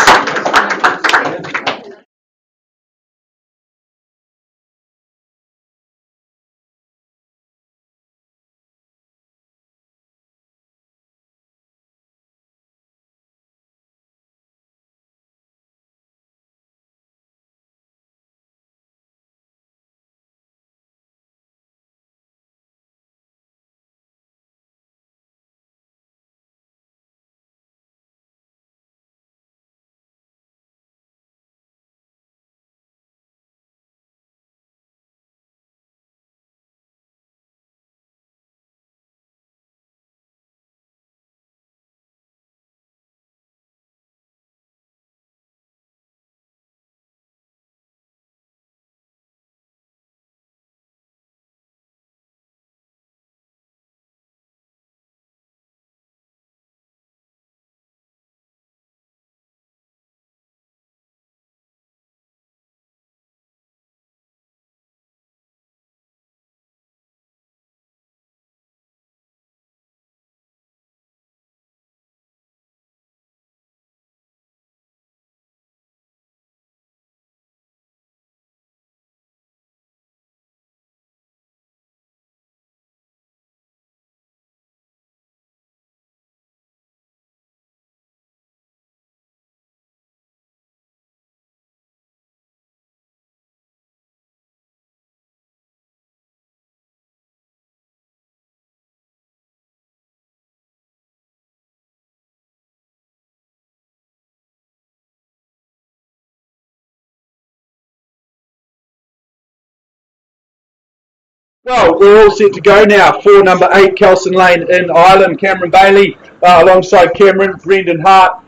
Well, we're all set to go now for number 8, Kelson Lane in Ireland. Cameron Bailey, alongside Cameron, Brendan Hart,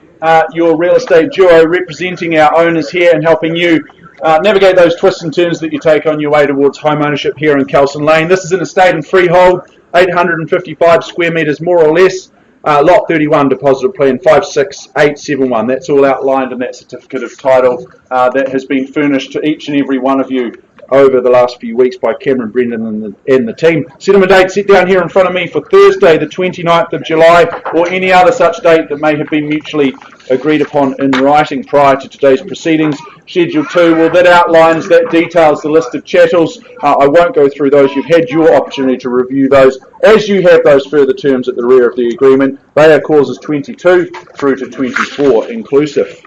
your real estate duo, representing our owners here and helping you navigate those twists and turns that you take on your way towards home ownership here in Kelson Lane. This is an estate and freehold, 855 square metres more or less. Lot 31, deposit of plan 56871. That's all outlined in that certificate of title that has been furnished to each and every one of you over the last few weeks by Cameron, Brendan and the team. Settlement date set down here in front of me for Thursday the 29th of July or any other such date that may have been mutually agreed upon in writing prior to today's proceedings. Schedule 2, well, that outlines, that details the list of chattels. I won't go through those. You've had your opportunity to review those as you have those further terms at the rear of the agreement. They are clauses 22 through to 24 inclusive.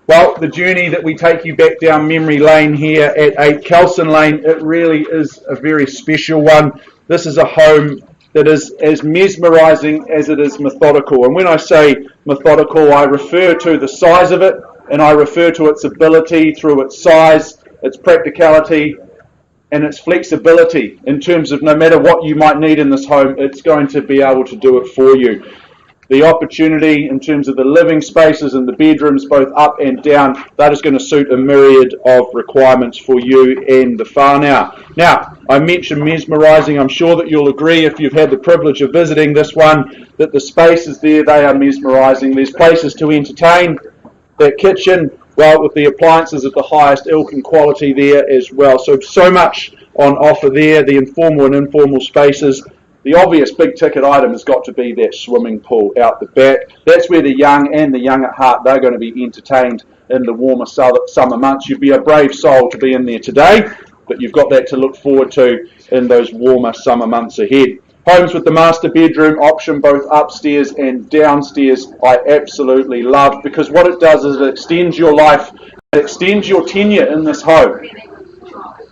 Well, the journey that we take you back down memory lane here at 8 Kelson Lane, it really is a very special one. This is a home that is as mesmerising as it is methodical. And when I say methodical, I refer to the size of it, and I refer to its ability through its size, its practicality, and its flexibility in terms of no matter what you might need in this home, it's going to be able to do it for you. The opportunity in terms of the living spaces and the bedrooms, both up and down, that is going to suit a myriad of requirements for you and the whānau. Now, I mentioned mesmerising. I'm sure that you'll agree, if you've had the privilege of visiting this one, that the spaces there, they are mesmerising. There's places to entertain. That kitchen, well, with the appliances of the highest ilk and quality there as well. So much on offer there, the informal and informal spaces. The obvious big ticket item has got to be that swimming pool out the back. That's where the young and the young at heart, they're going to be entertained in the warmer summer months. You'd be a brave soul to be in there today, but you've got that to look forward to in those warmer summer months ahead. Homes with the master bedroom option, both upstairs and downstairs, I absolutely love, because what it does is it extends your life, it extends your tenure in this home.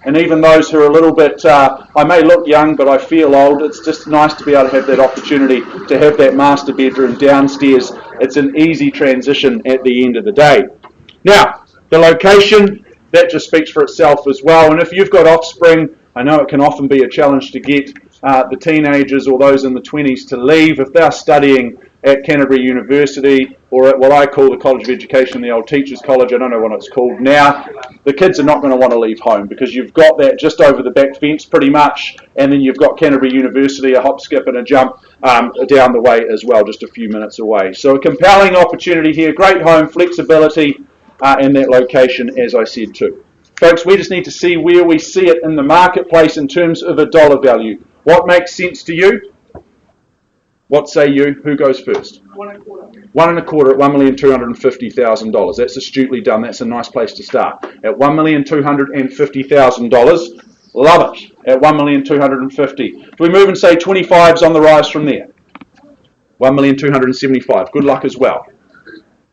And even those who are a little bit, I may look young, but I feel old, it's just nice to be able to have that opportunity to have that master bedroom downstairs. It's an easy transition at the end of the day. Now, the location, that just speaks for itself as well. And if you've got offspring, I know it can often be a challenge to get the teenagers or those in the 20s to leave. If they're studying at Canterbury University or at what I call the College of Education, the old Teachers College, I don't know what it's called now, the kids are not going to want to leave home, because you've got that just over the back fence pretty much, and then you've got Canterbury University, a hop, skip and a jump down the way as well, just a few minutes away. So a compelling opportunity here, great home, flexibility, and that location, as I said too. Folks, we just need to see where we see it in the marketplace in terms of a dollar value. What makes sense to you? What say you? Who goes first? 1.25. 1.25 at $1,250,000. That's astutely done. That's a nice place to start. At $1,250,000, love it. At $1,250,000. Do we move and say 25's on the rise from there? $1,275,000. Good luck as well.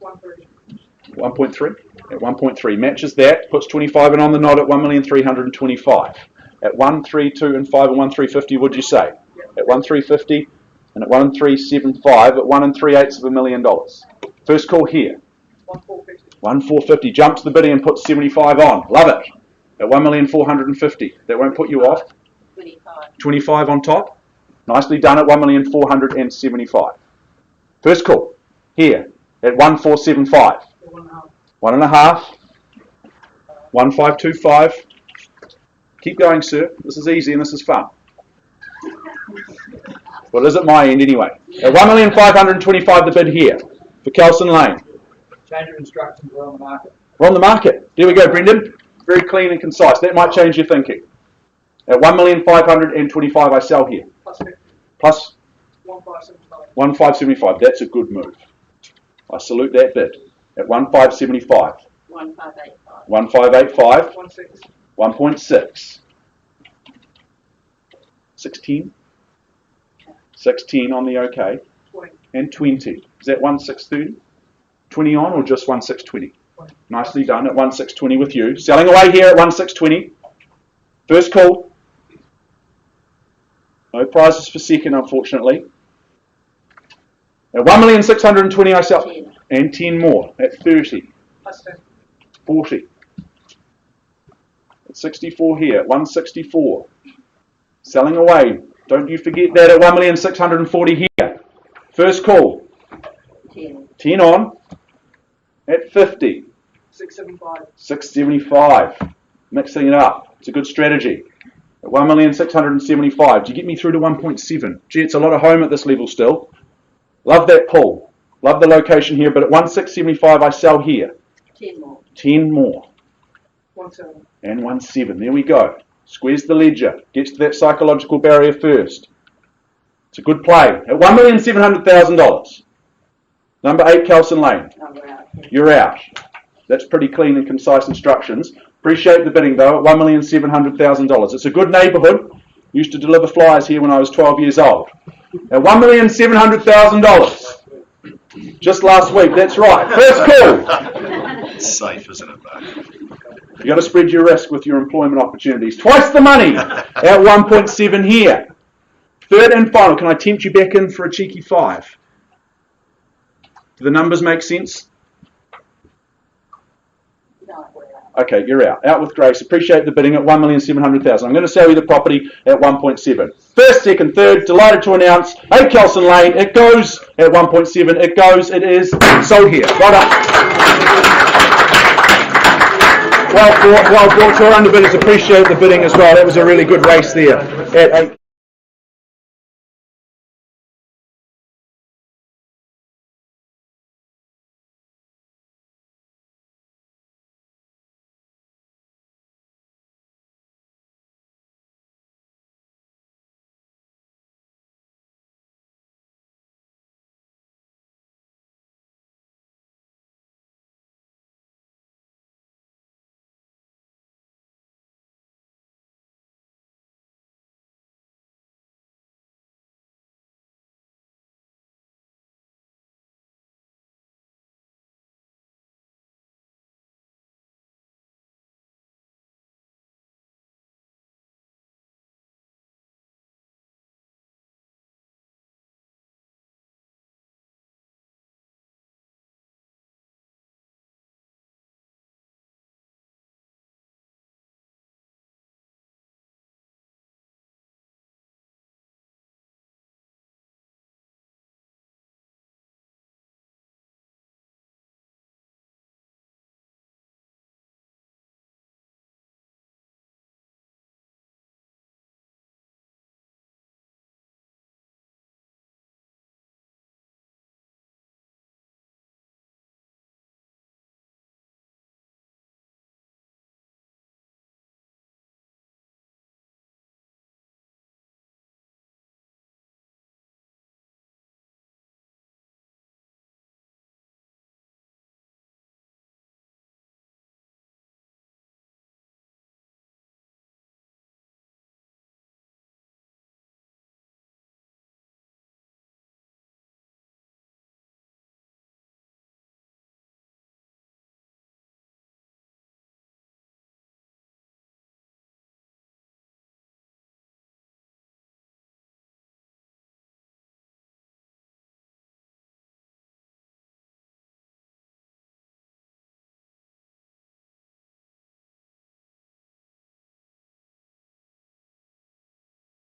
1.3. At 1.3 matches that. Puts 25 in on the nod at 1,325,000. At 132 and 5 and 1,350, would you say? At 1,350. And at 1,375, at 1 3/8 of $1 million. First call here. 1,450. Jumps the bidding and puts 75 on. Love it. At 1,450,000. That won't put you off. 25 on top. Nicely done at 1,475,000. First call here at 1,475. 1.5. 1,525. Keep going, sir. This is easy and this is fun. Well, it is at my end anyway. At 1,525,000 the bid here for Kelson Lane. Change of instructions, we're on the market. We're on the market. There we go, Brendan. Very clean and concise. That might change your thinking. At 1,525,000 I sell here. Plus 1,575. 1,575. That's a good move. I salute that bid. At 1,575. 1,585. 1,585. 1.6. 1.6. 16. 16 on the OK. 20. And 20. Is that 1,630? 20 on or just 1,620? 20. Nicely done at 1,620 with you. Selling away here at 1,620. First call. No prizes for second, unfortunately. At 1,620,000 I sell. 10. And 10 more at 30. Plus 10. 40. At 64 here at 164. Selling away. Don't you forget that at 1,640,000 here. First call. 10. 10 on. At 50. 675. 675. Mixing it up. It's a good strategy. At 1,675,000. Do you get me through to 1.7? Gee, it's a lot of home at this level still. Love that pull. Love the location here, but at 1,675,000 I sell here. 10 more. 10 more. 1.7. And 1.7. There we go. Squares the ledger. Gets to that psychological barrier first. It's a good play. At $1,700,000. Number 8 Kelson Lane. No, we're out. You're out. That's pretty clean and concise instructions. Appreciate the bidding though at $1,700,000. It's a good neighbourhood. Used to deliver flyers here when I was 12 years old. At $1,700,000. Just last week, that's right. First call. It's safe, isn't it, though? You've got to spread your risk with your employment opportunities. Twice the money at 1.7 here. Third and final, can I tempt you back in for a cheeky 5? Do the numbers make sense? No, we're out. Okay, you're out. Out with grace. Appreciate the bidding at 1,700,000. I'm going to sell you the property at 1.7. First, second, third, delighted to announce 8 Kelson Lane. It goes at 1.7. It goes. It is sold here. Well done. Well brought to our underbidders. Appreciate the bidding as well. That was a really good race there at 8.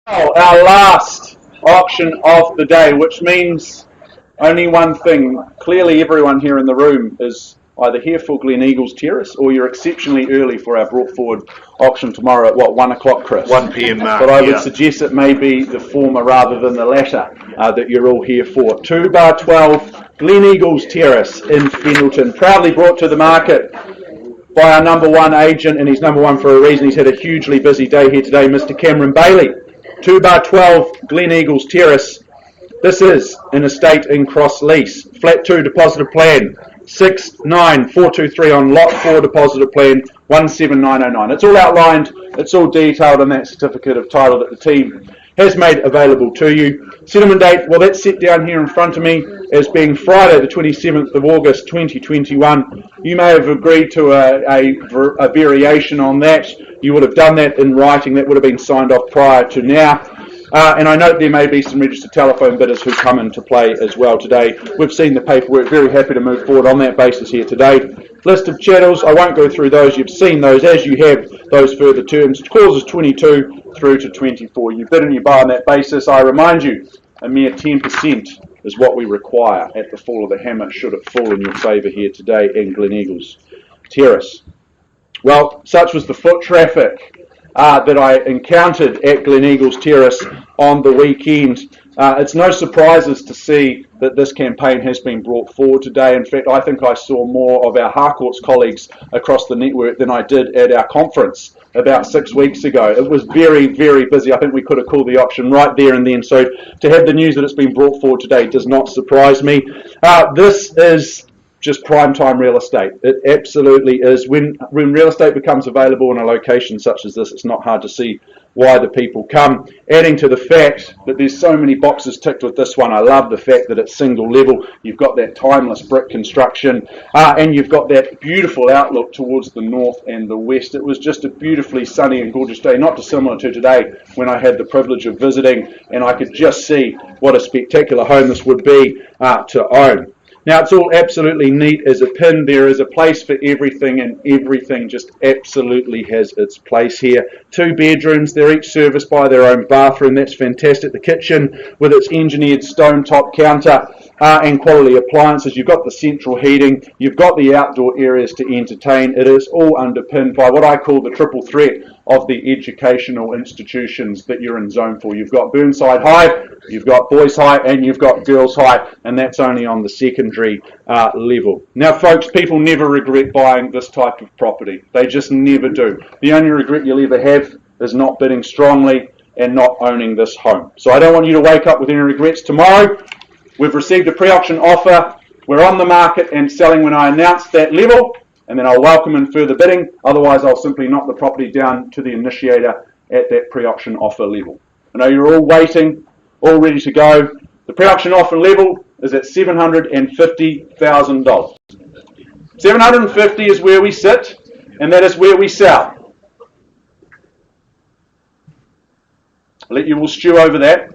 Our last auction of the day, which means only one thing. Clearly everyone here in the room is either here for Gleneagles Terrace or you're exceptionally early for our brought forward auction tomorrow at 1 o'clock, Chris? 1 p.m. mark. But I would suggest it may be the former rather than the latter that you're all here for. 2/12 Gleneagles Terrace in Fendalton, proudly brought to the market by our number one agent, and he's number one for a reason. He's had a hugely busy day here today, Mr. Cameron Bailey. 2/12 Gleneagles Terrace. This is an estate in cross lease. Flat 2 deposited plan 69423 on lot 4 deposited plan 17909. It's all outlined, it's all detailed in that certificate of title that the team has made available to you. Settlement date, well, that's set down here in front of me as being Friday the 27th of August 2021. You may have agreed to a variation on that. You would have done that in writing. That would have been signed off prior to now. And I note there may be some registered telephone bidders who come into play as well today. We've seen the paperwork, very happy to move forward on that basis here today. List of chattels, I won't go through those. You've seen those as you have those further terms. Clauses 22 through to 24. You bid and you buy on that basis. I remind you, a mere 10% is what we require at the fall of the hammer, should it fall in your favour here today in Gleneagles Terrace. Well, such was the foot traffic that I encountered at Gleneagles Terrace on the weekend. It's no surprises to see that this campaign has been brought forward today. In fact, I think I saw more of our Harcourts colleagues across the network than I did at our conference about 6 weeks ago. It was very, very busy. I think we could have called the auction right there and then. So to have the news that it's been brought forward today does not surprise me. This is just prime time real estate. It absolutely is. When real estate becomes available in a location such as this, it's not hard to see why the people come. Adding to the fact that there's so many boxes ticked with this one, I love the fact that it's single level. You've got that timeless brick construction, and you've got that beautiful outlook towards the north and the west. It was just a beautifully sunny and gorgeous day, not dissimilar to today when I had the privilege of visiting, and I could just see what a spectacular home this would be to own. Now, it's all absolutely neat as a pin. There is a place for everything, and everything just absolutely has its place here. 2 bedrooms, they're each serviced by their own bathroom. That's fantastic. The kitchen with its engineered stone top counter and quality appliances. You've got the central heating. You've got the outdoor areas to entertain. It is all underpinned by what I call the triple threat of the educational institutions that you're in zone for. You've got Burnside High, you've got Boys High, and you've got Girls High, and that's only on the secondary level. Now, folks, people never regret buying this type of property. They just never do. The only regret you'll ever have is not bidding strongly and not owning this home. So I don't want you to wake up with any regrets tomorrow. We've received a pre-auction offer. We're on the market and selling when I announce that level, and then I'll welcome in further bidding. Otherwise, I'll simply knock the property down to the initiator at that pre-auction offer level. I know you're all waiting, all ready to go. The pre-auction offer level is at $750,000. 750 is where we sit, and that is where we sell. I'll let you all stew over that.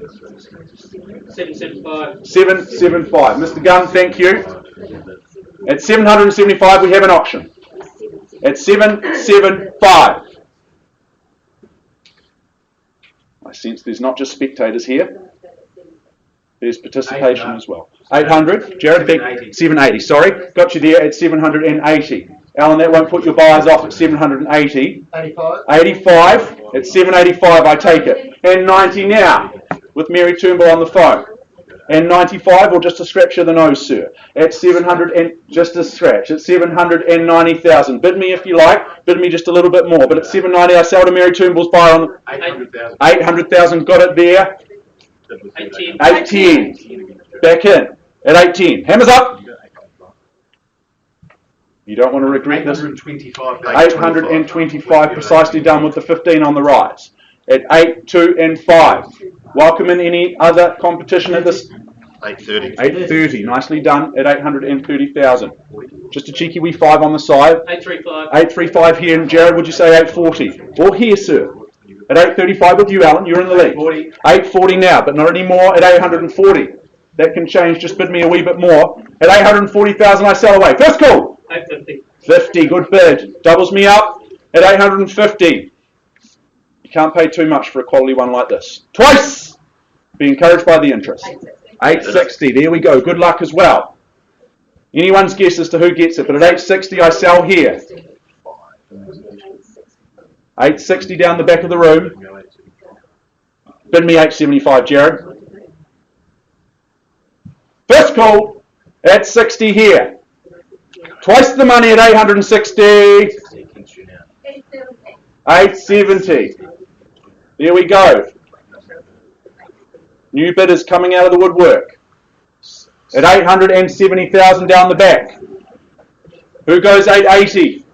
775. 775. Mr. Gunn, thank you. At 775, we have an auction. At 775. I sense there's not just spectators here. There's participation as well. 800. Jared, 780. Sorry, got you there at 780. Alan, that won't put your buyers off at 780. 85. 85. At 785, I take it. And 90 now, with Mary Turnbull on the phone. And 95, or just a scratch of the nose, sir. At 700 and just a scratch. At 790,000. Bid me if you like. Bid me just a little bit more. But at 790, I sell to Mary Turnbull's buyer on the 800,000. 800,000. Got it there. 810. Back in. At 810. Hammers up. You don't want to regret this. 825 precisely done with the 15 on the rise. At 8, 2 and 5. Welcome in any other competition at this. 830. 830. Nicely done at 830,000. Just a cheeky wee 5 on the side. 835. 835 here. And Jared, would you say 840? Or here, sir. At 835 with you, Alan. You're in the lead. 840 now, but not anymore at 840. That can change. Just bid me a wee bit more. At 840,000, I sell away. First call. 850. 50, good bid. Doubles me up at 850. You can't pay too much for a quality one like this. Twice! Be encouraged by the interest. 860, there we go. Good luck as well. Anyone's guess as to who gets it, but at 860 I sell here. 860 down the back of the room. Bid me 875, Jared. First call at 60 here. Twice the money at 860. 870. There we go. New bidders coming out of the woodwork. At 870,000 down the back. Who goes 880?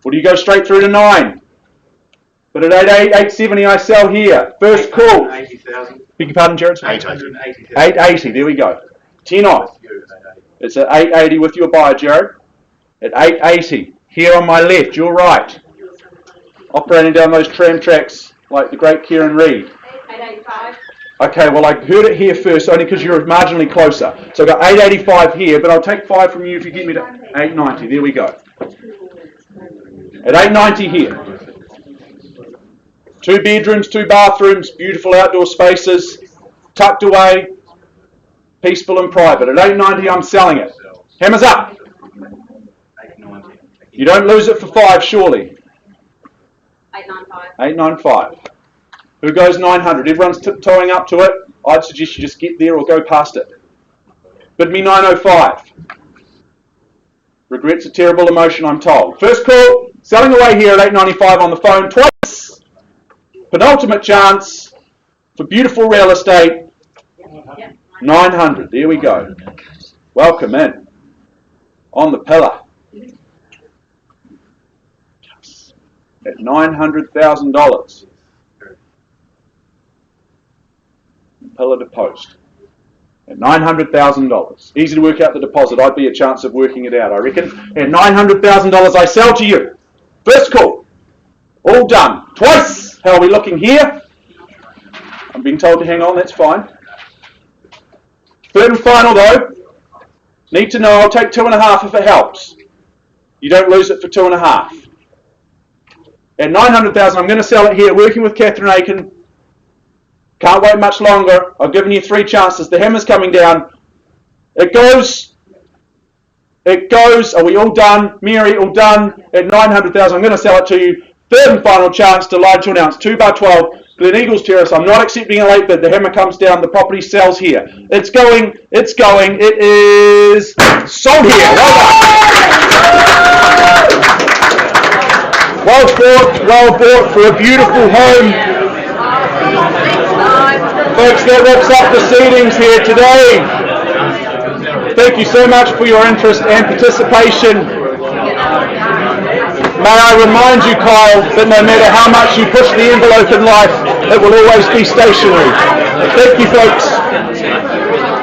Or do you go straight through to 9? But at 870 I sell here. First call. 880,000. Beg your pardon, Jared? 880,000. 880, there we go. 10 off. It's at 880 with your buyer, Jared. At 880. Here on my left, your right. Operating down those tram tracks like the great Kieran Reid. 885. Okay, well I heard it here first only because you're marginally closer. So I've got 885 here, but I'll take 5 from you if you get me to 890. There we go. At 890 here. 2 bedrooms, 2 bathrooms, beautiful outdoor spaces, tucked away, peaceful and private. At 890 I'm selling it. Hammers up. 890. You don't lose it for 5, surely. 895. 895. Who goes 900? Everyone's tiptoeing up to it. I'd suggest you just get there or go past it. Bid me 905. Regret's a terrible emotion, I'm told. First call, selling away here at 895 on the phone twice. Penultimate chance for beautiful real estate. 900. There we go. Welcome in. on the pillar at $900,000. Pillar to post at $900,000. Easy to work out the deposit. I'd be a chance of working it out, I reckon. At $900,000, I sell to you. First call. All done. Twice. How are we looking here? I'm being told to hang on. That's fine. Third and final, though. Need to know. I'll take 2.5 if it helps. You don't lose it for 2.5. At $900,000, I'm going to sell it here. Working with Catherine Aiken. Can't wait much longer. I've given you 3 chances. The hammer's coming down. It goes. It goes. Are we all done? Mary, all done? At $900,000, I'm going to sell it to you. Third and final chance, delighted to announce 2x12, Gleneagles Terrace. I'm not accepting a late bid. The hammer comes down. The property sells here. It's going. It's going. It is sold here. Well done. Well bought for a beautiful home. Folks, that wraps up the proceedings here today. Thank you so much for your interest and participation. May I remind you, Kyle, that no matter how much you push the envelope in life, it will always be stationary. Thank you, folks.